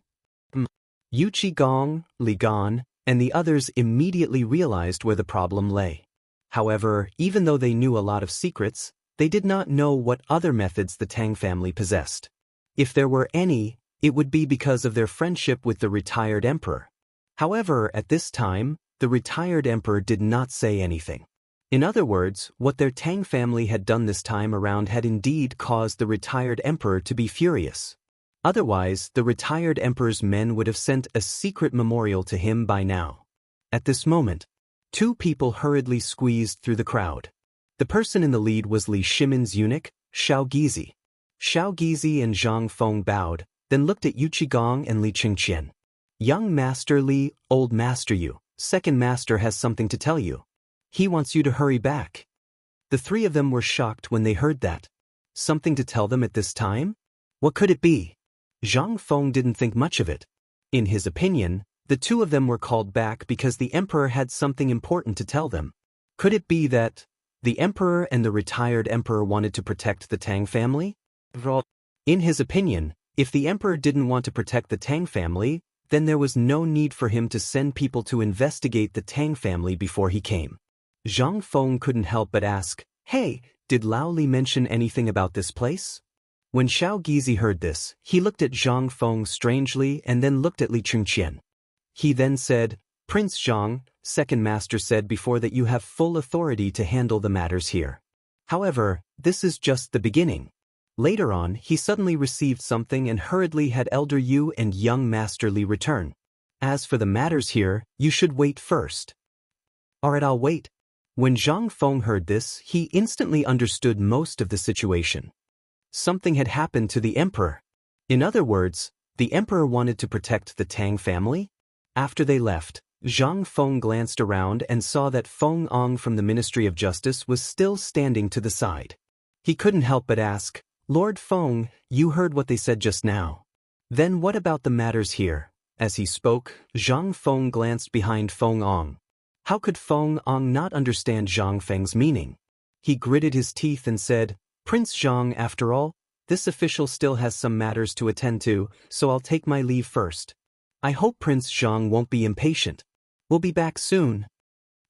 Yu Qigong, Li Gan, and the others immediately realized where the problem lay. However, even though they knew a lot of secrets, they did not know what other methods the Tang family possessed. If there were any, it would be because of their friendship with the retired emperor. However, at this time, the retired emperor did not say anything. In other words, what their Tang family had done this time around had indeed caused the retired emperor to be furious. Otherwise, the retired emperor's men would have sent a secret memorial to him by now. At this moment, two people hurriedly squeezed through the crowd. The person in the lead was Li Shimin's eunuch, Xiao Gizi. Xiao Gizi and Zhang Feng bowed, then looked at Yu Qigong and Li Qingqian. "Young Master Li, Old Master Yu, Second Master has something to tell you. He wants you to hurry back." The three of them were shocked when they heard that. Something to tell them at this time? What could it be? Zhang Feng didn't think much of it. In his opinion, the two of them were called back because the emperor had something important to tell them. Could it be that the emperor and the retired emperor wanted to protect the Tang family? In his opinion, if the emperor didn't want to protect the Tang family, then there was no need for him to send people to investigate the Tang family before he came. Zhang Feng couldn't help but ask, "Hey, did Lao Li mention anything about this place?" When Xiao Gizi heard this, he looked at Zhang Feng strangely and then looked at Li Qingqian. He then said, "Prince Zhang, Second Master said before that you have full authority to handle the matters here. However, this is just the beginning." Later on, he suddenly received something and hurriedly had Elder Yu and young Master Li return. "As for the matters here, you should wait first." "Alright, I'll wait." When Zhang Feng heard this, he instantly understood most of the situation. Something had happened to the emperor. In other words, the emperor wanted to protect the Tang family? After they left, Zhang Feng glanced around and saw that Feng Ong from the Ministry of Justice was still standing to the side. He couldn't help but ask, "Lord Feng, you heard what they said just now. Then what about the matters here?" As he spoke, Zhang Feng glanced behind Feng Ong. How could Feng Ong not understand Zhang Feng's meaning? He gritted his teeth and said, "Prince Zhang, after all, this official still has some matters to attend to, so I'll take my leave first. I hope Prince Zhang won't be impatient. We'll be back soon."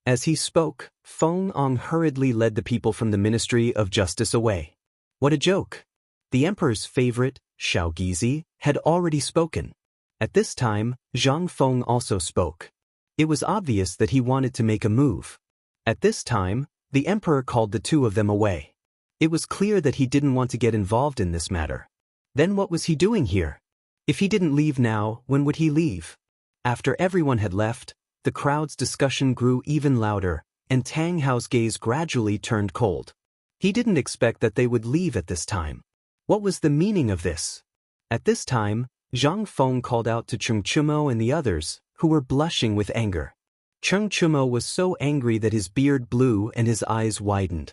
As he spoke, Feng Ong hurriedly led the people from the Ministry of Justice away. What a joke! The emperor's favorite, Xiao Gizi, had already spoken. At this time, Zhang Feng also spoke. It was obvious that he wanted to make a move. At this time, the emperor called the two of them away. It was clear that he didn't want to get involved in this matter. Then what was he doing here? If he didn't leave now, when would he leave? After everyone had left, the crowd's discussion grew even louder, and Tang Hao's gaze gradually turned cold. He didn't expect that they would leave at this time. What was the meaning of this? At this time, Zhang Feng called out to Cheng Chumo and the others, who were blushing with anger. Cheng Chumo was so angry that his beard blew and his eyes widened.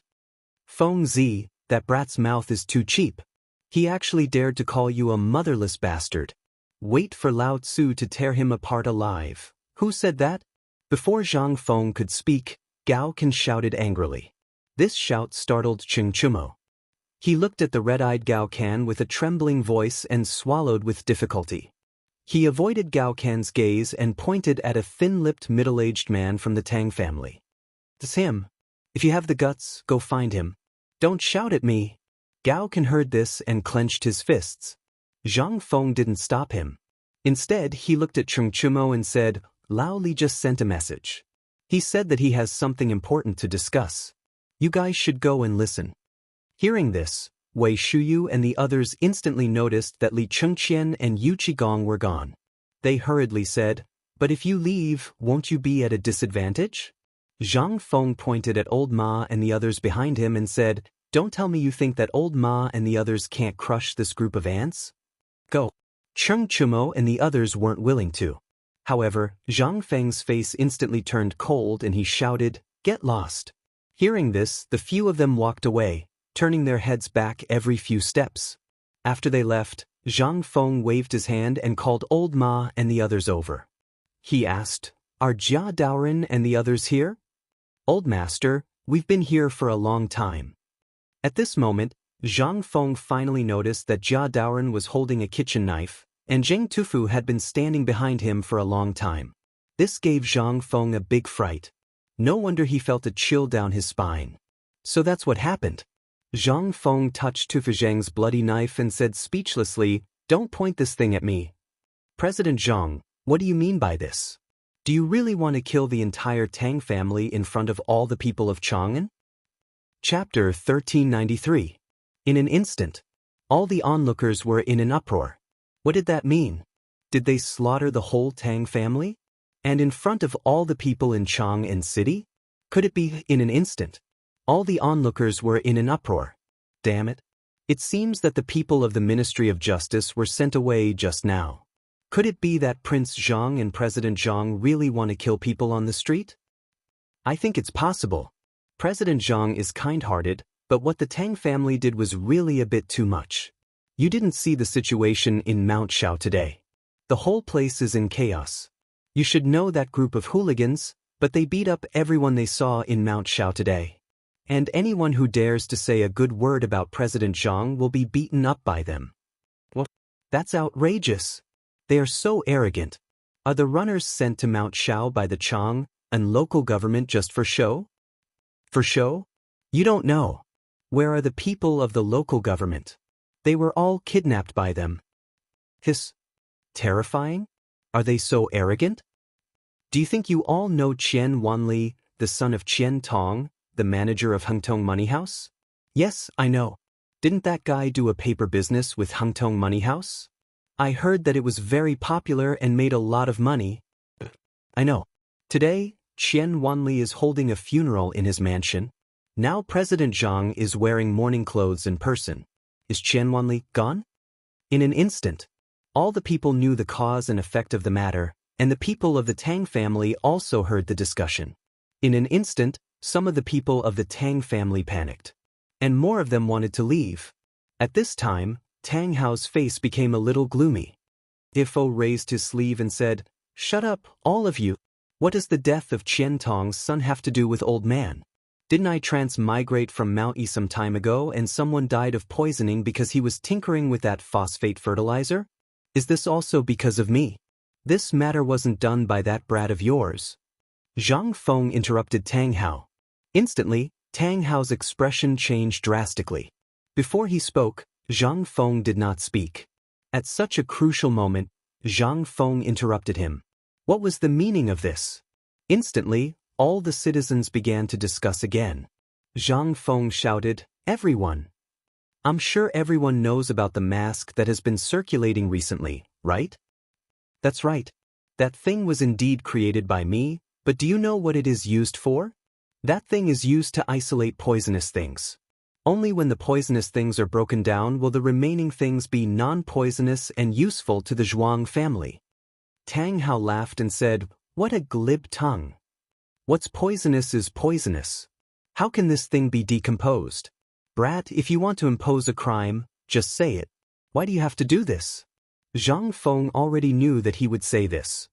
"Feng Zi, that brat's mouth is too cheap. He actually dared to call you a motherless bastard. Wait for Lao Tzu to tear him apart alive." "Who said that?" Before Zhang Feng could speak, Gao Can shouted angrily. This shout startled Cheng Chumo. He looked at the red-eyed Gao Can with a trembling voice and swallowed with difficulty. He avoided Gao Can's gaze and pointed at a thin-lipped middle-aged man from the Tang family. "It's him. If you have the guts, go find him. Don't shout at me." Gao Can heard this and clenched his fists. Zhang Feng didn't stop him. Instead, he looked at Cheng Chumo and said, "Lao Li just sent a message. He said that he has something important to discuss. You guys should go and listen." Hearing this, Wei Shuyu and the others instantly noticed that Li Chengqian and Yu Qigong were gone. They hurriedly said, "But if you leave, won't you be at a disadvantage?" Zhang Feng pointed at Old Ma and the others behind him and said, "Don't tell me you think that Old Ma and the others can't crush this group of ants? Go." Cheng Chumo and the others weren't willing to. However, Zhang Feng's face instantly turned cold and he shouted, "Get lost." Hearing this, the few of them walked away, turning their heads back every few steps. After they left, Zhang Feng waved his hand and called Old Ma and the others over. He asked, "Are Jia Daoren and the others here?" "Old Master, we've been here for a long time." At this moment, Zhang Feng finally noticed that Jia Daoren was holding a kitchen knife, and Zheng Tufu had been standing behind him for a long time. This gave Zhang Feng a big fright. No wonder he felt a chill down his spine. So that's what happened. Zhang Feng touched Tufu Zheng's bloody knife and said speechlessly, "Don't point this thing at me." "President Zhang, what do you mean by this? Do you really want to kill the entire Tang family in front of all the people of Chang'an?" Chapter 1393. In an instant, all the onlookers were in an uproar. What did that mean? Did they slaughter the whole Tang family? And in front of all the people in Chang'an City? Could it be in an instant? All the onlookers were in an uproar. Damn it. It seems that the people of the Ministry of Justice were sent away just now. Could it be that Prince Zhang and President Zhang really want to kill people on the street? I think it's possible. President Zhang is kind-hearted, but what the Tang family did was really a bit too much. You didn't see the situation in Mount Shao today. The whole place is in chaos. You should know that group of hooligans, but they beat up everyone they saw in Mount Shao today. And anyone who dares to say a good word about President Zhang will be beaten up by them. Well, that's outrageous. They are so arrogant. Are the runners sent to Mount Shao by the Chang'an local government just for show? For show? You don't know. Where are the people of the local government? They were all kidnapped by them. Hiss. Terrifying? Are they so arrogant? Do you think you all know Qian Wanli, the son of Qian Tong, the manager of Hengtong Money House? Yes, I know. Didn't that guy do a paper business with Hengtong Money House? I heard that it was very popular and made a lot of money. I know. Today, Qian Wanli is holding a funeral in his mansion. Now President Zhang is wearing mourning clothes in person. Is Qian Wanli gone? In an instant, all the people knew the cause and effect of the matter, and the people of the Tang family also heard the discussion. In an instant, some of the people of the Tang family panicked, and more of them wanted to leave. At this time, Tang Hao's face became a little gloomy. Ifo raised his sleeve and said, "Shut up, all of you. What does the death of Qian Tong's son have to do with old man? Didn't I transmigrate from Mount E some time ago and someone died of poisoning because he was tinkering with that phosphate fertilizer? Is this also because of me? This matter wasn't done by that brat of yours." Zhang Feng interrupted Tang Hao. Instantly, Tang Hao's expression changed drastically. Before he spoke, Zhang Feng did not speak. At such a crucial moment, Zhang Feng interrupted him. What was the meaning of this? Instantly, all the citizens began to discuss again. Zhang Feng shouted, "Everyone! I'm sure everyone knows about the mask that has been circulating recently, right?" "That's right. That thing was indeed created by me, but do you know what it is used for? That thing is used to isolate poisonous things. Only when the poisonous things are broken down will the remaining things be non-poisonous and useful to the Zhuang family." Tang Hao laughed and said, "What a glib tongue. What's poisonous is poisonous. How can this thing be decomposed? Brat, if you want to impose a crime, just say it. Why do you have to do this?" Zhang Feng already knew that he would say this.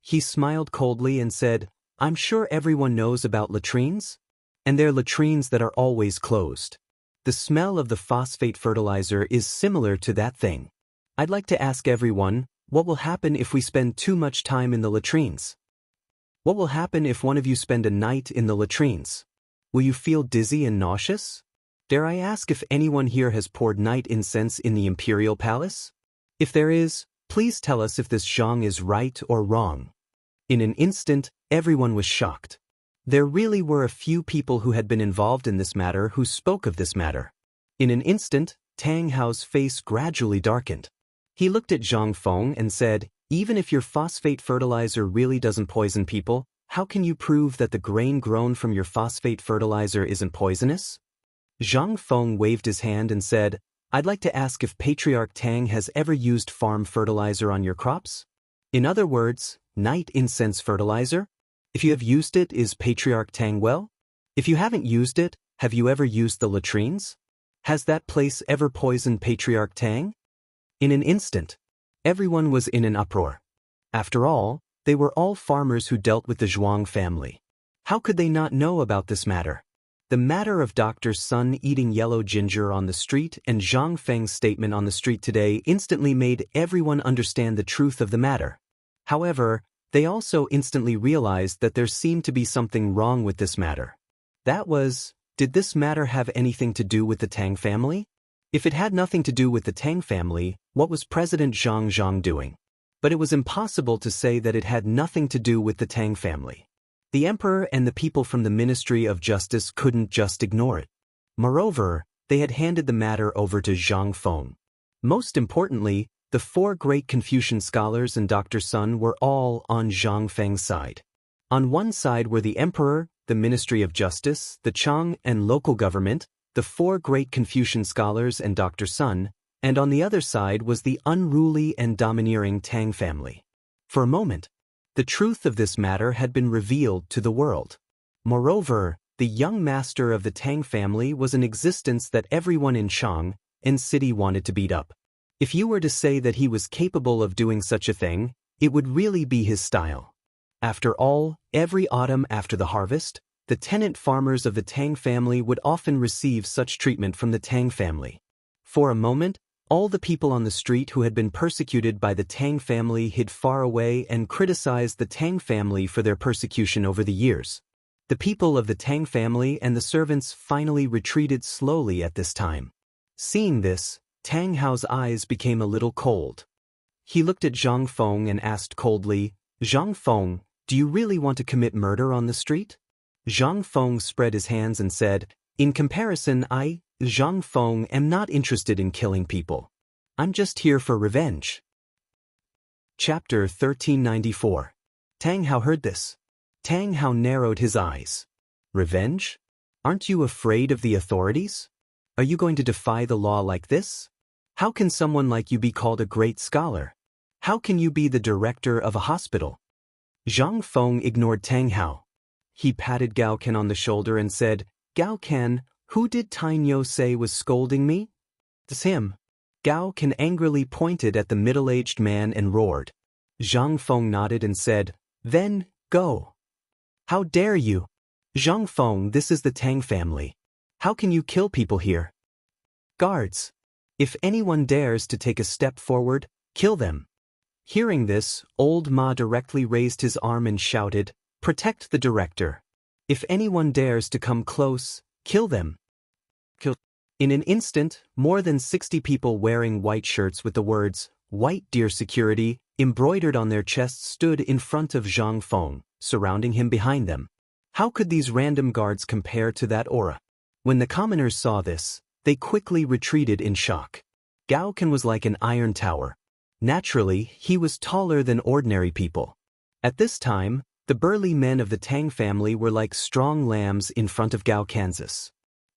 He smiled coldly and said, "I'm sure everyone knows about latrines? And they're latrines that are always closed. The smell of the phosphate fertilizer is similar to that thing. I'd like to ask everyone, what will happen if we spend too much time in the latrines? What will happen if one of you spend a night in the latrines? Will you feel dizzy and nauseous? Dare I ask if anyone here has poured night incense in the imperial palace? If there is, please tell us if this Zhang is right or wrong." In an instant, everyone was shocked. There really were a few people who had been involved in this matter who spoke of this matter. In an instant, Tang Hao's face gradually darkened. He looked at Zhang Feng and said, "Even if your phosphate fertilizer really doesn't poison people, how can you prove that the grain grown from your phosphate fertilizer isn't poisonous?" Zhang Feng waved his hand and said, "I'd like to ask if Patriarch Tang has ever used farm fertilizer on your crops? In other words, night incense fertilizer? If you have used it, is Patriarch Tang well?" If you haven't used it, have you ever used the latrines? Has that place ever poisoned Patriarch Tang? In an instant, everyone was in an uproar. After all, they were all farmers who dealt with the Zhuang family. How could they not know about this matter? The matter of Dr. Sun eating yellow ginger on the street and Zhang Feng's statement on the street today instantly made everyone understand the truth of the matter. However, they also instantly realized that there seemed to be something wrong with this matter. That was, did this matter have anything to do with the Tang family? If it had nothing to do with the Tang family, what was President Zhang doing? But it was impossible to say that it had nothing to do with the Tang family. The emperor and the people from the Ministry of Justice couldn't just ignore it. Moreover, they had handed the matter over to Zhang Feng. Most importantly, the four great Confucian scholars and Dr. Sun were all on Zhang Feng's side. On one side were the emperor, the Ministry of Justice, the Chang'an and local government, the four great Confucian scholars and Dr. Sun, and on the other side was the unruly and domineering Tang family. For a moment, the truth of this matter had been revealed to the world. Moreover, the young master of the Tang family was an existence that everyone in Chang'an city wanted to beat up. If you were to say that he was capable of doing such a thing, it would really be his style. After all, every autumn after the harvest, the tenant farmers of the Tang family would often receive such treatment from the Tang family. For a moment, all the people on the street who had been persecuted by the Tang family hid far away and criticized the Tang family for their persecution over the years. The people of the Tang family and the servants finally retreated slowly at this time. Seeing this, Tang Hao's eyes became a little cold. He looked at Zhang Feng and asked coldly, "Zhang Feng, do you really want to commit murder on the street?" Zhang Feng spread his hands and said, "In comparison, I, Zhang Feng, am not interested in killing people. I'm just here for revenge." Chapter 1394. Tang Hao heard this. Tang Hao narrowed his eyes. "Revenge? Aren't you afraid of the authorities? Are you going to defy the law like this? How can someone like you be called a great scholar? How can you be the director of a hospital?" Zhang Feng ignored Tang Hao. He patted Gao Ken on the shoulder and said, "Gao Ken, who did Tainyo say was scolding me?" "It's him." Gao Ken angrily pointed at the middle-aged man and roared. Zhang Feng nodded and said, "Then, go." "How dare you? Zhang Feng, this is the Tang family. How can you kill people here? Guards! If anyone dares to take a step forward, kill them." Hearing this, old Ma directly raised his arm and shouted, "Protect the director. If anyone dares to come close, kill them." Kill. In an instant, more than 60 people wearing white shirts with the words, "White Deer Security," embroidered on their chests stood in front of Zhang Feng, surrounding him behind them. How could these random guards compare to that aura? When the commoners saw this, they quickly retreated in shock. Gao Ken was like an iron tower. Naturally, he was taller than ordinary people. At this time, the burly men of the Tang family were like strong lambs in front of Gao Kansas.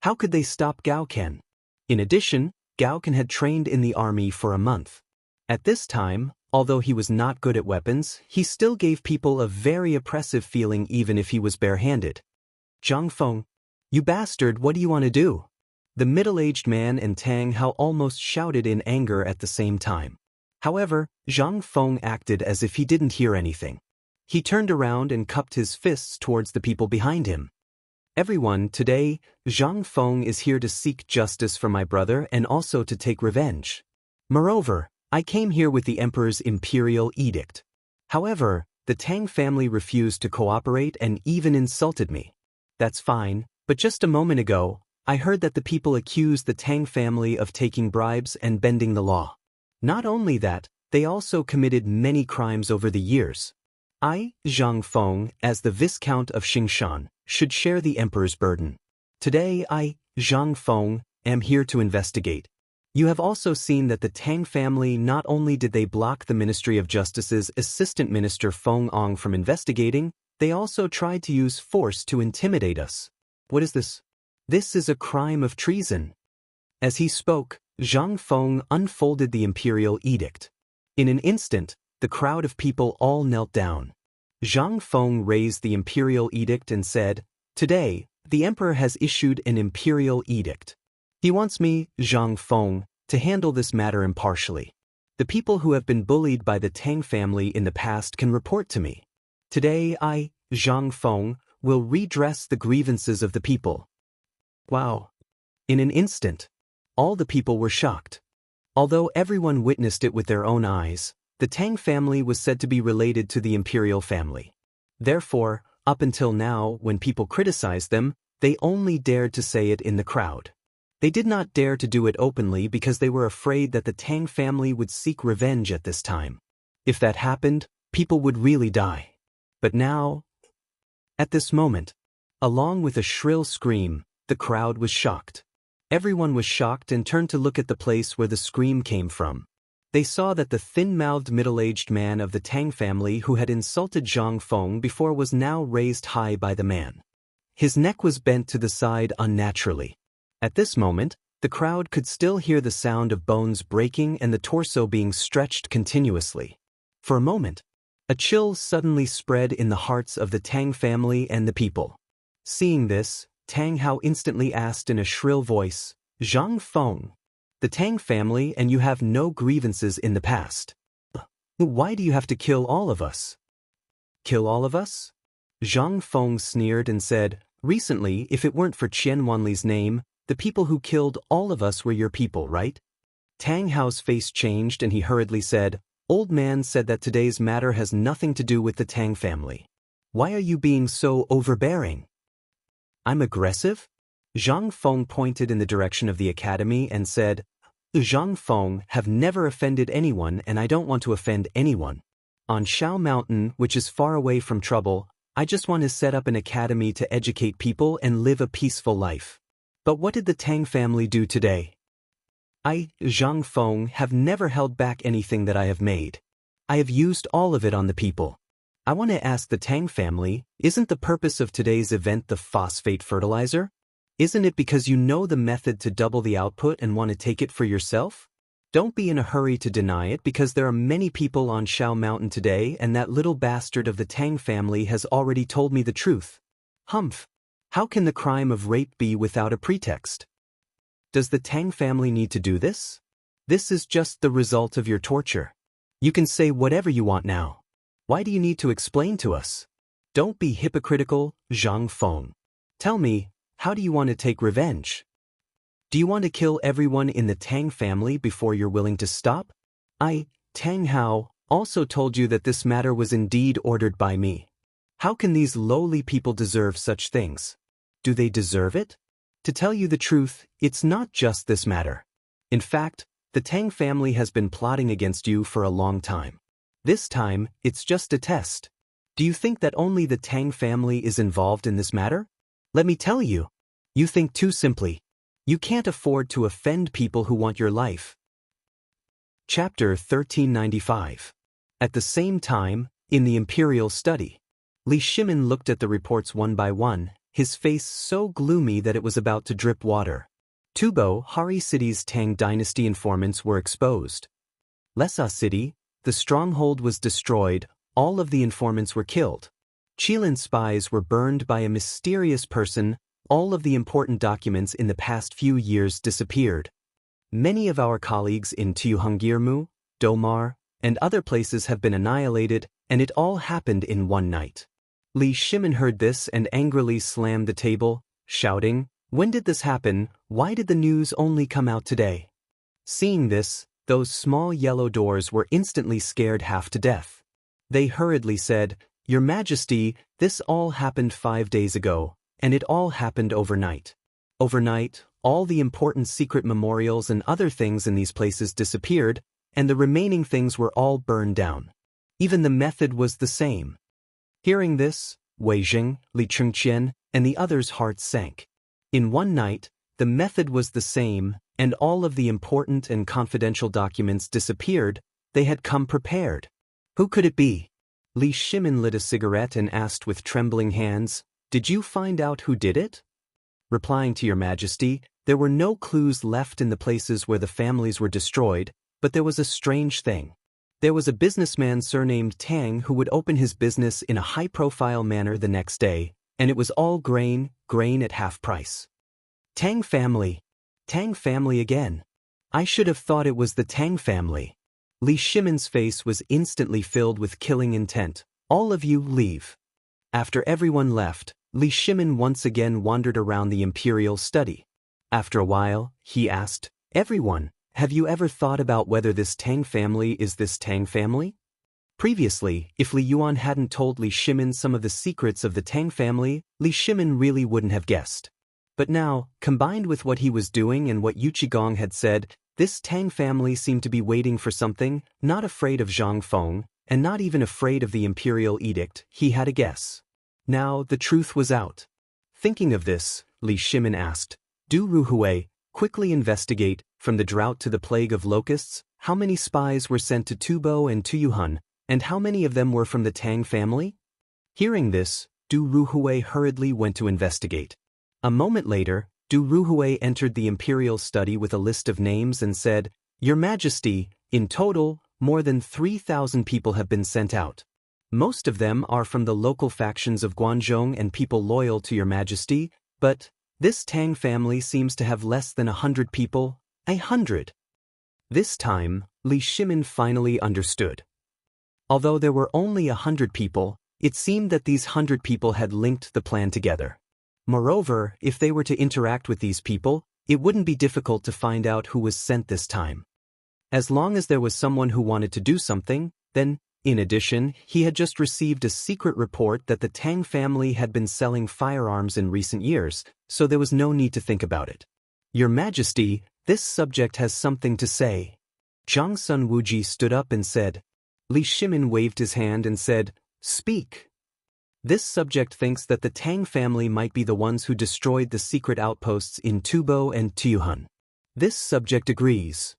How could they stop Gao Ken? In addition, Gao Ken had trained in the army for a month. At this time, although he was not good at weapons, he still gave people a very oppressive feeling even if he was barehanded. "Zhang Feng, you bastard, what do you want to do?" The middle-aged man and Tang Hao almost shouted in anger at the same time. However, Zhang Feng acted as if he didn't hear anything. He turned around and cupped his fists towards the people behind him. "Everyone, today, Zhang Feng is here to seek justice for my brother and also to take revenge. Moreover, I came here with the emperor's imperial edict. However, the Tang family refused to cooperate and even insulted me. That's fine, but just a moment ago, I heard that the people accused the Tang family of taking bribes and bending the law. Not only that, they also committed many crimes over the years. I, Zhang Feng, as the Viscount of Xingshan, should share the emperor's burden. Today I, Zhang Feng, am here to investigate. You have also seen that the Tang family not only did they block the Ministry of Justice's Assistant Minister Feng Ong from investigating, they also tried to use force to intimidate us. What is this? This is a crime of treason." As he spoke, Zhang Feng unfolded the imperial edict. In an instant, the crowd of people all knelt down. Zhang Feng raised the imperial edict and said, "Today, the emperor has issued an imperial edict. He wants me, Zhang Feng, to handle this matter impartially. The people who have been bullied by the Tang family in the past can report to me. Today I, Zhang Feng, will redress the grievances of the people. Wow. In an instant, all the people were shocked. Although everyone witnessed it with their own eyes, the Tang family was said to be related to the imperial family. Therefore, up until now, when people criticized them, they only dared to say it in the crowd. They did not dare to do it openly because they were afraid that the Tang family would seek revenge at this time. If that happened, people would really die. But now, at this moment, along with a shrill scream, the crowd was shocked. Everyone was shocked and turned to look at the place where the scream came from. They saw that the thin-mouthed middle-aged man of the Tang family who had insulted Zhang Feng before was now raised high by the man. His neck was bent to the side unnaturally. At this moment, the crowd could still hear the sound of bones breaking and the torso being stretched continuously. For a moment, a chill suddenly spread in the hearts of the Tang family and the people. Seeing this, Tang Hao instantly asked in a shrill voice, "Zhang Feng, the Tang family and you have no grievances in the past. Why do you have to kill all of us?" "Kill all of us?" Zhang Feng sneered and said, "Recently, if it weren't for Qian Wanli's name, the people who killed all of us were your people, right?" Tang Hao's face changed and he hurriedly said, "Old man said that today's matter has nothing to do with the Tang family. Why are you being so overbearing?" "I'm aggressive?" Zhang Feng pointed in the direction of the academy and said, "Zhang Feng have never offended anyone and I don't want to offend anyone. On Shao Mountain, which is far away from trouble, I just want to set up an academy to educate people and live a peaceful life. But what did the Tang family do today? I, Zhang Feng, have never held back anything that I have made. I have used all of it on the people. I want to ask the Tang family, isn't the purpose of today's event the phosphate fertilizer? Isn't it because you know the method to double the output and want to take it for yourself? Don't be in a hurry to deny it because there are many people on Shao Mountain today and that little bastard of the Tang family has already told me the truth. Humph! How can the crime of rape be without a pretext? Does the Tang family need to do this? This is just the result of your torture. You can say whatever you want now. Why do you need to explain to us? Don't be hypocritical, Zhang Feng. Tell me, how do you want to take revenge? Do you want to kill everyone in the Tang family before you're willing to stop? I, Tang Hao, also told you that this matter was indeed ordered by me. How can these lowly people deserve such things? Do they deserve it? To tell you the truth, it's not just this matter. In fact, the Tang family has been plotting against you for a long time. This time, it's just a test. Do you think that only the Tang family is involved in this matter? Let me tell you. You think too simply. You can't afford to offend people who want your life. Chapter 1395. At the same time, in the imperial study, Li Shimin looked at the reports one by one, his face so gloomy that it was about to drip water. Tubo, Hari City's Tang dynasty informants were exposed. Lesa City, the stronghold was destroyed, all of the informants were killed. Qilin spies were burned by a mysterious person, all of the important documents in the past few years disappeared. Many of our colleagues in Tuihungirmu, Domar, and other places have been annihilated, and it all happened in one night. Li Shimin heard this and angrily slammed the table, shouting, "When did this happen? Why did the news only come out today?" Seeing this, those small yellow doors were instantly scared half to death. They hurriedly said, "Your Majesty, this all happened 5 days ago, and it all happened overnight. Overnight, all the important secret memorials and other things in these places disappeared, and the remaining things were all burned down. Even the method was the same." Hearing this, Wei Jing, Li Chengqian, and the others' hearts sank. In one night, the method was the same, and all of the important and confidential documents disappeared. They had come prepared. Who could it be? Li Shimin lit a cigarette and asked with trembling hands, "Did you find out who did it?" Replying to your Majesty, there were no clues left in the places where the families were destroyed, but there was a strange thing. There was a businessman surnamed Tang who would open his business in a high-profile manner the next day, and it was all grain at half price. Tang family again. I should have thought it was the Tang family. Li Shimin's face was instantly filled with killing intent. All of you leave. After everyone left, Li Shimin once again wandered around the imperial study. After a while, he asked, everyone, have you ever thought about whether this Tang family is this Tang family? Previously, if Li Yuan hadn't told Li Shimin some of the secrets of the Tang family, Li Shimin really wouldn't have guessed. But now, combined with what he was doing and what Yu Qigong had said, this Tang family seemed to be waiting for something, not afraid of Zhang Feng, and not even afraid of the imperial edict. He had a guess. Now, the truth was out. Thinking of this, Li Shimin asked, Do Ruhui quickly investigate, from the drought to the plague of locusts, how many spies were sent to Tubo and Tuyuhun, and how many of them were from the Tang family? Hearing this, Du Ruhui hurriedly went to investigate. A moment later, Du Ruhui entered the imperial study with a list of names and said, Your Majesty, in total, more than 3,000 people have been sent out. Most of them are from the local factions of Guanzhong and people loyal to Your Majesty, but this Tang family seems to have less than 100 people. 100. This time, Li Shimin finally understood. Although there were only 100 people, it seemed that these 100 people had linked the plan together. Moreover, if they were to interact with these people, it wouldn't be difficult to find out who was sent this time. As long as there was someone who wanted to do something, then, in addition, he had just received a secret report that the Tang family had been selling firearms in recent years, so there was no need to think about it. Your Majesty, this subject has something to say. Zhang Sun Wuji stood up and said. Li Shimin waved his hand and said, Speak. This subject thinks that the Tang family might be the ones who destroyed the secret outposts in Tubo and Tuyuhun. This subject agrees.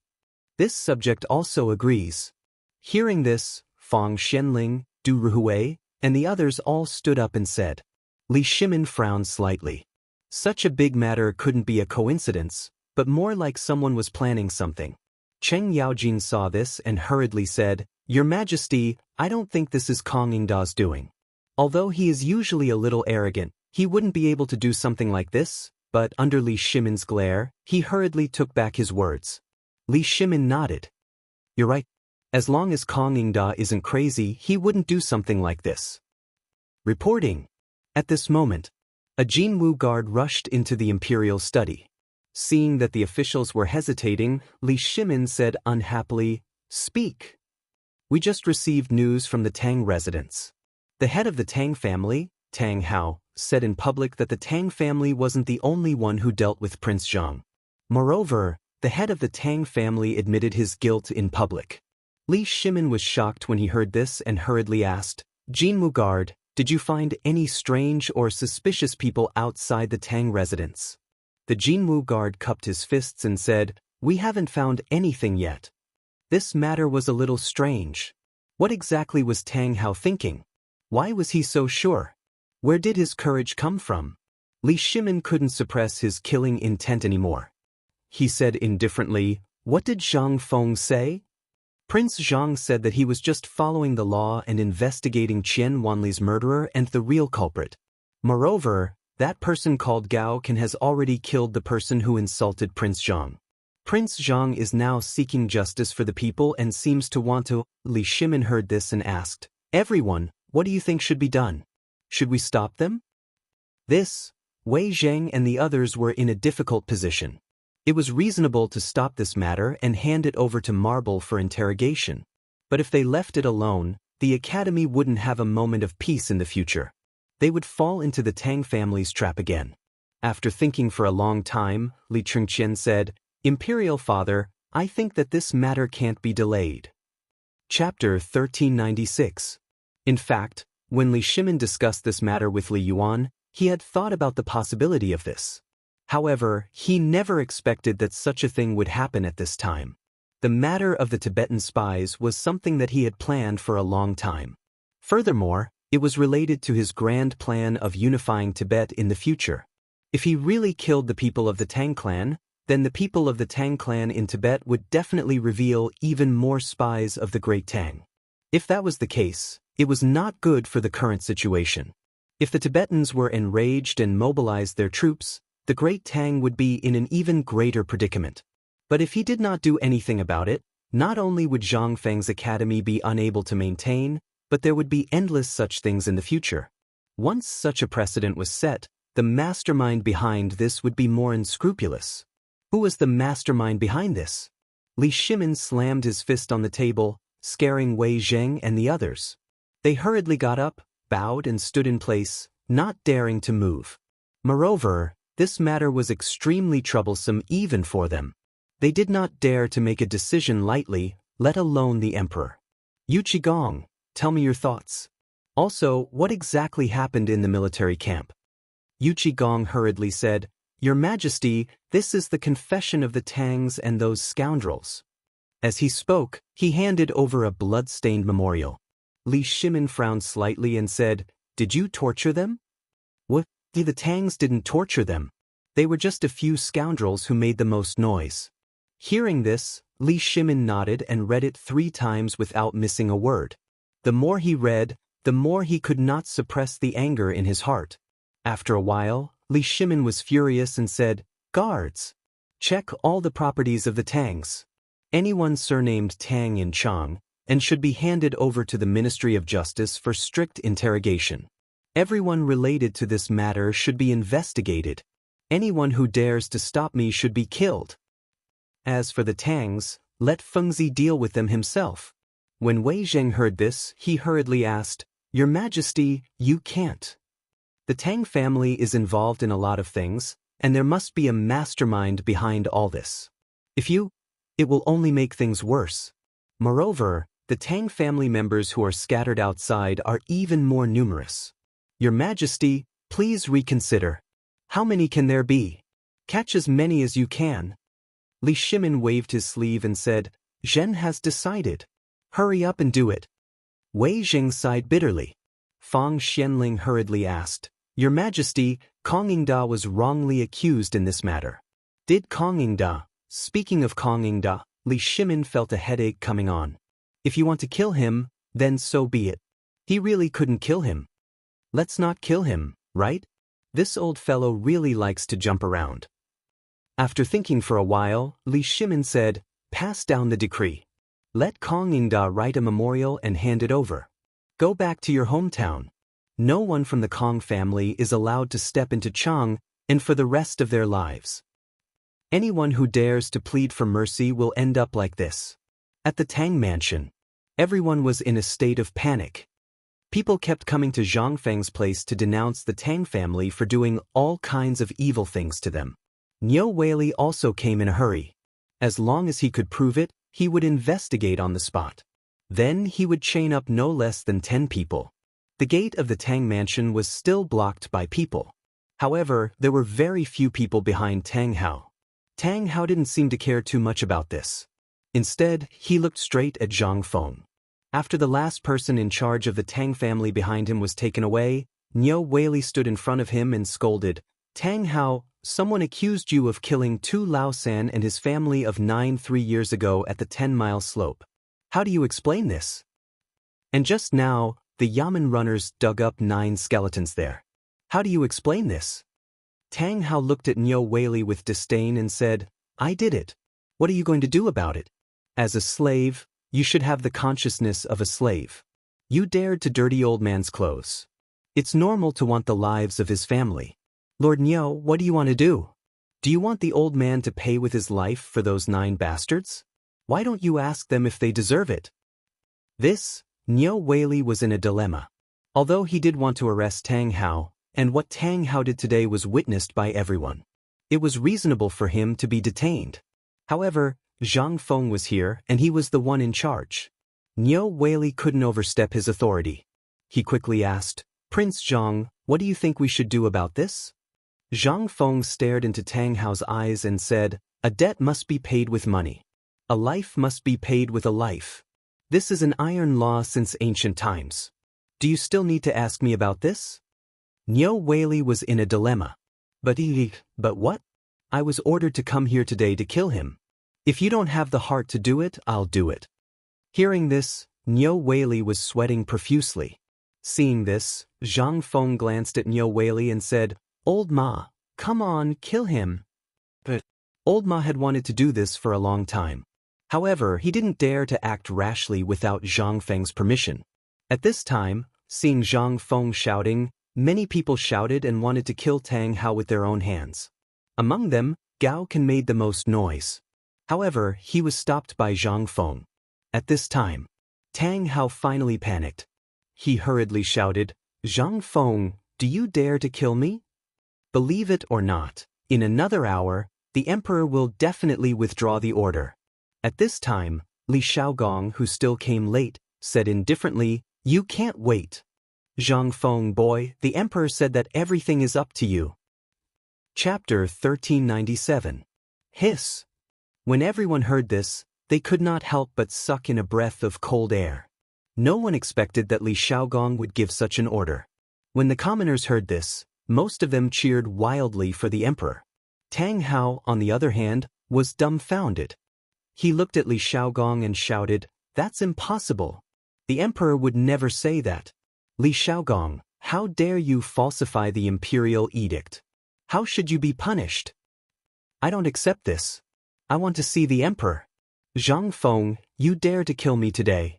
This subject also agrees. Hearing this, Fang Xianling, Du Ruhui, and the others all stood up and said. Li Shimin frowned slightly. Such a big matter couldn't be a coincidence, but more like someone was planning something. Cheng Yaojin saw this and hurriedly said, Your Majesty, I don't think this is Kong Yingda's doing. Although he is usually a little arrogant, he wouldn't be able to do something like this, but under Li Shimin's glare, he hurriedly took back his words. Li Shimin nodded. You're right. As long as Kong Yingda isn't crazy, he wouldn't do something like this. Reporting. At this moment, a Jinwu guard rushed into the imperial study. Seeing that the officials were hesitating, Li Shimin said unhappily, Speak. We just received news from the Tang residents. The head of the Tang family, Tang Hao, said in public that the Tang family wasn't the only one who dealt with Prince Zhang. Moreover, the head of the Tang family admitted his guilt in public. Li Shimin was shocked when he heard this and hurriedly asked, Jinwu guard, did you find any strange or suspicious people outside the Tang residence? The Jinwu guard cupped his fists and said, We haven't found anything yet. This matter was a little strange. What exactly was Tang Hao thinking? Why was he so sure? Where did his courage come from? Li Shimin couldn't suppress his killing intent anymore. He said indifferently, What did Zhang Feng say? Prince Zhang said that he was just following the law and investigating Qian Wanli's murderer and the real culprit. Moreover, that person called Gao Can has already killed the person who insulted Prince Zhang. Prince Zhang is now seeking justice for the people and seems to want to. Li Shimin heard this and asked, Everyone, what do you think should be done? Should we stop them? This, Wei Zheng and the others were in a difficult position. It was reasonable to stop this matter and hand it over to Marble for interrogation. But if they left it alone, the academy wouldn't have a moment of peace in the future. They would fall into the Tang family's trap again. After thinking for a long time, Li Chengqian said, Imperial Father, I think that this matter can't be delayed. Chapter 1396. In fact, when Li Shimin discussed this matter with Li Yuan, he had thought about the possibility of this. However, he never expected that such a thing would happen at this time. The matter of the Tibetan spies was something that he had planned for a long time. Furthermore, it was related to his grand plan of unifying Tibet in the future. If he really killed the people of the Tang clan, then the people of the Tang clan in Tibet would definitely reveal even more spies of the Great Tang. If that was the case, it was not good for the current situation. If the Tibetans were enraged and mobilized their troops, the great Tang would be in an even greater predicament. But if he did not do anything about it, not only would Zhang Feng's academy be unable to maintain, but there would be endless such things in the future. Once such a precedent was set, the mastermind behind this would be more unscrupulous. Who was the mastermind behind this? Li Shimin slammed his fist on the table, scaring Wei Zheng and the others. They hurriedly got up, bowed and stood in place, not daring to move. Moreover, this matter was extremely troublesome even for them. They did not dare to make a decision lightly, let alone the emperor. Yu Qigong, tell me your thoughts. Also, what exactly happened in the military camp? Yu Qigong hurriedly said, Your Majesty, this is the confession of the Tangs and those scoundrels. As he spoke, he handed over a blood-stained memorial. Li Shimin frowned slightly and said, Did you torture them? What? The Tangs didn't torture them. They were just a few scoundrels who made the most noise. Hearing this, Li Shimin nodded and read it 3 times without missing a word. The more he read, the more he could not suppress the anger in his heart. After a while, Li Shimin was furious and said, Guards! Check all the properties of the Tangs. Anyone surnamed Tang in Chang, and should be handed over to the Ministry of Justice for strict interrogation. Everyone related to this matter should be investigated. Anyone who dares to stop me should be killed. As for the Tangs, let Fengzi deal with them himself. When Wei Zheng heard this, he hurriedly asked, Your Majesty, you can't. The Tang family is involved in a lot of things, and there must be a mastermind behind all this. It will only make things worse. Moreover, the Tang family members who are scattered outside are even more numerous. Your Majesty, please reconsider. How many can there be? Catch as many as you can. Li Shimin waved his sleeve and said, Zhen has decided. Hurry up and do it. Wei Zheng sighed bitterly. Fang Xianling hurriedly asked, Your Majesty, Kongingda was wrongly accused in this matter. Did Kongingda? Speaking of Kongingda, Li Shimin felt a headache coming on. If you want to kill him, then so be it. He really couldn't kill him. Let's not kill him, right? This old fellow really likes to jump around. After thinking for a while, Li Shimin said, Pass down the decree. Let Kongingda write a memorial and hand it over. Go back to your hometown. No one from the Kong family is allowed to step into Chang and for the rest of their lives. Anyone who dares to plead for mercy will end up like this. At the Tang mansion, everyone was in a state of panic. People kept coming to Zhang Feng's place to denounce the Tang family for doing all kinds of evil things to them. Niu Weili also came in a hurry. As long as he could prove it, he would investigate on the spot. Then he would chain up no less than 10 people. The gate of the Tang mansion was still blocked by people. However, there were very few people behind Tang Hao. Tang Hao didn't seem to care too much about this. Instead, he looked straight at Zhang Feng. After the last person in charge of the Tang family behind him was taken away, Niu Weili stood in front of him and scolded, Tang Hao, someone accused you of killing Tu Laosan and his family of 3 years ago at the 10-mile slope. How do you explain this? And just now, the Yamen runners dug up 9 skeletons there. How do you explain this? Tang Hao looked at Niu Weili with disdain and said, I did it. What are you going to do about it? As a slave, you should have the consciousness of a slave. You dared to dirty old man's clothes. It's normal to want the lives of his family. Lord Niu, what do you want to do? Do you want the old man to pay with his life for those 9 bastards? Why don't you ask them if they deserve it? Niu Weili was in a dilemma. Although he did want to arrest Tang Hao, and what Tang Hao did today was witnessed by everyone. It was reasonable for him to be detained. However, Zhang Feng was here and he was the one in charge. Niu Weili couldn't overstep his authority. He quickly asked, Prince Zhang, what do you think we should do about this? Zhang Feng stared into Tang Hao's eyes and said, A debt must be paid with money. A life must be paid with a life. This is an iron law since ancient times. Do you still need to ask me about this? Niu Weili was in a dilemma. But what? I was ordered to come here today to kill him. If you don't have the heart to do it, I'll do it. Hearing this, Niu Weili was sweating profusely. Seeing this, Zhang Feng glanced at Niu Weili and said, "Old Ma, come on, kill him." But Old Ma had wanted to do this for a long time. However, he didn't dare to act rashly without Zhang Feng's permission. At this time, seeing Zhang Feng shouting, many people shouted and wanted to kill Tang Hao with their own hands. Among them, Gao Can made the most noise. However, he was stopped by Zhang Feng. At this time, Tang Hao finally panicked. He hurriedly shouted, "Zhang Feng, do you dare to kill me? Believe it or not, in another hour, the emperor will definitely withdraw the order." At this time, Li Shaogong, who still came late, said indifferently, "You can't wait. Zhang Feng boy, the emperor said that everything is up to you." Chapter 1397. Hiss. When everyone heard this, they could not help but suck in a breath of cold air. No one expected that Li Shaogong would give such an order. When the commoners heard this, most of them cheered wildly for the emperor. Tang Hao, on the other hand, was dumbfounded. He looked at Li Shaogong and shouted, "That's impossible. The emperor would never say that. Li Shaogong, how dare you falsify the imperial edict? How should you be punished? I don't accept this. I want to see the emperor. Zhang Feng, you dare to kill me today.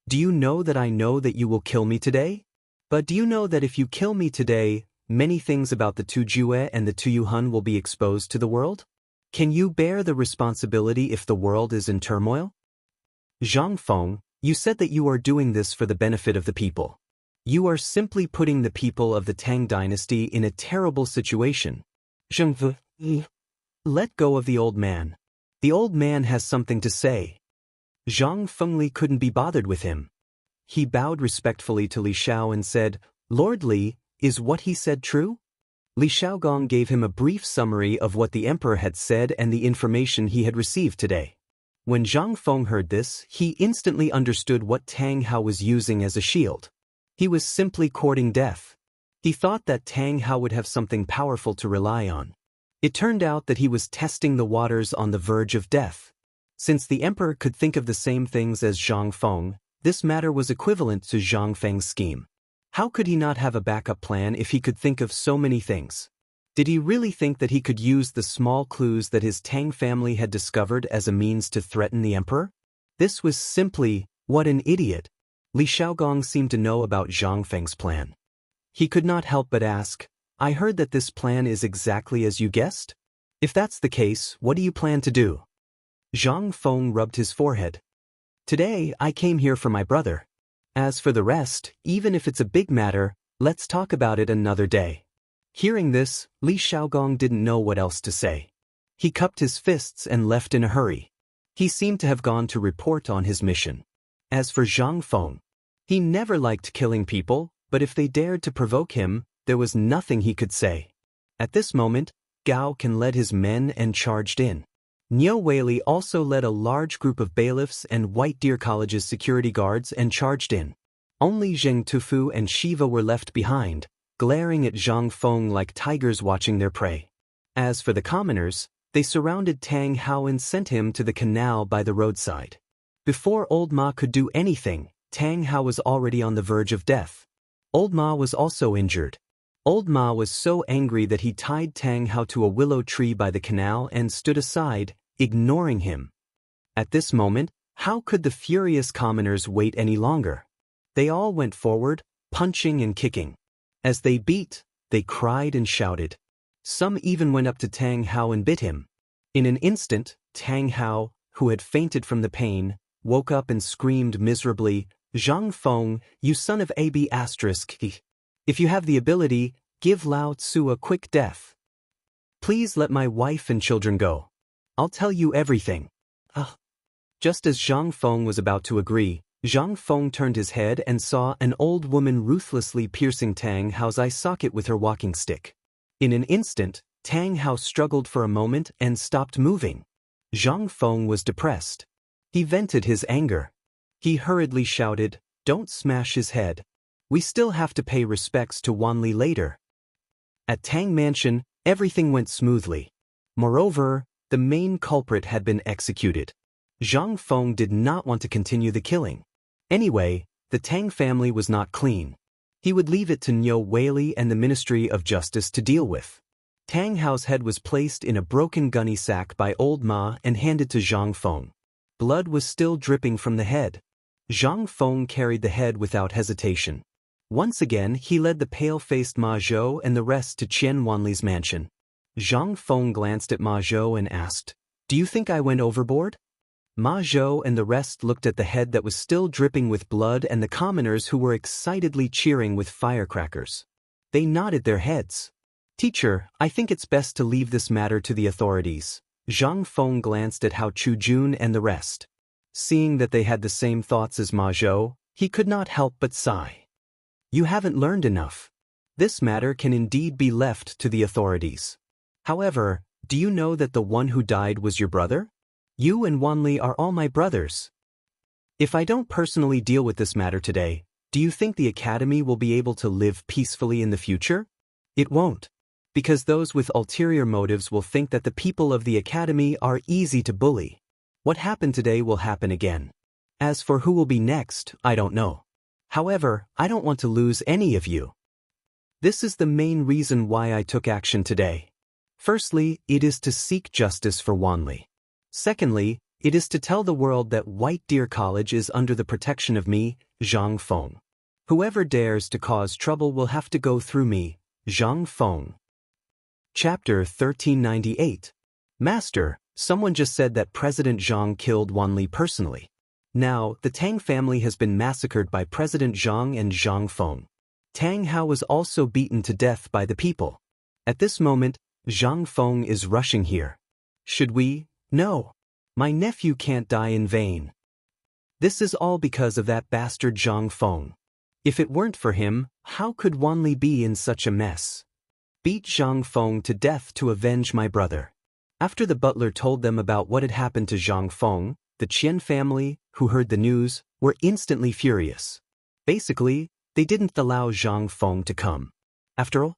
Do you know that I know that you will kill me today? But do you know that if you kill me today, many things about the Tujue and the Tuyuhun will be exposed to the world? Can you bear the responsibility if the world is in turmoil? Zhang Feng, you said that you are doing this for the benefit of the people. You are simply putting the people of the Tang dynasty in a terrible situation. Zheng Fu, let go of the old man. The old man has something to say." Zhang Fengli couldn't be bothered with him. He bowed respectfully to Li Shao and said, "Lord Li, is what he said true?" Li Shaogong gave him a brief summary of what the emperor had said and the information he had received today. When Zhang Feng heard this, he instantly understood what Tang Hao was using as a shield. He was simply courting death. He thought that Tang Hao would have something powerful to rely on. It turned out that he was testing the waters on the verge of death. Since the emperor could think of the same things as Zhang Feng, this matter was equivalent to Zhang Feng's scheme. How could he not have a backup plan if he could think of so many things? Did he really think that he could use the small clues that his Tang family had discovered as a means to threaten the emperor? This was simply, what an idiot. Li Shaogong seemed to know about Zhang Feng's plan. He could not help but ask, "I heard that this plan is exactly as you guessed? If that's the case, what do you plan to do?" Zhang Feng rubbed his forehead. "Today, I came here for my brother. As for the rest, even if it's a big matter, let's talk about it another day." Hearing this, Li Shaogong didn't know what else to say. He cupped his fists and left in a hurry. He seemed to have gone to report on his mission. As for Zhang Feng, he never liked killing people, but if they dared to provoke him, there was nothing he could say. At this moment, Gao Can led his men and charged in. Niu Weili also led a large group of bailiffs and White Deer College's security guards and charged in. Only Zheng Tufu and Shiva were left behind, glaring at Zhang Feng like tigers watching their prey. As for the commoners, they surrounded Tang Hao and sent him to the canal by the roadside. Before Old Ma could do anything, Tang Hao was already on the verge of death. Old Ma was also injured. Old Ma was so angry that he tied Tang Hao to a willow tree by the canal and stood aside, ignoring him. At this moment, how could the furious commoners wait any longer? They all went forward, punching and kicking. As they beat, they cried and shouted. Some even went up to Tang Hao and bit him. In an instant, Tang Hao, who had fainted from the pain, woke up and screamed miserably, "Zhang Feng, you son of a b****. If you have the ability, give Lao Tzu a quick death. Please let my wife and children go. I'll tell you everything." Just as Zhang Feng was about to agree, Zhang Feng turned his head and saw an old woman ruthlessly piercing Tang Hao's eye socket with her walking stick. In an instant, Tang Hao struggled for a moment and stopped moving. Zhang Feng was depressed. He vented his anger. He hurriedly shouted, "Don't smash his head. We still have to pay respects to Wan Li later." At Tang Mansion, everything went smoothly. Moreover, the main culprit had been executed. Zhang Feng did not want to continue the killing. Anyway, the Tang family was not clean. He would leave it to Niu Weili and the Ministry of Justice to deal with. Tang Hao's head was placed in a broken gunny sack by old Ma and handed to Zhang Feng. Blood was still dripping from the head. Zhang Feng carried the head without hesitation. Once again he led the pale-faced Ma Zhou and the rest to Qian Wanli's mansion. Zhang Feng glanced at Ma Zhou and asked, "Do you think I went overboard?" Ma Zhou and the rest looked at the head that was still dripping with blood and the commoners who were excitedly cheering with firecrackers. They nodded their heads. "Teacher, I think it's best to leave this matter to the authorities." Zhang Feng glanced at Hao Chujun and the rest. Seeing that they had the same thoughts as Ma Zhou, he could not help but sigh. "You haven't learned enough. This matter can indeed be left to the authorities. However, do you know that the one who died was your brother? You and Wanli are all my brothers. If I don't personally deal with this matter today, do you think the academy will be able to live peacefully in the future? It won't. Because those with ulterior motives will think that the people of the academy are easy to bully. What happened today will happen again. As for who will be next, I don't know. However, I don't want to lose any of you. This is the main reason why I took action today. Firstly, it is to seek justice for Wanli. Secondly, it is to tell the world that White Deer College is under the protection of me, Zhang Feng. Whoever dares to cause trouble will have to go through me, Zhang Feng. Chapter 1398. Master, someone just said that President Zhang killed Wanli personally. Now, the Tang family has been massacred by President Zhang and Zhang Feng. Tang Hao was also beaten to death by the people. At this moment, Zhang Feng is rushing here. Should we? No. My nephew can't die in vain. This is all because of that bastard Zhang Feng. If it weren't for him, how could Wanli be in such a mess? Beat Zhang Feng to death to avenge my brother. After the butler told them about what had happened to Zhang Feng, the Qian family, who heard the news, were instantly furious. Basically, they didn't allow Zhang Feng to come. After all,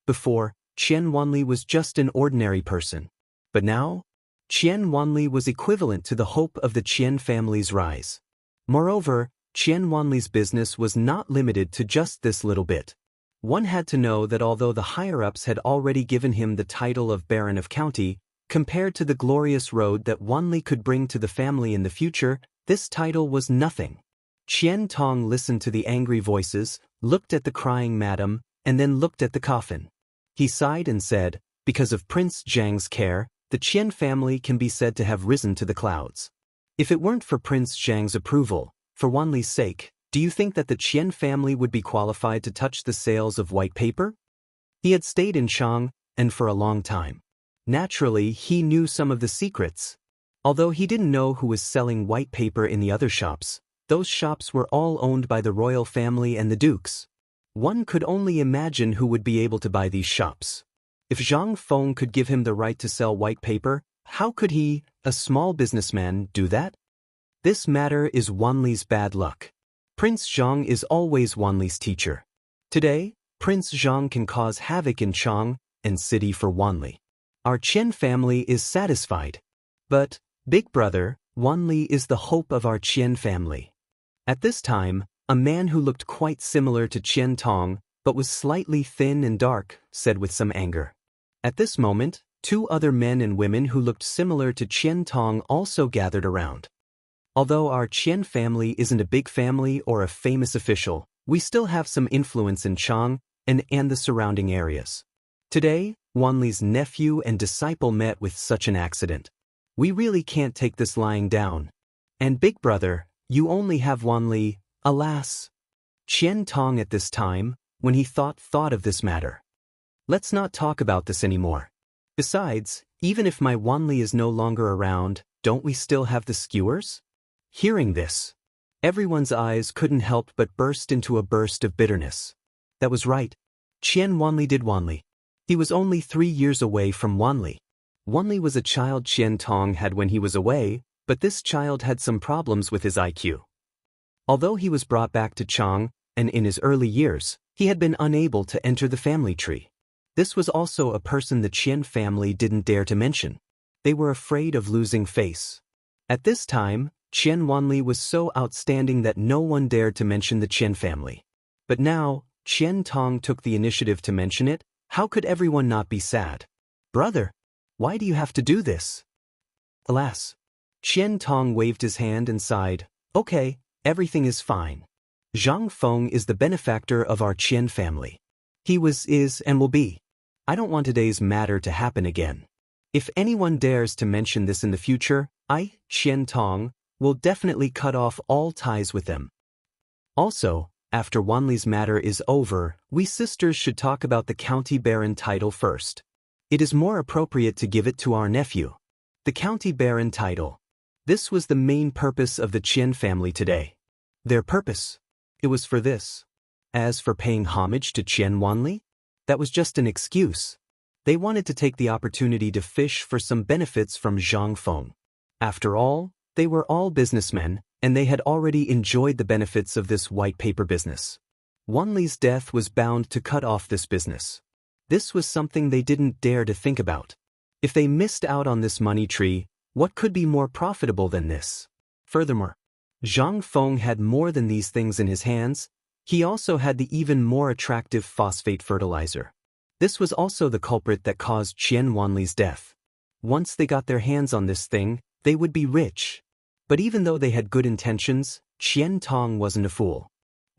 before, Qian Wanli was just an ordinary person. But now, Qian Wanli was equivalent to the hope of the Qian family's rise. Moreover, Qian Wanli's business was not limited to just this little bit. One had to know that although the higher-ups had already given him the title of Baron of County, compared to the glorious road that Wanli could bring to the family in the future, this title was nothing. Qian Tong listened to the angry voices, looked at the crying madam, and then looked at the coffin. He sighed and said, because of Prince Zhang's care, the Qian family can be said to have risen to the clouds. If it weren't for Prince Zhang's approval, for Wanli's sake, do you think that the Qian family would be qualified to touch the sales of white paper? He had stayed in Chang'an for a long time. Naturally, he knew some of the secrets. Although he didn't know who was selling white paper in the other shops, those shops were all owned by the royal family and the dukes. One could only imagine who would be able to buy these shops. If Zhang Feng could give him the right to sell white paper, how could he, a small businessman, do that? This matter is Wanli's bad luck. Prince Zhang is always Wanli's teacher. Today, Prince Zhang can cause havoc in Chang'an city for Wanli. Our Qian family is satisfied. But, big brother, Wanli is the hope of our Qian family. At this time, a man who looked quite similar to Qian Tong, but was slightly thin and dark, said with some anger. At this moment, two other men and women who looked similar to Qian Tong also gathered around. Although our Qian family isn't a big family or a famous official, we still have some influence in Chang'an and the surrounding areas. Today, Wanli's nephew and disciple met with such an accident. We really can't take this lying down. And big brother, you only have Wanli, alas. Qian Tong at this time, when he thought of this matter. Let's not talk about this anymore. Besides, even if my Wanli is no longer around, don't we still have the skewers? Hearing this, everyone's eyes couldn't help but burst into a burst of bitterness. That was right. Qian Wanli did Wanli. He was only 3 years away from Wanli. Wanli was a child Qian Tong had when he was away, but this child had some problems with his IQ. Although he was brought back to Chang'an, and in his early years, he had been unable to enter the family tree. This was also a person the Qian family didn't dare to mention. They were afraid of losing face. At this time, Qian Wanli was so outstanding that no one dared to mention the Qian family. But now, Qian Tong took the initiative to mention it. How could everyone not be sad? Brother, why do you have to do this? Alas. Qian Tong waved his hand and sighed. Okay, everything is fine. Zhang Feng is the benefactor of our Qian family. He was, is, and will be. I don't want today's matter to happen again. If anyone dares to mention this in the future, I, Qian Tong, will definitely cut off all ties with them. Also, after Wanli's matter is over, we sisters should talk about the county baron title first. It is more appropriate to give it to our nephew. The county baron title. This was the main purpose of the Qian family today. Their purpose? It was for this. As for paying homage to Qian Wanli, that was just an excuse. They wanted to take the opportunity to fish for some benefits from Zhang Feng. After all, they were all businessmen, and they had already enjoyed the benefits of this white paper business. Wanli's death was bound to cut off this business. This was something they didn't dare to think about. If they missed out on this money tree, what could be more profitable than this? Furthermore, Zhang Feng had more than these things in his hands. He also had the even more attractive phosphate fertilizer. This was also the culprit that caused Qian Wanli's death. Once they got their hands on this thing, they would be rich. But even though they had good intentions, Qian Tong wasn't a fool.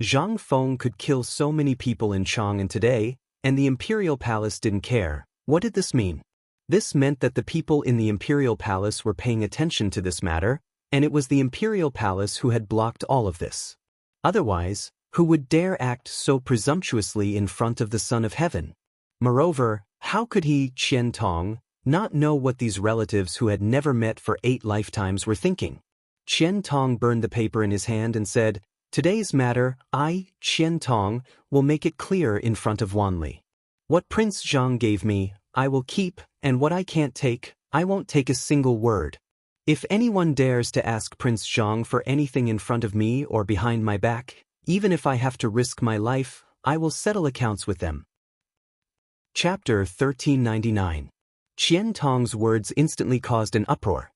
Zhang Feng could kill so many people in Chang'an today, and the imperial palace didn't care. What did this mean? This meant that the people in the imperial palace were paying attention to this matter, and it was the imperial palace who had blocked all of this. Otherwise, who would dare act so presumptuously in front of the Son of Heaven? Moreover, how could he, Qian Tong, not know what these relatives who had never met for 8 lifetimes were thinking? Qian Tong burned the paper in his hand and said, "Today's matter, I, Qian Tong, will make it clear in front of Wanli. What Prince Zhang gave me, I will keep, and what I can't take, I won't take a single word. If anyone dares to ask Prince Zhang for anything in front of me or behind my back, even if I have to risk my life, I will settle accounts with them." Chapter 1399. Qian Tong's words instantly caused an uproar.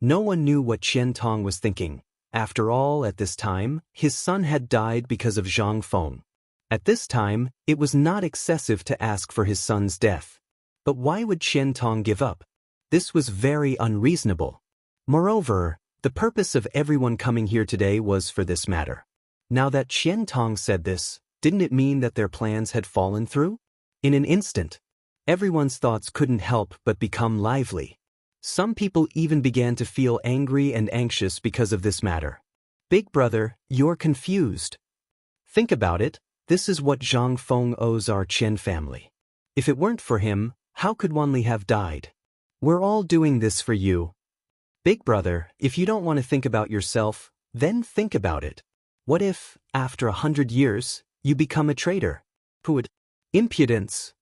No one knew what Qian Tong was thinking. After all, at this time, his son had died because of Zhang Feng. At this time, it was not excessive to ask for his son's death. But why would Qian Tong give up? This was very unreasonable. Moreover, the purpose of everyone coming here today was for this matter. Now that Qian Tong said this, didn't it mean that their plans had fallen through? In an instant, everyone's thoughts couldn't help but become lively. Some people even began to feel angry and anxious because of this matter. Big brother, you're confused. Think about it, this is what Zhang Feng owes our Qian family. If it weren't for him, how could Wanli have died? We're all doing this for you. Big brother, if you don't want to think about yourself, then think about it. What if, after 100 years, you become a traitor? Who would? Impudence!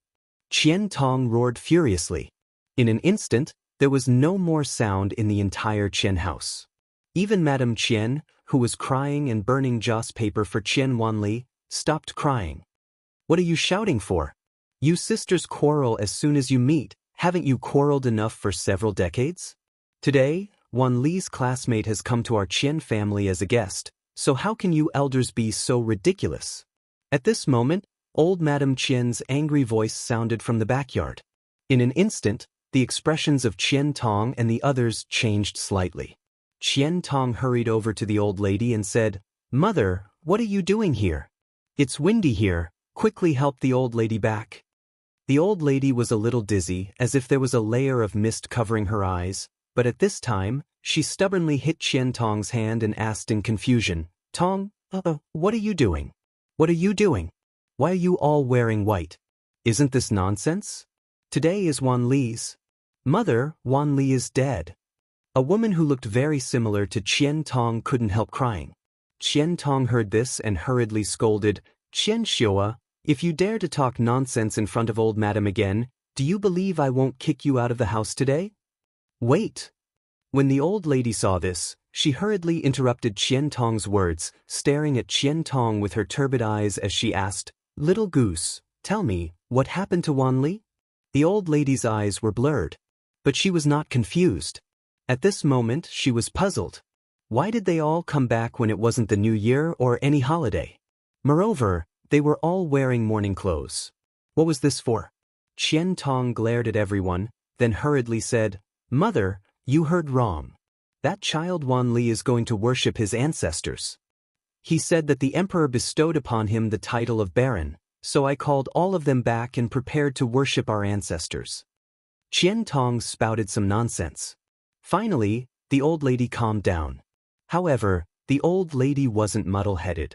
Qian Tong roared furiously. In an instant, there was no more sound in the entire Qian house. Even Madame Qian, who was crying and burning joss paper for Qian Wanli, stopped crying. What are you shouting for? You sisters quarrel as soon as you meet. Haven't you quarreled enough for several decades? Today, Wanli's classmate has come to our Qian family as a guest, so how can you elders be so ridiculous? At this moment, old Madame Qian's angry voice sounded from the backyard. In an instant, the expressions of Qian Tong and the others changed slightly. Qian Tong hurried over to the old lady and said, "Mother, what are you doing here? It's windy here, quickly help the old lady back." The old lady was a little dizzy, as if there was a layer of mist covering her eyes, but at this time, she stubbornly hit Qian Tong's hand and asked in confusion, "Tong, what are you doing? What are you doing? Why are you all wearing white? Isn't this nonsense? Today is Wanli's. Mother, Wanli is dead." A woman who looked very similar to Qian Tong couldn't help crying. Qian Tong heard this and hurriedly scolded, "Xianxia, if you dare to talk nonsense in front of old madam again, do you believe I won't kick you out of the house today?" Wait! When the old lady saw this, she hurriedly interrupted Qian Tong's words, staring at Qian Tong with her turbid eyes as she asked, "Little goose, tell me, what happened to Wanli?" The old lady's eyes were blurred. But she was not confused. At this moment, she was puzzled. Why did they all come back when it wasn't the New Year or any holiday? Moreover, They were all wearing mourning clothes. What was this for? Qian Tong glared at everyone, then hurriedly said, "Mother, you heard wrong. That child Wang Li is going to worship his ancestors. He said that the emperor bestowed upon him the title of baron, so I called all of them back and prepared to worship our ancestors." Qian Tong spouted some nonsense. Finally, the old lady calmed down. However, the old lady wasn't muddle-headed.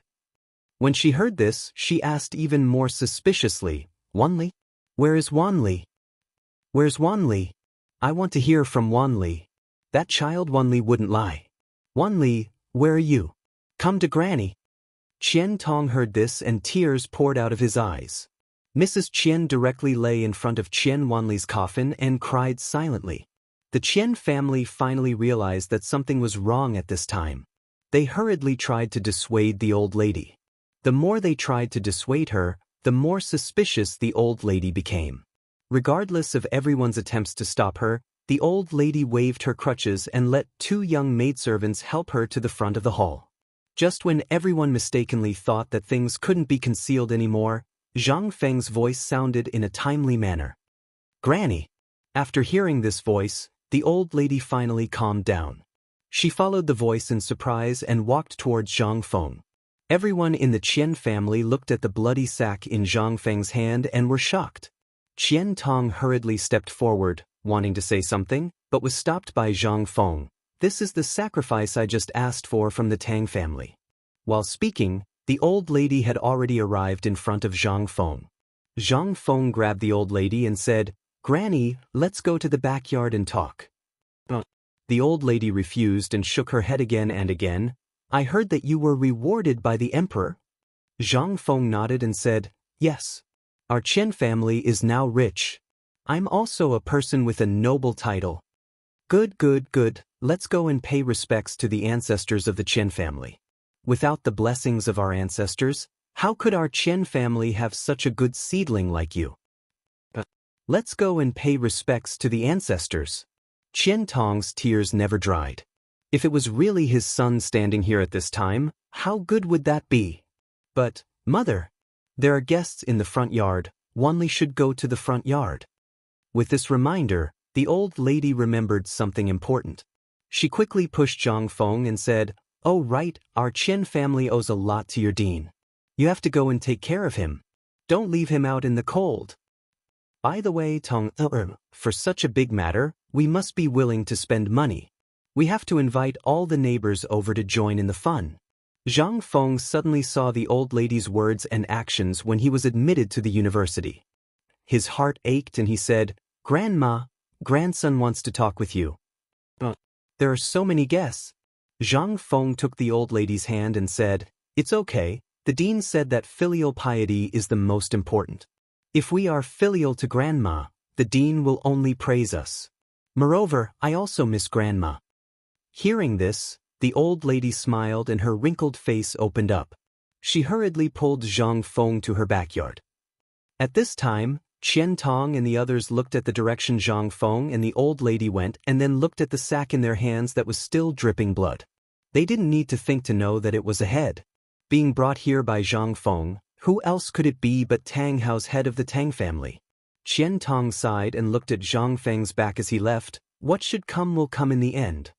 When she heard this, she asked even more suspiciously, "Wang Li? Where is Wang Li? Where's Wang Li? I want to hear from Wang Li. That child Wang Li wouldn't lie. Wang Li, where are you? Come to Granny." Qian Tong heard this and tears poured out of his eyes. Mrs. Qian directly lay in front of Qian Wanli's coffin and cried silently. The Qian family finally realized that something was wrong at this time. They hurriedly tried to dissuade the old lady. The more they tried to dissuade her, the more suspicious the old lady became. Regardless of everyone's attempts to stop her, the old lady waved her crutches and let two young maidservants help her to the front of the hall. Just when everyone mistakenly thought that things couldn't be concealed anymore, Zhang Feng's voice sounded in a timely manner. "Granny." After hearing this voice, the old lady finally calmed down. She followed the voice in surprise and walked towards Zhang Feng. Everyone in the Qian family looked at the bloody sack in Zhang Feng's hand and were shocked. Qian Tong hurriedly stepped forward, wanting to say something, but was stopped by Zhang Feng. "This is the sacrifice I just asked for from the Tang family." While speaking, the old lady had already arrived in front of Zhang Feng. Zhang Feng grabbed the old lady and said, "Granny, let's go to the backyard and talk." The old lady refused and shook her head again and again. "I heard that you were rewarded by the emperor." Zhang Feng nodded and said, "Yes. Our Qian family is now rich. I'm also a person with a noble title." Good, good, good. Let's go and pay respects to the ancestors of the Qian family. Without the blessings of our ancestors, how could our Qian family have such a good seedling like you? Let's go and pay respects to the ancestors. Qian Tong's tears never dried. If it was really his son standing here at this time, how good would that be? But, Mother, there are guests in the front yard. Wang Li should go to the front yard. With this reminder, the old lady remembered something important. She quickly pushed Zhang Feng and said, "Oh right, our Qian family owes a lot to your dean. You have to go and take care of him. Don't leave him out in the cold. By the way, Tong, for such a big matter, we must be willing to spend money. We have to invite all the neighbors over to join in the fun." Zhang Feng suddenly saw the old lady's words and actions when he was admitted to the university. His heart ached and he said, "Grandma, grandson wants to talk with you." There are so many guests." Zhang Feng took the old lady's hand and said, "It's okay. The dean said that filial piety is the most important. If we are filial to Grandma, the dean will only praise us. Moreover, I also miss Grandma." Hearing this, the old lady smiled and her wrinkled face opened up. She hurriedly pulled Zhang Feng to her backyard. At this time, Qian Tong and the others looked at the direction Zhang Feng and the old lady went and then looked at the sack in their hands that was still dripping blood. They didn't need to think to know that it was a head. Being brought here by Zhang Feng, who else could it be but Tang Hao's head of the Tang family? Qian Tong sighed and looked at Zhang Feng's back as he left. What should come will come in the end.